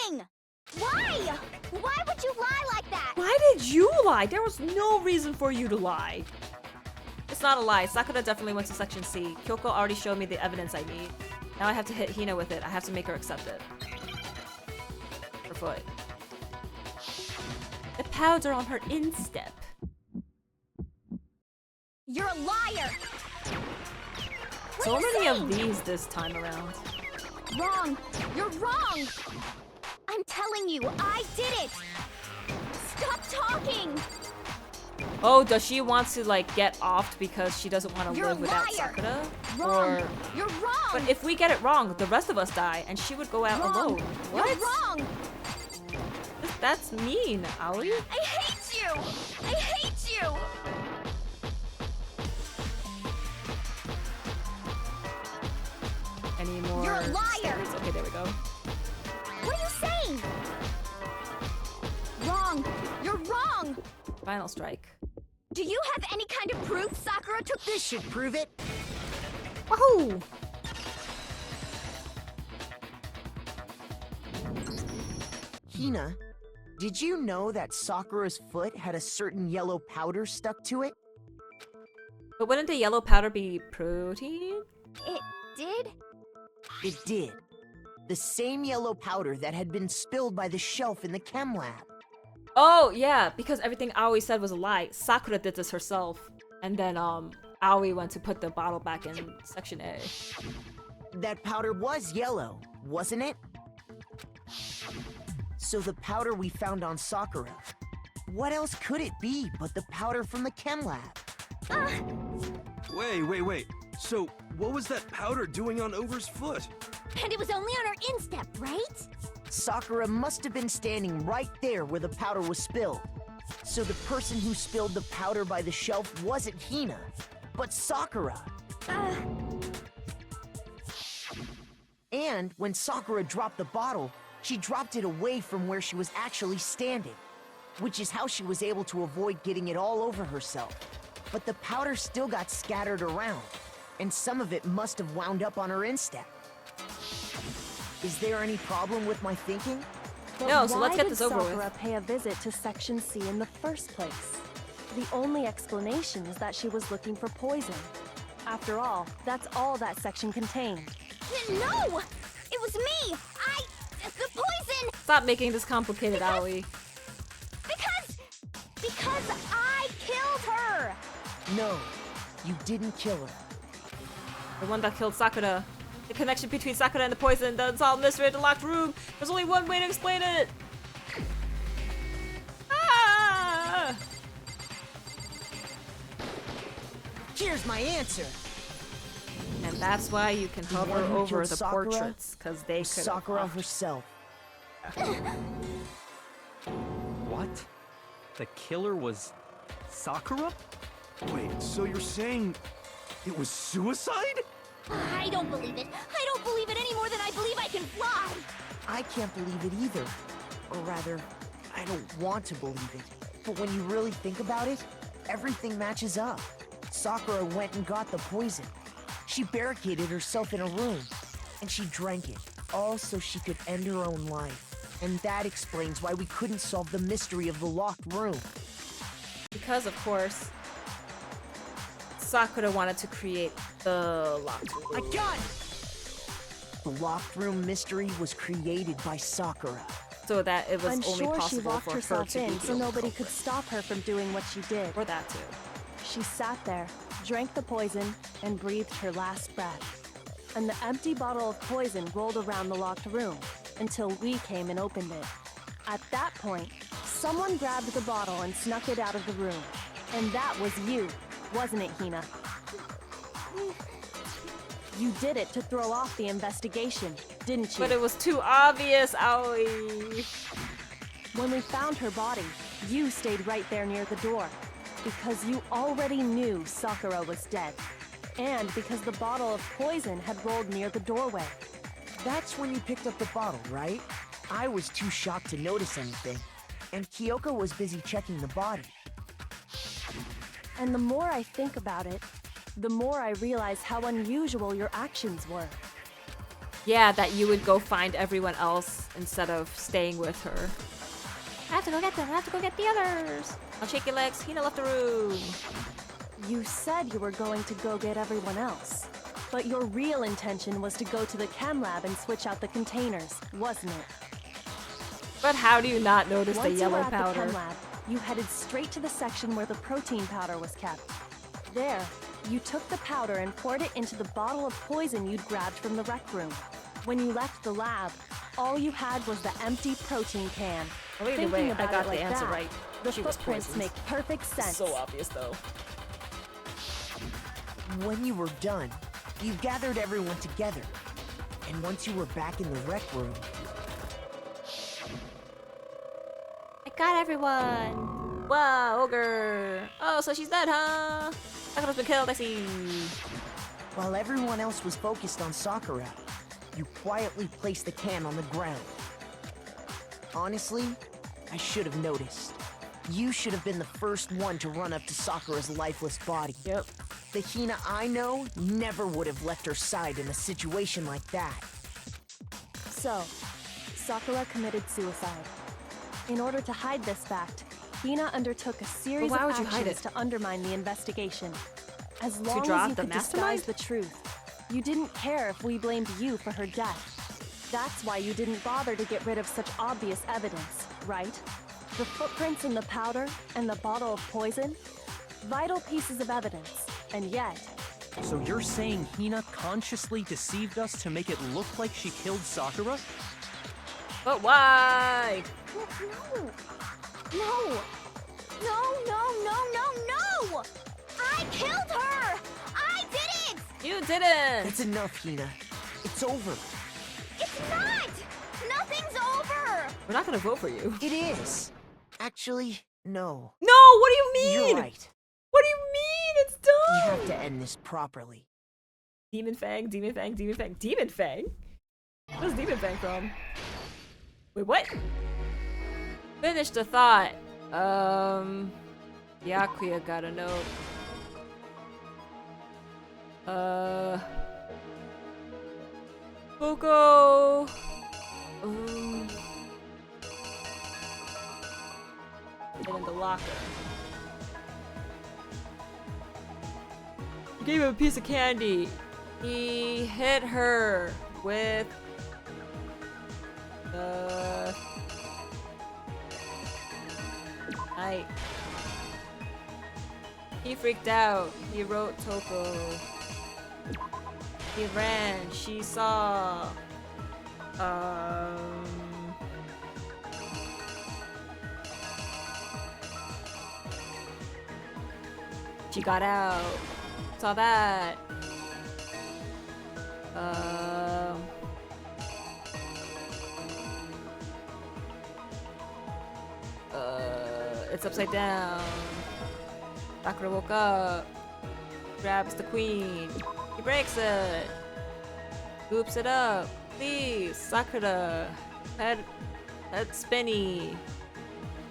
lying! Why? Why would you lie like that? Why did you lie? There was no reason for you to lie. It's not a lie. Sakura definitely went to section C. Kyoko already showed me the evidence I need. Now I have to hit Hina with it. I have to make her accept it. Her foot. The powder on her instep. You're a liar! What So are you many saying? of these this time around. Wrong! You're wrong! I'm telling you, I did it! Stop talking! Oh, does she want to like get offed because she doesn't want to You're a live without liar. Sakura? Wrong! Or You're wrong! but if we get it wrong, the rest of us die, and she would go out wrong! alone. What? You're wrong! That's mean, Aoi. I hate you! I hate you! Any more? You're a liar. stairs? Okay, there we go. What are you saying? Wrong! You're wrong! Final strike. Do you have any kind of proof Sakura took This should prove it. Wahoo! Hina, did you know that Sakura's foot had a certain yellow powder stuck to it? But wouldn't the yellow powder be protein? It did? It did. The same yellow powder that had been spilled by the shelf in the chem lab. Oh, yeah, because everything Aoi said was a lie. Sakura did this herself. And then, Aoi went to put the bottle back in Section A. That powder was yellow, wasn't it? So the powder we found on Sakura, what else could it be but the powder from the chem lab? Wait. So, what was that powder doing on Over's foot? And it was only on her instep, right? Sakura must have been standing right there where the powder was spilled. So the person who spilled the powder by the shelf wasn't Hina, but Sakura. And when Sakura dropped the bottle, she dropped it away from where she was actually standing, which is how she was able to avoid getting it all over herself. But the powder still got scattered around, and some of it must have wound up on her instep. Is there any problem with my thinking? But No, so let's get this over why with. did Sakura pay a visit to Section C in the first place? The only explanation is that she was looking for poison. After all, that's all that section contained. No! It was me! The poison! Stop making this complicated, Aoi. Because I killed her! No, you didn't kill her. The one that killed Sakura. The connection between Sakura and the poison, the unsolved mystery of the locked room. There's only one way to explain it. Ah! Here's my answer. And that's why you can hover one who over killed the Sakura portraits, because they could Sakura herself. What? The killer was Sakura? Wait, so you're saying it was suicide? I don't believe it. I don't believe it any more than I believe I can fly. I can't believe it either. Or rather, I don't want to believe it. But when you really think about it, everything matches up. Sakura went and got the poison. She barricaded herself in a room, and she drank it, all so she could end her own life. And that explains why we couldn't solve the mystery of the locked room. Because, of course, Sakura wanted to create the locked room. I got it! The locked room mystery was created by Sakura. So that it was I'm only sure she possible locked for her herself to be in so killed. nobody could stop her from doing what she did. Or that too. She sat there, drank the poison, and breathed her last breath. And the empty bottle of poison rolled around the locked room until we came and opened it. At that point, someone grabbed the bottle and snuck it out of the room. And that was you, wasn't it, Hina? You did it to throw off the investigation, didn't you? But it was too obvious, Aoi. When we found her body, you stayed right there near the door. Because you already knew Sakura was dead. And because the bottle of poison had rolled near the doorway. That's when you picked up the bottle, right? I was too shocked to notice anything. And Kyoko was busy checking the body. And the more I think about it, the more I realize how unusual your actions were. Yeah, that you would go find everyone else instead of staying with her. I have to go get them. I have to go get the others. I'll shake your legs. Hina left the room. You said you were going to go get everyone else. But your real intention was to go to the chem lab and switch out the containers, wasn't it? But how do you not notice Once the yellow you were at powder? the chem lab, you headed straight to the section where the protein powder was kept. There, you took the powder and poured it into the bottle of poison you'd grabbed from the rec room. When you left the lab, all you had was the empty protein can. Well, either Thinking way, I about got it like the answer that, right. The She was footprints poisoned. make perfect sense. So obvious, though. When you were done, you gathered everyone together. And once you were back in the rec room, I got everyone. Wow, ogre. Oh, so she's dead, huh? Sakura's been killed, I see. while everyone else was focused on Sakura, you quietly placed the can on the ground. Honestly, I should have noticed. You should have been the first one to run up to Sakura's lifeless body. Yep. The Hina I know never would have left her side in a situation like that. So, Sakura committed suicide. In order to hide this fact, Hina undertook a series But why of would you hide actions it? to undermine the investigation. As long drop as you the could mastermind? disguise the truth. You didn't care if we blamed you for her death. That's why you didn't bother to get rid of such obvious evidence, right? The footprints in the powder and the bottle of poison? Vital pieces of evidence, and yet... So you're saying Hina consciously deceived us to make it look like she killed Sakura? But why? No! No! No, no, no, no, no! I killed her! I did it! You didn't! That's enough, Hina. It's over. It's not! Nothing's over! We're not gonna vote for you. It is. Actually, no. No, what do you mean? You're right. What do you mean? It's We done! have to end this properly. Demon Fang, Demon Fang, Demon Fang, Demon Fang? Where's Demon Fang from? Wait, what? Finish the thought. Byakuya got a note. Fuko. Get in the locker. He gave him a piece of candy. He hit her with the knife. He freaked out. He wrote Toko. He ran. She saw. She got out. Saw that. It's upside down. Sakura woke up. Grabs the queen. He breaks it. Scoops it up. Please, Sakura. Head spinny.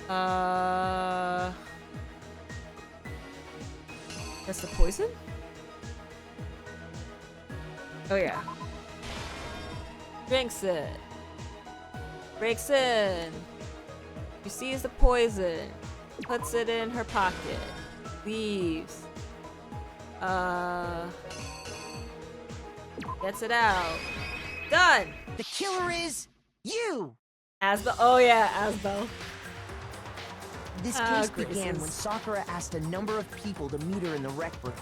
That's the poison? Oh yeah. Drinks it. Breaks in. You sees the poison. Puts it in her pocket. Leaves. Gets it out. Done! The killer is you! Asbel. Oh yeah, Asbel. This case gracious. began when Sakura asked a number of people to meet her in the rec room.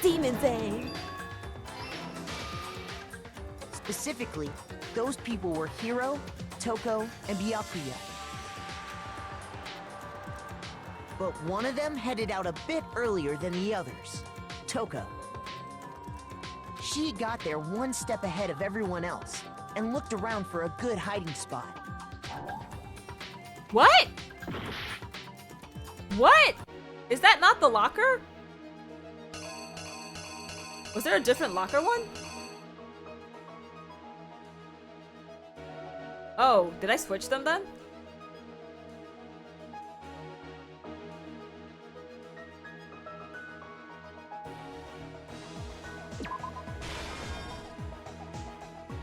Demon Fang. Specifically, those people were Hiro, Toko, and Byakuya. But one of them headed out a bit earlier than the others, Toko. She got there one step ahead of everyone else and looked around for a good hiding spot. What? What? Is that not the locker? Was there a different locker one? Oh, did I switch them then?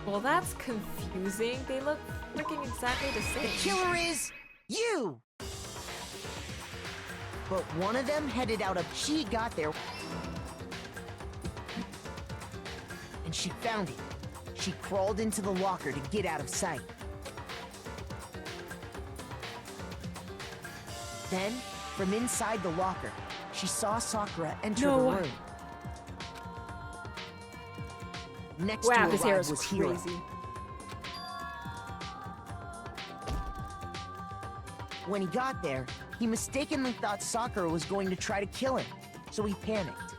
Well, that's confusing. They look freaking exactly the same. The killer is you! But one of them headed out she got there. And she found it. She crawled into the locker to get out of sight. Then, from inside the locker, she saw Sakura enter No. the room. Next Wow, to his hair arrive is was Hiro. crazy. When he got there, he mistakenly thought Sakura was going to try to kill him, so he panicked.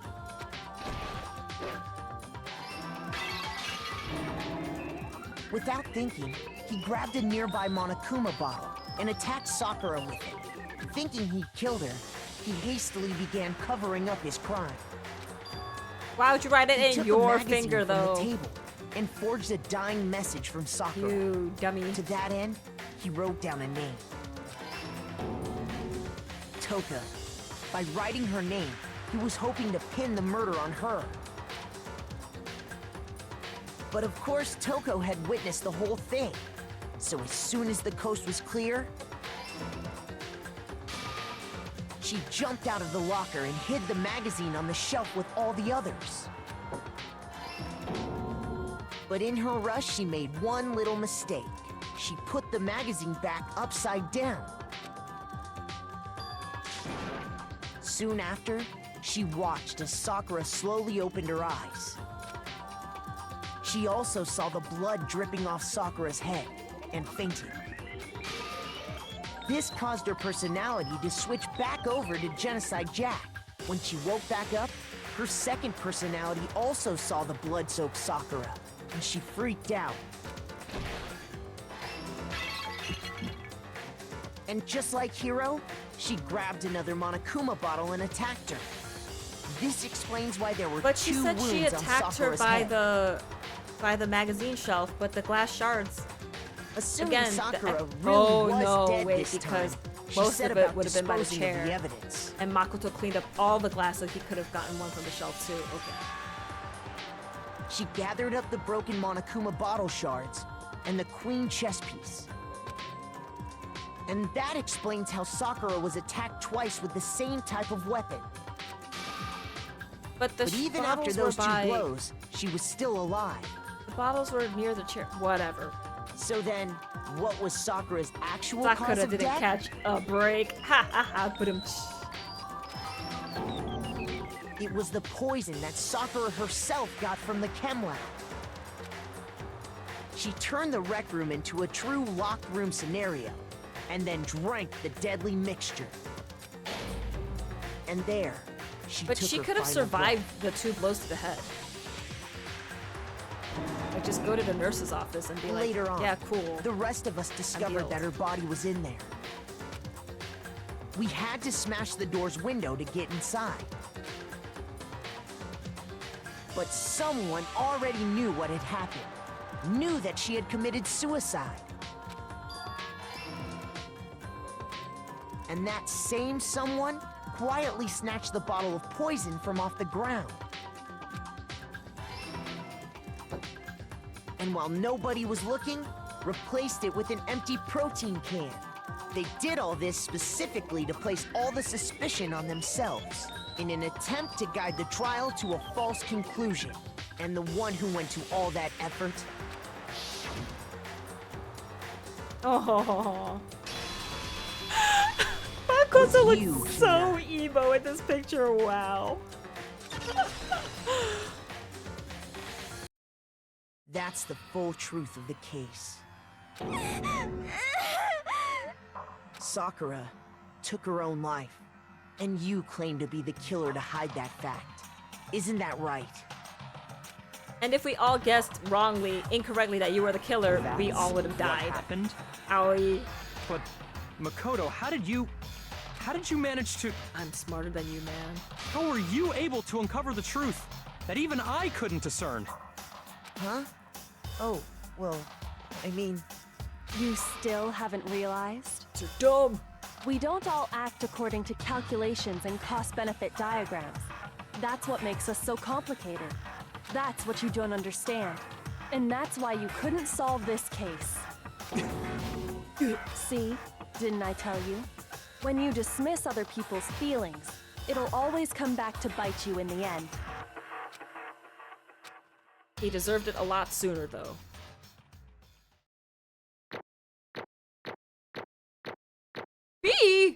Without thinking, he grabbed a nearby Monokuma bottle and attacked Sakura with it. Thinking he'd killed her, he hastily began covering up his crime. Why would you write it He in took a your magazine finger, from though? the table and forged a dying message from Sakura. You dummy. To that end, he wrote down a name. Toka. By writing her name, he was hoping to pin the murder on her. But of course, Toko had witnessed the whole thing. So as soon as the coast was clear, She jumped out of the locker and hid the magazine on the shelf with all the others. But in her rush, she made one little mistake. She put the magazine back upside down. Soon after, she watched as Sakura slowly opened her eyes. She also saw the blood dripping off Sakura's head and fainted. This caused her personality to switch back over to Genocide Jack. When she woke back up, her second personality also saw the blood-soaked Sakura, and she freaked out. And just like Hiro, she grabbed another Monokuma bottle and attacked her. This explains why there were But she two said wounds she on attacked her Sakura's by head. the magazine shelf, but the glass shards. Assuming Again, Sakura the, really was no, dead wait, this because time, she most set of it about would have been by the disposing of chair. the evidence. And Makoto cleaned up all the glass so he could have gotten one from the shelf too. Okay. She gathered up the broken Monokuma bottle shards and the queen chess piece. And that explains how Sakura was attacked twice with the same type of weapon. But the But even after bottles those were two by, blows, she was still alive. the bottles were near the chair. Whatever. So then, what was Sakura's actual Sakura cause of didn't death? catch a break. Ha ha ha. Put him. It was the poison that Sakura herself got from the chem lab. She turned the rec room into a true locked room scenario, and then drank the deadly mixture. And there, she But took she her could have final survived the 2 blows to the head. Like, just go to the nurse's office and be like, Later on, yeah, cool. the rest of us discovered healed. that her body was in there. We had to smash the door's window to get inside. But someone already knew what had happened, knew that she had committed suicide. And that same someone quietly snatched the bottle of poison from off the ground. And while nobody was looking, replaced it with an empty protein can. They did all this specifically to place all the suspicion on themselves, in an attempt to guide the trial to a false conclusion. And the one who went to all that effort, Oh. Makoto You, looks so emo in this picture. Wow. that's the full truth of the case. Sakura took her own life, and you claim to be the killer to hide that fact. Isn't that right? And if we all guessed wrongly, incorrectly that you were the killer, we all would have What died. happened? Owie. But Makoto, how did you manage to? I'm smarter than you, man. How were you able to uncover the truth that even I couldn't discern? Huh? Oh, well, I mean, You still haven't realized? You're dumb. We don't all act according to calculations and cost-benefit diagrams. That's what makes us so complicated. That's what you don't understand. And that's why you couldn't solve this case. See? Didn't I tell you? When you dismiss other people's feelings, it'll always come back to bite you in the end. He deserved it a lot sooner, though. B!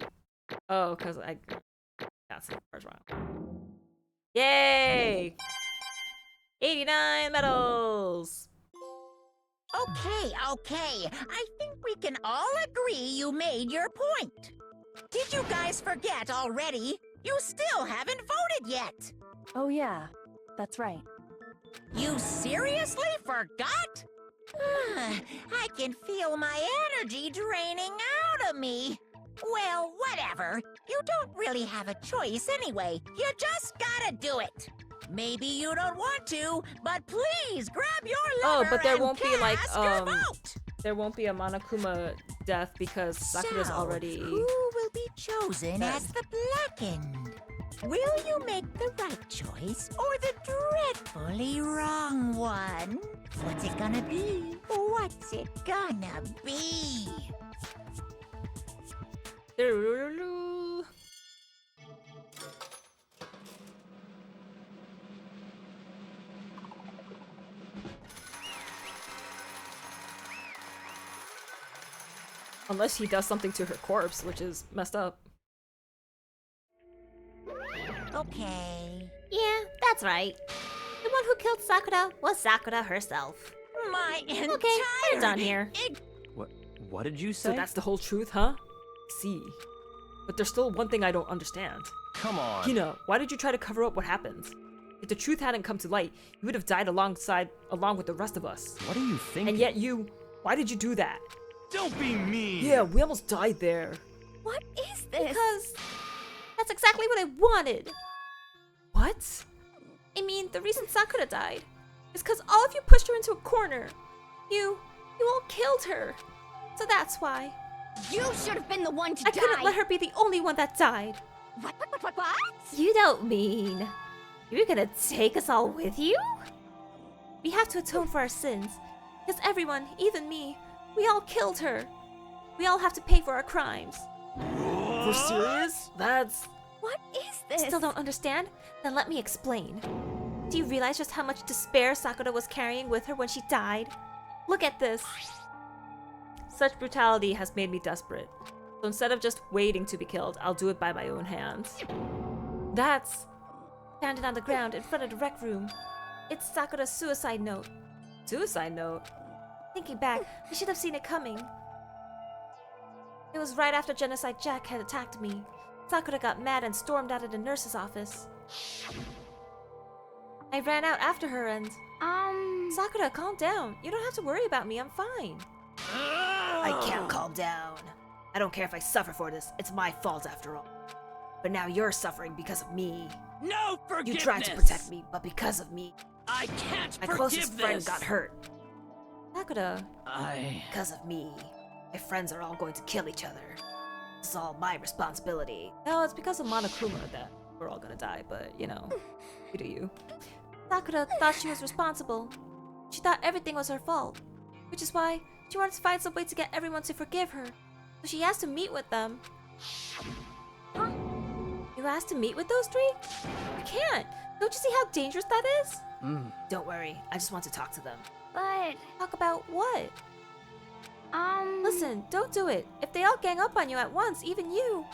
Oh, because I got some first round. Yay! 89 medals! Okay. I think we can all agree you made your point. Did you guys forget already? You still haven't voted yet. Oh yeah, that's right. You seriously forgot? I can feel my energy draining out of me. Well, whatever. You don't really have a choice anyway. You just gotta do it. Maybe you don't want to, but please grab your lover but there and won't be, like, cast your vote. There won't be a Monokuma death because Sakura's So, already... who will be chosen dead. as the blackened? Will you make the right choice or the dreadfully wrong one? What's it gonna be? What's it gonna be? Unless he does something to her corpse, which is messed up. Okay. Yeah, that's right. The one who killed Sakura was Sakura herself. My entire... Okay, we're done here. What did you say? So that's the whole truth, huh? See. But there's still one thing I don't understand. Come on. Hina, why did you try to cover up what happened? If the truth hadn't come to light, you would have died along with the rest of us. What are you thinking? And yet why did you do that? Don't be mean! Yeah, we almost died there. What is this? Because that's exactly what I wanted. What? I mean, the reason Sakura died is because all of you pushed her into a corner. You all killed her. So that's why. You should have been the one to I die. couldn't let her be the only one that died. What? You don't mean you're gonna take us all with you? We have to atone for our sins. Because everyone, even me, we all killed her. We all have to pay for our crimes. For serious? That's... What is this? Still don't understand? Then let me explain. Do you realize just how much despair Sakura was carrying with her when she died? Look at this. Such brutality has made me desperate. So instead of just waiting to be killed, I'll do it by my own hands. That's... Found it on the ground in front of the rec room. It's Sakura's suicide note. Suicide note? Thinking back, I should have seen it coming. It was right after Genocide Jack had attacked me. Sakura got mad and stormed out of the nurse's office. I ran out after her and... Sakura, calm down. You don't have to worry about me, I'm fine. I can't calm down. I don't care if I suffer for this. It's my fault after all. But now you're suffering because of me. No forgiveness! You tried to protect me, but because of me, I can't my forgive closest friend this. got hurt. Sakura, Because of me, my friends are all going to kill each other. It's all my responsibility. No, it's because of Monokuma that we're all gonna die, but you know, you do you. Sakura thought she was responsible. She thought everything was her fault. Which is why she wanted to find some way to get everyone to forgive her. So she asked to meet with them. Huh? You asked to meet with those three? I can't. Don't you see how dangerous that is? Don't worry, I just want to talk to them. But, Talk about what? Listen, don't do it. If they all gang up on you at once, even you.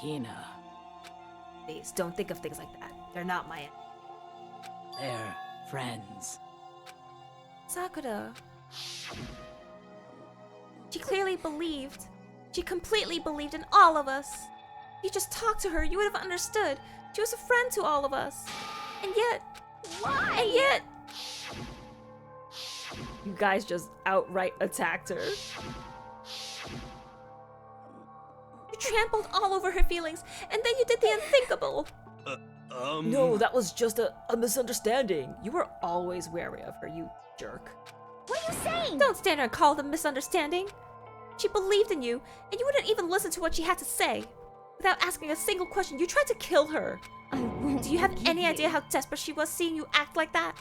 Hina, Please, don't think of things like that. They're not my... they're friends. Sakura. She clearly believed. She completely believed in all of us. If you just talked to her, you would have understood. She was a friend to all of us. And yet... why? And yet... You guys just outright attacked her. You trampled all over her feelings, and then you did the unthinkable. No, that was just a misunderstanding. You were always wary of her, you jerk. What are you saying? Don't stand there and call them misunderstanding. She believed in you, and you wouldn't even listen to what she had to say. Without asking a single question, you tried to kill her. I won't Do you have forgive any you. idea how desperate she was seeing you act like that?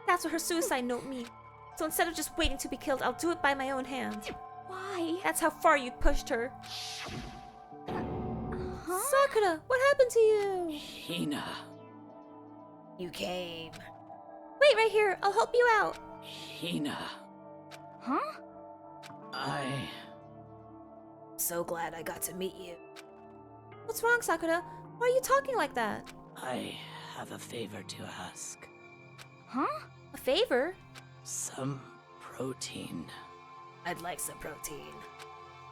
That's what her suicide note means. So instead of just waiting to be killed, I'll do it by my own hands. Why? That's how far you pushed her. Huh? Sakura, what happened to you? Hina, You came. Wait right here, I'll help you out. Hina, Huh? I... So glad I got to meet you. What's wrong, Sakura? Why are you talking like that? I have a favor to ask. Huh? A favor? Some protein. I'd like some protein.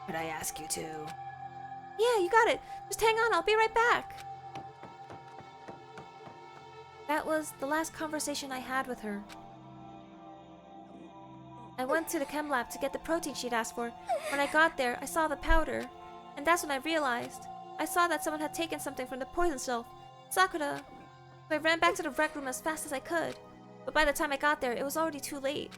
Could I ask you to? Yeah, you got it. Just hang on, I'll be right back. That was the last conversation I had with her. I went to the chem lab to get the protein she'd asked for. When I got there, I saw the powder. And that's when I realized. I saw that someone had taken something from the poison shelf. Sakura. So I ran back to the rec room as fast as I could. But by the time I got there, it was already too late.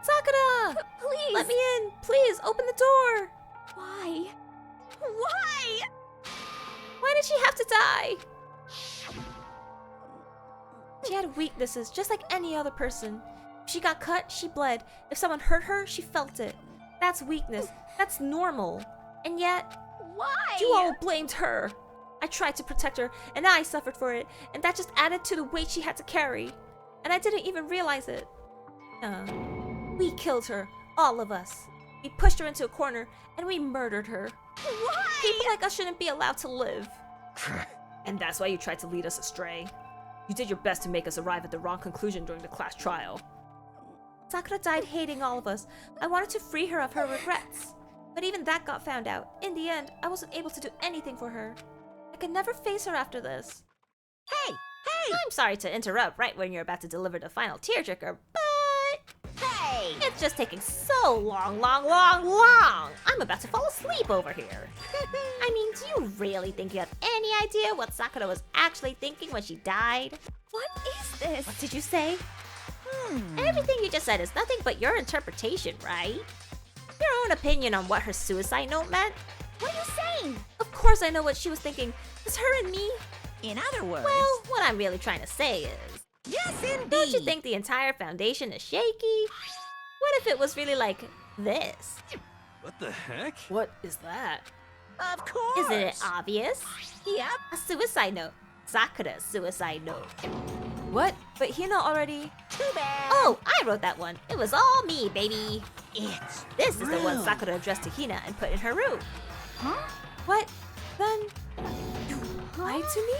Sakura! Please! Let me in! Please, open the door! Why? Why? Why did she have to die? She had weaknesses, just like any other person. If she got cut, she bled. If someone hurt her, she felt it. That's weakness. That's normal. And yet, Why? you all blamed her. I tried to protect her, and I suffered for it, and that just added to the weight she had to carry. And I didn't even realize it. We killed her. All of us. We pushed her into a corner, and we murdered her. Why? People like us shouldn't be allowed to live. And that's why you tried to lead us astray. You did your best to make us arrive at the wrong conclusion during the class trial. Sakura died hating all of us. I wanted to free her of her regrets. But even that got found out. In the end, I wasn't able to do anything for her. I could never face her after this. Hey! I'm sorry to interrupt right when you're about to deliver the final tearjerker, but Hey! it's just taking so long. I'm about to fall asleep over here. I mean, do you really think you have any idea what Sakura was actually thinking when she died? What is this? What did you say? Everything you just said is nothing but your interpretation, right? Your own opinion on what her suicide note meant? What are you saying? Of course I know what she was thinking. It's her and me. In other words... Well, what I'm really trying to say is... yes, indeed! Don't you think the entire foundation is shaky? What if it was really like this? What the heck? What is that? Of course! Isn't it obvious? Yep. A suicide note. Sakura's suicide note. What? But Hina already... Too bad! Oh, I wrote that one. It was all me, baby. It's This is the one true. Sakura addressed to Hina and put in her room. Huh? What? Then... You lied to me?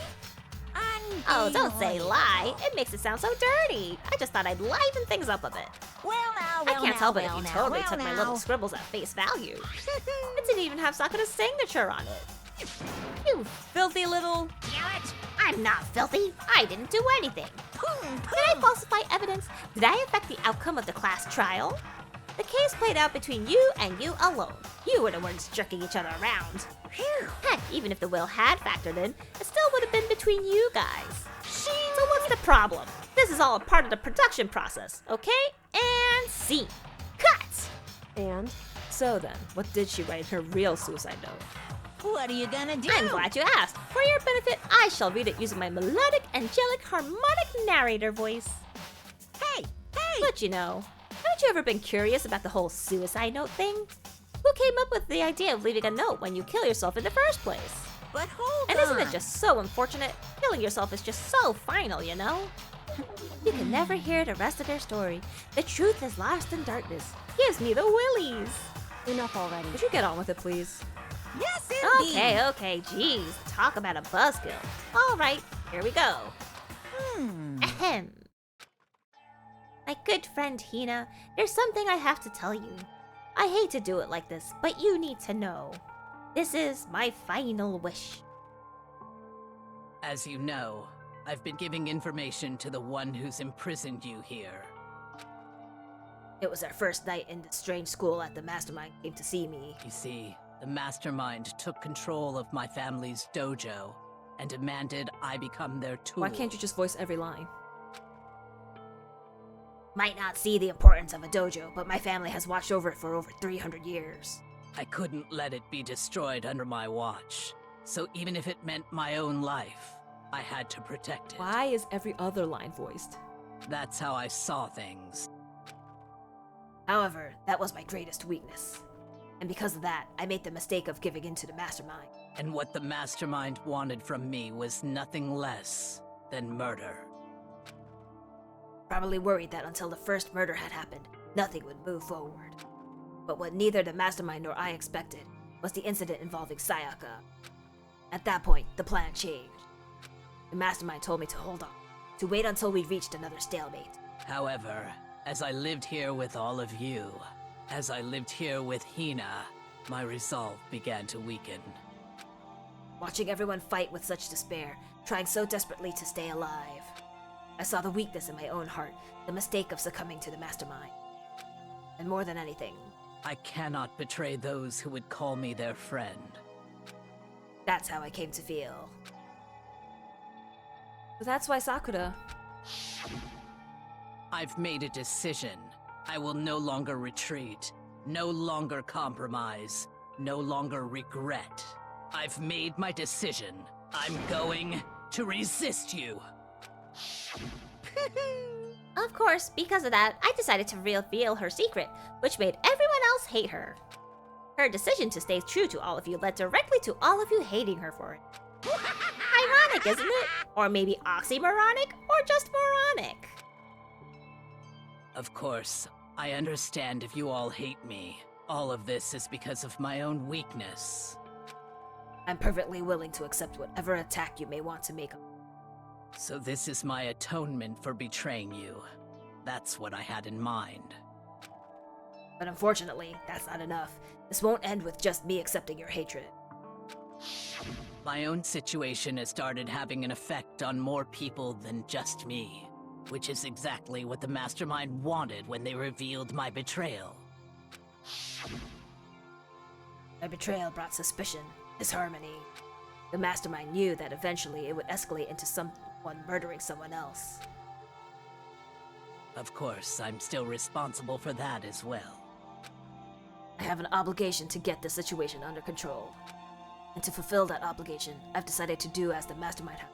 Oh, don't say lie. It makes it sound so dirty. I just thought I'd liven things up a bit. Well now, I can't help it if you totally took well my now. little scribbles at face value. It didn't even have Sakura's signature on it. You filthy little... Damn it! I'm not filthy. I didn't do anything. Boom, Did I falsify evidence? Did I affect the outcome of the class trial? The case played out between you and you alone. You were the ones jerking each other around. Phew. Heck, even if the will had factored in, it still would have been between you guys. So what's the problem? This is all a part of the production process, okay? And scene. Cut! And So then, what did she write in her real suicide note? What are you gonna do? I'm glad you asked. For your benefit, I shall read it using my melodic, angelic, harmonic narrator voice. Hey! Hey! But you know, haven't you ever been curious about the whole suicide note thing? Who came up with the idea of leaving a note when you kill yourself in the first place? But hold And on. isn't it just so unfortunate? Killing yourself is just so final, you know? You can never hear the rest of their story. The truth is lost in darkness. Gives me the willies. enough already. Would you get on with it, please? Yes, indeed! Okay, geez. Talk about a buzzkill. All right, here we go. Ahem. My good friend Hina, there's something I have to tell you. I hate to do it like this, but you need to know. This is my final wish. As you know, I've been giving information to the one who's imprisoned you here. It was our first night in the strange school at the Mastermind came to see me. You see, the Mastermind took control of my family's dojo and demanded I become their tool. Why can't you just voice every line? Might not see the importance of a dojo, but my family has watched over it for over 300 years. I couldn't let it be destroyed under my watch. So even if it meant my own life, I had to protect it. Why is every other line voiced? That's how I saw things. However, that was my greatest weakness. And because of that, I made the mistake of giving in to the Mastermind. And what the Mastermind wanted from me was nothing less than murder. Probably worried that until the first murder had happened, nothing would move forward. But what neither the Mastermind nor I expected was the incident involving Sayaka. At that point, the plan changed. The Mastermind told me to hold on, to wait until we reached another stalemate. However, as I lived here with all of you, as I lived here with Hina, my resolve began to weaken. Watching everyone fight with such despair, trying so desperately to stay alive, I saw the weakness in my own heart, the mistake of succumbing to the Mastermind. And more than anything, I cannot betray those who would call me their friend. that's how I came to feel. But that's why Sakura... I've made a decision. I will no longer retreat, no longer compromise, no longer regret. I've made my decision. I'm going to resist you. Of course, because of that, I decided to reveal her secret, which made everyone else hate her. Her decision to stay true to all of you led directly to all of you hating her for it. Ironic, isn't it? Or maybe oxymoronic, or just moronic. Of course, I understand if you all hate me. All of this is because of my own weakness. I'm perfectly willing to accept whatever attack you may want to make. So this is my atonement for betraying you. That's what I had in mind. But unfortunately, that's not enough. This won't end with just me accepting your hatred. My own situation has started having an effect on more people than just me, which is exactly what the Mastermind wanted when they revealed my betrayal. My betrayal brought suspicion, disharmony. The Mastermind knew that eventually it would escalate into someone murdering someone else. Of course, I'm still responsible for that as well. I have an obligation to get this situation under control. And to fulfill that obligation, I've decided to do as the Mastermind has.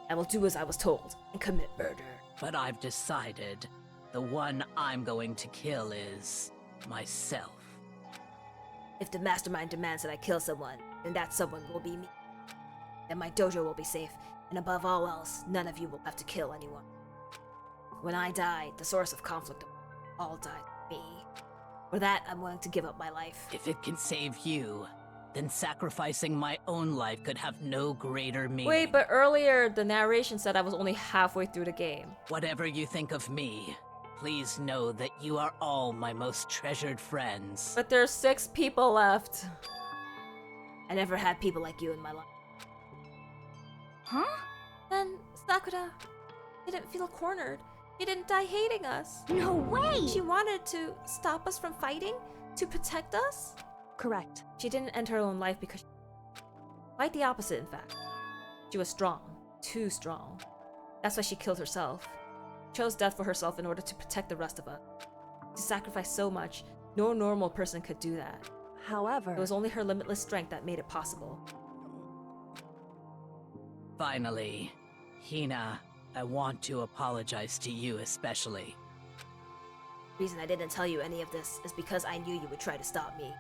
I will do as I was told and commit murder. But I've decided the one I'm going to kill is myself. If the Mastermind demands that I kill someone, then that someone will be me. Then my dojo will be safe, and above all else, none of you will have to kill anyone. When I die, the source of conflict all died with me. For that, I'm willing to give up my life. If it can save you, then sacrificing my own life could have no greater meaning. Wait, but earlier the narration said I was only halfway through the game. Whatever you think of me, please know that you are all my most treasured friends. But there's 6 people left. I never had people like you in my life. Huh? Then Sakura didn't feel cornered. She didn't die hating us. No way! She wanted to stop us from fighting, to protect us. Correct. She didn't end her own life because quite the opposite, in fact. She was strong. Too strong. That's why she killed herself. Chose death for herself in order to protect the rest of us. To sacrifice so much, no normal person could do that. However, It was only her limitless strength that made it possible. Finally, Hina, I want to apologize to you especially. The reason I didn't tell you any of this is because I knew you would try to stop me.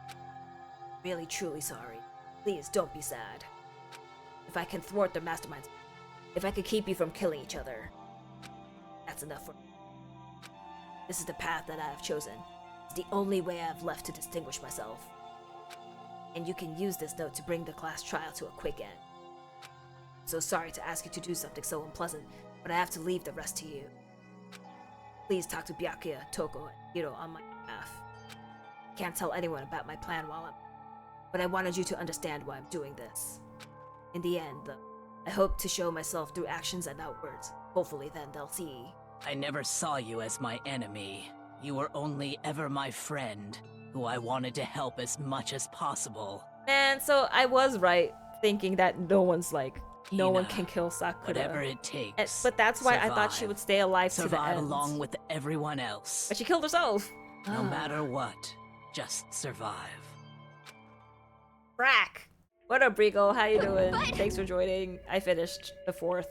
Really, truly sorry. Please don't be sad. If I can thwart the Masterminds, if I could keep you from killing each other, that's enough for me. This is the path that I have chosen. It's the only way I have left to distinguish myself. And you can use this note to bring the class trial to a quick end. So sorry to ask you to do something so unpleasant, but I have to leave the rest to you. Please talk to Byakuya, Toko, and Hiro on my behalf. Can't tell anyone about my plan while I'm... But I wanted you to understand why I'm doing this. In the end, though, I hope to show myself through actions and not words. Hopefully then they'll see. I never saw you as my enemy. You were only ever my friend, who I wanted to help as much as possible. And so I was right, thinking that no one's like... No one Hina, can kill Sakura. Whatever it takes. But that's why I thought she would stay alive to the Survive end. along with everyone else. But she killed herself. No matter what, just survive. Brack! What up, Brigo? How you doing? Thanks for joining. I finished the 4th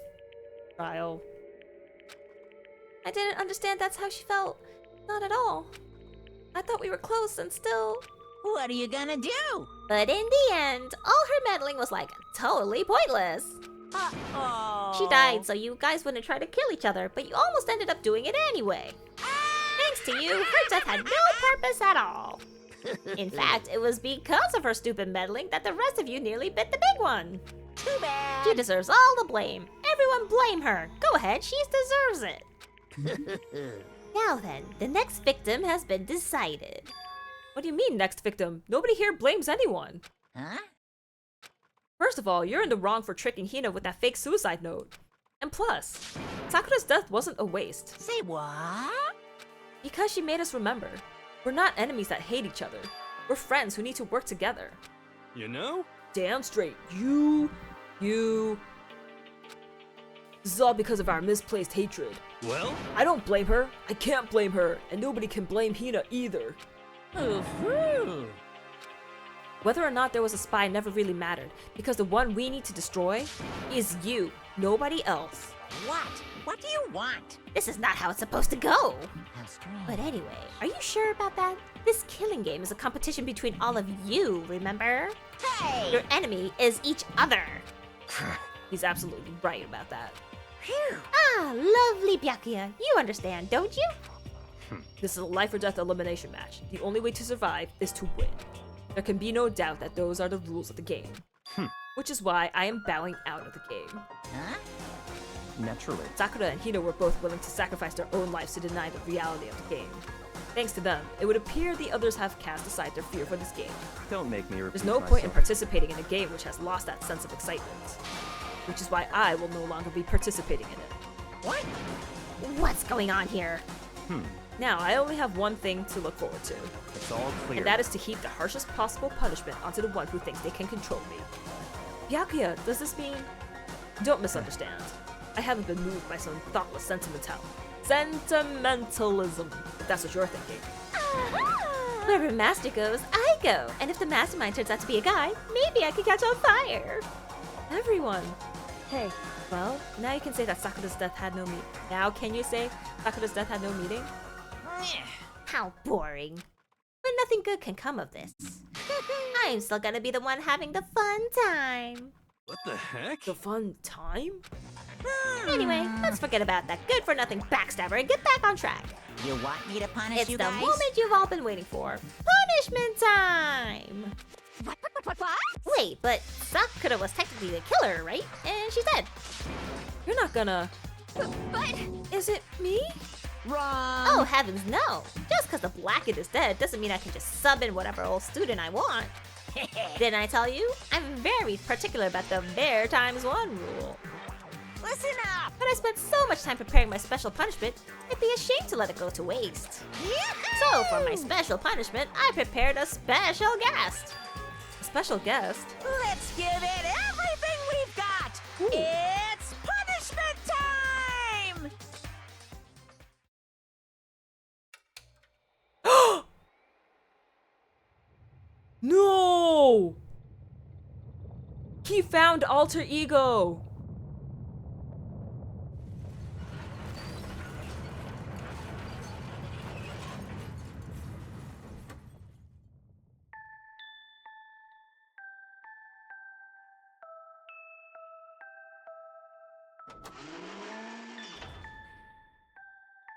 trial. I didn't understand that's how she felt. Not at all. I thought we were close and still... What are you gonna do? But in the end, all her meddling was like totally pointless. Uh-oh. She died so you guys wouldn't try to kill each other, but you almost ended up doing it anyway. Thanks to you, her death had no purpose at all. In fact, it was because of her stupid meddling that the rest of you nearly bit the big one. Too bad. She deserves all the blame. Everyone blame her. Go ahead, she deserves it. Now then, the next victim has been decided. What do you mean, next victim? Nobody here blames anyone. Huh? First of all, you're in the wrong for tricking Hina with that fake suicide note. And plus, Sakura's death wasn't a waste. Say what? Because she made us remember. We're not enemies that hate each other. We're friends who need to work together. You know? Damn straight. You. This is all because of our misplaced hatred. Well? I don't blame her. I can't blame her. And nobody can blame Hina either. Ooh. Whether or not there was a spy never really mattered, because the one we need to destroy is you, nobody else. What? What do you want? This is not how it's supposed to go. How strange. But anyway, are you sure about that? This killing game is a competition between all of you, remember? Hey! Your enemy is each other. He's absolutely right about that. Phew. Ah, lovely Byakuya. You understand, don't you? This is a life or death elimination match. The only way to survive is to win. There can be no doubt that those are the rules of the game. Which is why I am bowing out of the game. Huh? Naturally. Sakura and Hina were both willing to sacrifice their own lives to deny the reality of the game. Thanks to them, it would appear the others have cast aside their fear for this game. Don't make me repeat There's no point in myself. participating in a game which has lost that sense of excitement. Which is why I will no longer be participating in it. What? What's going on here? Now, I only have one thing to look forward to, It's all clear. and that is to heap the harshest possible punishment onto the one who thinks they can control me. Byakuya, does this mean... Don't misunderstand. I haven't been moved by some thoughtless sentimentalism, if that's what you're thinking. Wherever Master goes, I go. And if the mastermind turns out to be a guy, maybe I could catch on fire. Everyone! Hey, Well, now you can say that Sakura's death had no meaning. Now can you say Sakura's death had no meaning? How boring. But nothing good can come of this. I'm still gonna be the one having the fun time. What the heck? The fun time? Anyway, let's forget about that good-for-nothing backstabber and get back on track. You want me to punish It's you the guys? moment you've all been waiting for. Punishment time! What? Wait, but Sakura was technically the killer, right? And she's dead. You're not gonna... But... Is it me? Wrong! Oh, heavens no! Just because the Blackhead is dead doesn't mean I can just sub in whatever old student I want. Didn't I tell you? I'm very particular about the bear times one rule. Listen up! But I spent so much time preparing my special punishment, I'd be ashamed to let it go to waste. So for my special punishment, I prepared a special guest. A special guest? Let's give it everything we've got! It's punishment time! No! He found alter ego!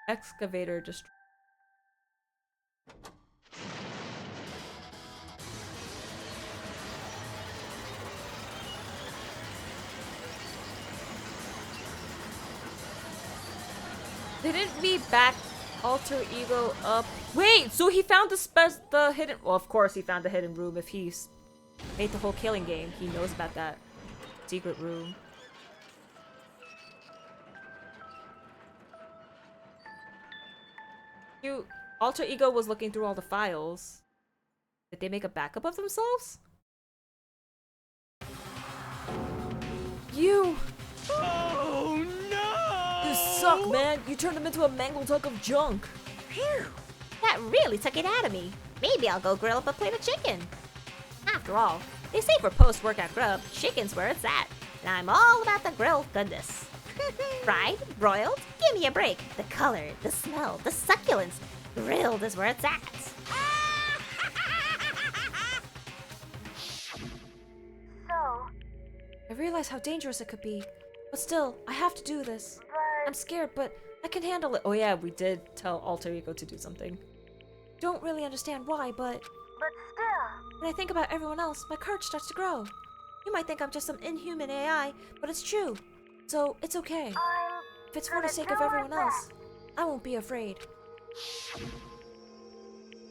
Excavator destroyed. Didn't we back alter ego up? Wait, so he found the hidden... Well, of course he found the hidden room. If he's made the whole killing game, he knows about that secret room. Alter ego was looking through all the files. Did they make a backup of themselves? You! Oh no! You suck, man! You turned him into a mangled hunk of junk! Phew! That really took it out of me. Maybe I'll go grill up a plate of chicken. After all, they say for post-workout grub, chicken's where it's at. And I'm all about the grilled goodness. Fried, broiled, give me a break. The color, the smell, the succulence. Grilled is where it's at. I realize how dangerous it could be. But still, I have to do this. I'm scared, but I can handle it. Oh yeah, we did tell alter ego to do something. Don't really understand why, but still. When I think about everyone else, my courage starts to grow. You might think I'm just some inhuman AI, but it's true. So, it's okay. If it's for the sake of everyone else, I won't be afraid.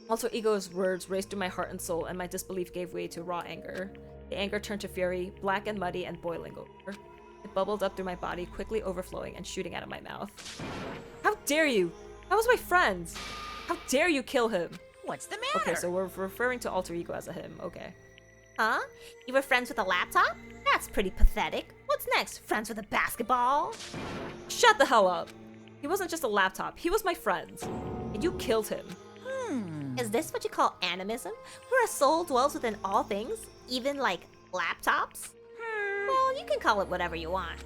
Alter ego's words raced through my heart and soul, and my disbelief gave way to raw anger. The anger turned to fury, black and muddy and boiling over. It bubbled up through my body, quickly overflowing and shooting out of my mouth. How dare you? That was my friend! How dare you kill him? What's the matter? Okay, so we're referring to alter ego as a him. Okay. Huh? You were friends with a laptop? That's pretty pathetic. What's next? Friends with a basketball? Shut the hell up! He wasn't just a laptop, he was my friend. And you killed him. Is this what you call animism? Where a soul dwells within all things? Even, like, laptops? Well, you can call it whatever you want.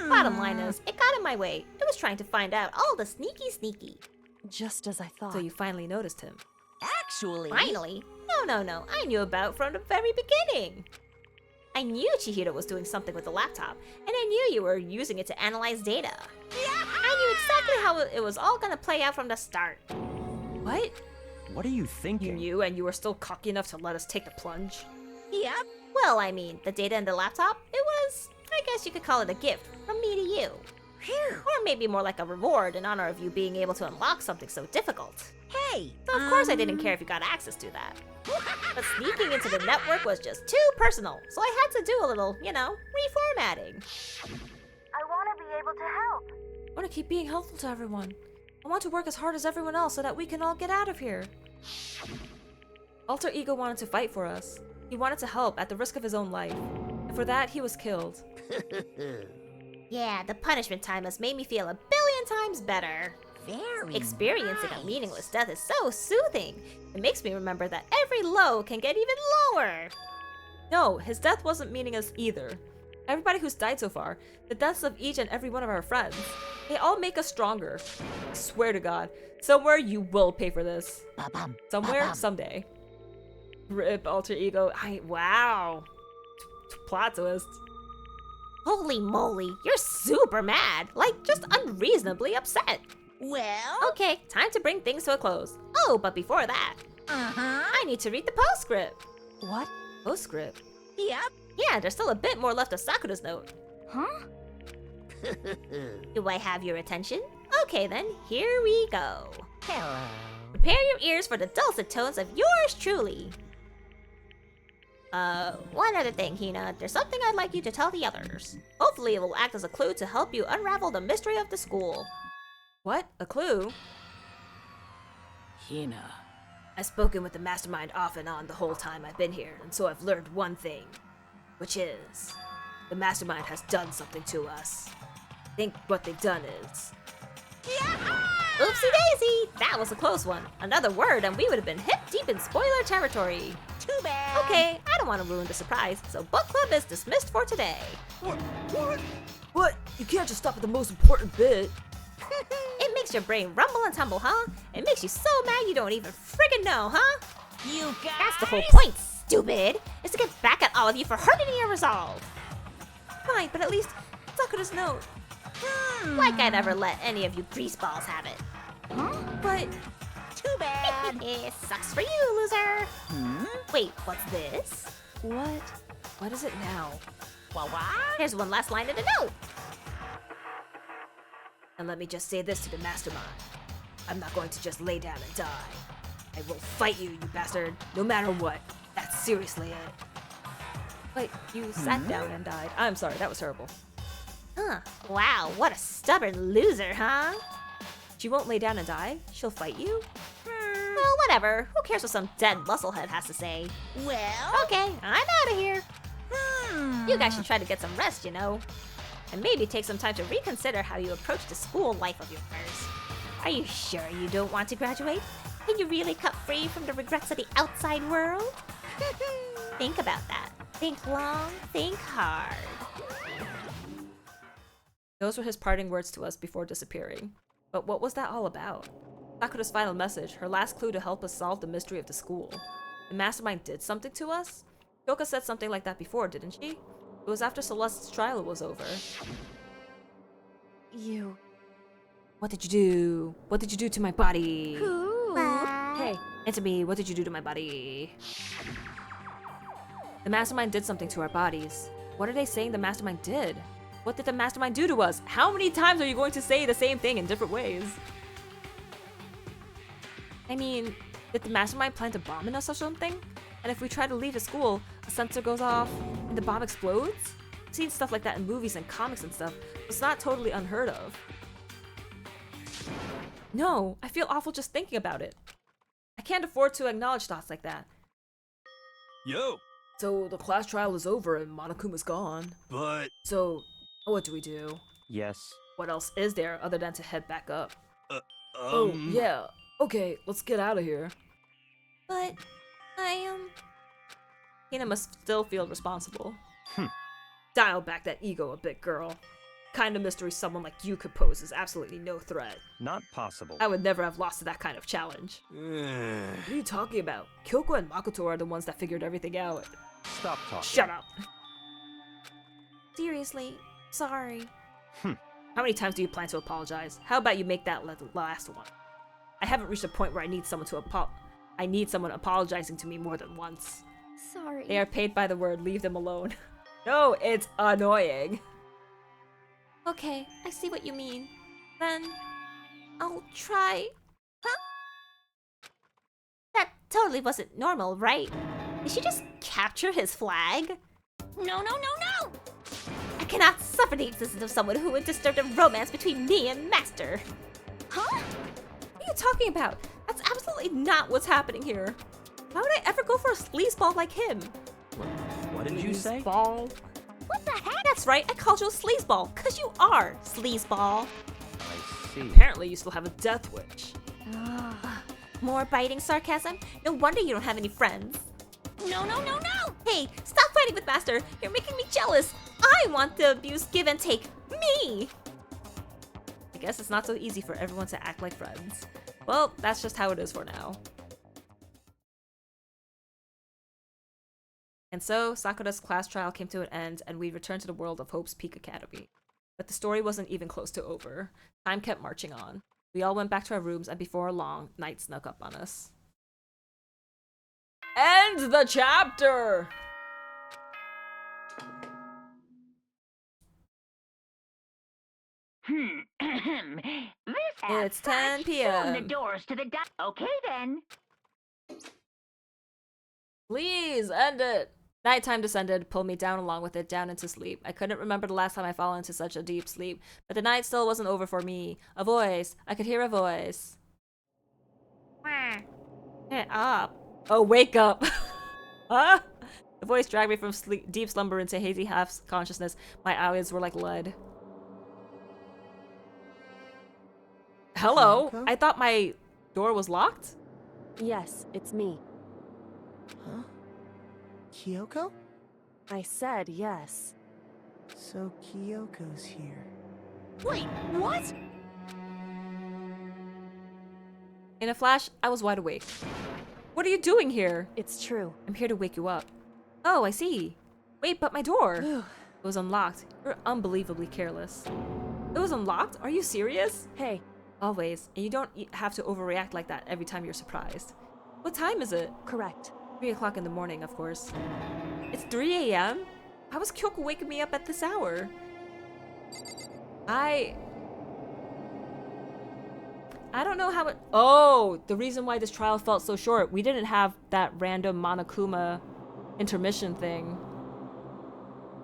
Bottom line is, it got in my way. It was trying to find out all the sneaky. just as I thought. So you finally noticed him. Actually... Finally? No. I knew about from the very beginning. I knew Chihiro was doing something with the laptop, and I knew you were using it to analyze data. I knew exactly how it was all gonna play out from the start. What? What are you You thinking? knew and you were still cocky enough to let us take the plunge? Yep. Well, I mean, the data in the laptop, it was, I guess you could call it a gift from me to you. Phew. Or maybe more like a reward in honor of you being able to unlock something so difficult. Hey. So of course I didn't care if you got access to that. But sneaking into the network was just too personal, so I had to do a little, reformatting. I want to be able to help. I want to keep being helpful to everyone. I want to work as hard as everyone else so that we can all get out of here. Alter Ego wanted to fight for us. He wanted to help at the risk of his own life. And for that, he was killed. Yeah, the punishment time has made me feel a billion times better. Very Experiencing nice. a meaningless death is so soothing. It makes me remember that every low can get even lower. No, his death wasn't meaningless either. Everybody who's died so far, the deaths of each and every one of our friends, they all make us stronger. I swear to God, somewhere you will pay for this. Ba-bum, Somewhere, ba-bum. someday. Rip Alter Ego. Wow. Plot twist. Holy moly, you're super mad. Like, just unreasonably upset. Well. Okay, time to bring things to a close. Oh, but before that, Uh-huh. I need to read the postscript. What? Postscript. Yep. Yeah, there's still a bit more left of Sakura's note. Huh? Do I have your attention? Okay then, here we go. Hello. Prepare your ears for the dulcet tones of yours truly. One other thing, Hina. There's something I'd like you to tell the others. Hopefully it will act as a clue to help you unravel the mystery of the school. What? A clue? Hina. I've spoken with the mastermind off and on the whole time I've been here, and so I've learned one thing, which is the mastermind has done something to us. I think what they've done is Oopsie daisy! That was a close one. Another word and we would have been hip deep in spoiler territory. Too bad. Okay, I don't want to ruin the surprise, so book club is dismissed for today. What? You can't just stop at the most important bit. It makes your brain rumble and tumble, huh? It makes you so mad you don't even friggin' know, huh? You guys. That's the whole point, stupid! Is to get back at all of you for hurting your resolve. Fine, but at least Sakura's note. Like I'd ever let any of you greaseballs have it. But Too bad. It sucks for you, loser. Wait, what's this? what? What is it now? What? Here's one last line in the note. And let me just say this to the mastermind. I'm not going to just lay down and die. I will fight you, you bastard, no matter what. That's seriously it. Wait, you sat down and died. I'm sorry, that was terrible. Huh. Wow, what a stubborn loser, huh? She won't lay down and die? She'll fight you? Well, whatever. Who cares what some dead musclehead has to say? Well. Okay, I'm out of here. You guys should try to get some rest, you know. And maybe take some time to reconsider how you approach the school life of yours. Are you sure you don't want to graduate? Can you really cut free from the regrets of the outside world? Think about that. Think long, think hard. Those were his parting words to us before disappearing. But what was that all about? Sakura's final message, her last clue to help us solve the mystery of the school. The mastermind did something to us? Kyoka said something like that before, didn't she? It was after Celeste's trial was over. You. What did you do? What did you do to my body? Who? Hey, answer me, what did you do to my body? The mastermind did something to our bodies. What are they saying the mastermind did? What did the mastermind do to us? How many times are you going to say the same thing in different ways? I mean, did the mastermind plan to bomb in us or something? And if we try to leave the school, a sensor goes off and the bomb explodes? I've seen stuff like that in movies and comics and stuff. It's not totally unheard of. No, I feel awful just thinking about it. I can't afford to acknowledge thoughts like that. Yo, So the class trial is over and Monokuma's gone. but So what do we do? Yes. What else is there other than to head back up? um. Yeah. Okay, let's get out of here. But Hina must still feel responsible. Hmm. Dial back that ego a bit, girl. Kind of mystery someone like you could pose is absolutely no threat. Not possible. I would never have lost to that kind of challenge. eh. What are you talking about? Kyoko and Makoto are the ones that figured everything out. Stop talking. Shut up. seriously, sorry. How many times do you plan to apologize? How about you make that the last one? I haven't reached a point where I need someone apologizing to me more than once. Sorry. They are paid by the word, leave them alone. No, it's annoying. Okay, I see what you mean. Then, I'll try. Huh? That totally wasn't normal, right? Did she just capture his flag? No, no, no, no! I cannot suffer the existence of someone who would disturb a romance between me and Master. Huh? What are you talking about? That's absolutely not what's happening here. Why would I ever go for a sleazeball like him? What did you say? Sleazeball? What the heck? That's right, I called you a sleazeball, cause you are sleazeball. I see. Apparently you still have a death wish. More biting sarcasm? No wonder you don't have any friends. No, no, no, no! Hey, stop fighting with Master. You're making me jealous. I want the abuse give and take. Me! I guess it's not so easy for everyone to act like friends. Well, that's just how it is for now. And so, Sakura's class trial came to an end, and we returned to the world of Hope's Peak Academy. But the story wasn't even close to over. Time kept marching on. We all went back to our rooms, and before long, night snuck up on us. End the chapter! It's 10 p.m. The doors to the Okay then. Please end it! Nighttime descended, pulled me down along with it, down into sleep. I couldn't remember the last time I fell into such a deep sleep, but the night still wasn't over for me. A voice. I could hear a voice. Get up. Oh, wake up! Huh? The voice dragged me from deep slumber into hazy half-consciousness. My eyelids were like lead. Hello? Kyoko? I thought my door was locked? Yes, it's me. Huh? Kyoko? I said yes. So Kyoko's here. Wait, what? In a flash, I was wide awake. What are you doing here? It's true. I'm here to wake you up. Oh, I see. Wait, but my door. It was unlocked. You're unbelievably careless. It was unlocked? Are you serious? Hey, Always. And you don't have to overreact like that every time you're surprised. What time is it? correct. 3 o'clock in the morning, of course. It's 3 a.m.? How was Kyoko waking me up at this hour? I don't know how it... Oh! The reason why this trial felt so short. We didn't have that random Monokuma intermission thing.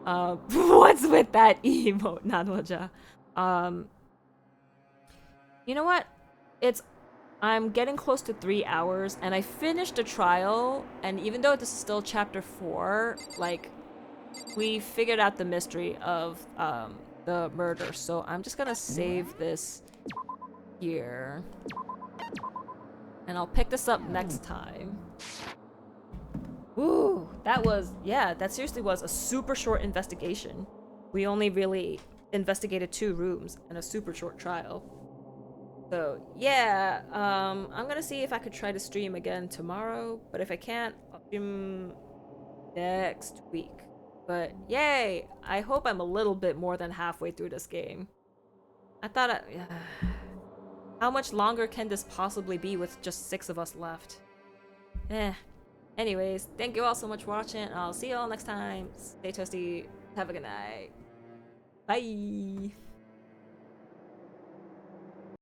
What's with that emote, Nanoja? You know what? I'm getting close to 3 hours, and I finished the trial, and even though this is still chapter 4, like, we figured out the mystery of the murder, so I'm just gonna save this here. And I'll pick this up next time. Ooh, that seriously was a super short investigation. We only really investigated 2 rooms and a super short trial. So, yeah, I'm gonna see if I could try to stream again tomorrow, but if I can't, I'll stream next week. But, yay! I hope I'm a little bit more than halfway through this game. I thought how much longer can this possibly be with just 6 of us left? Anyways, thank you all so much for watching. I'll see you all next time. Stay toasty. Have a good night. Bye!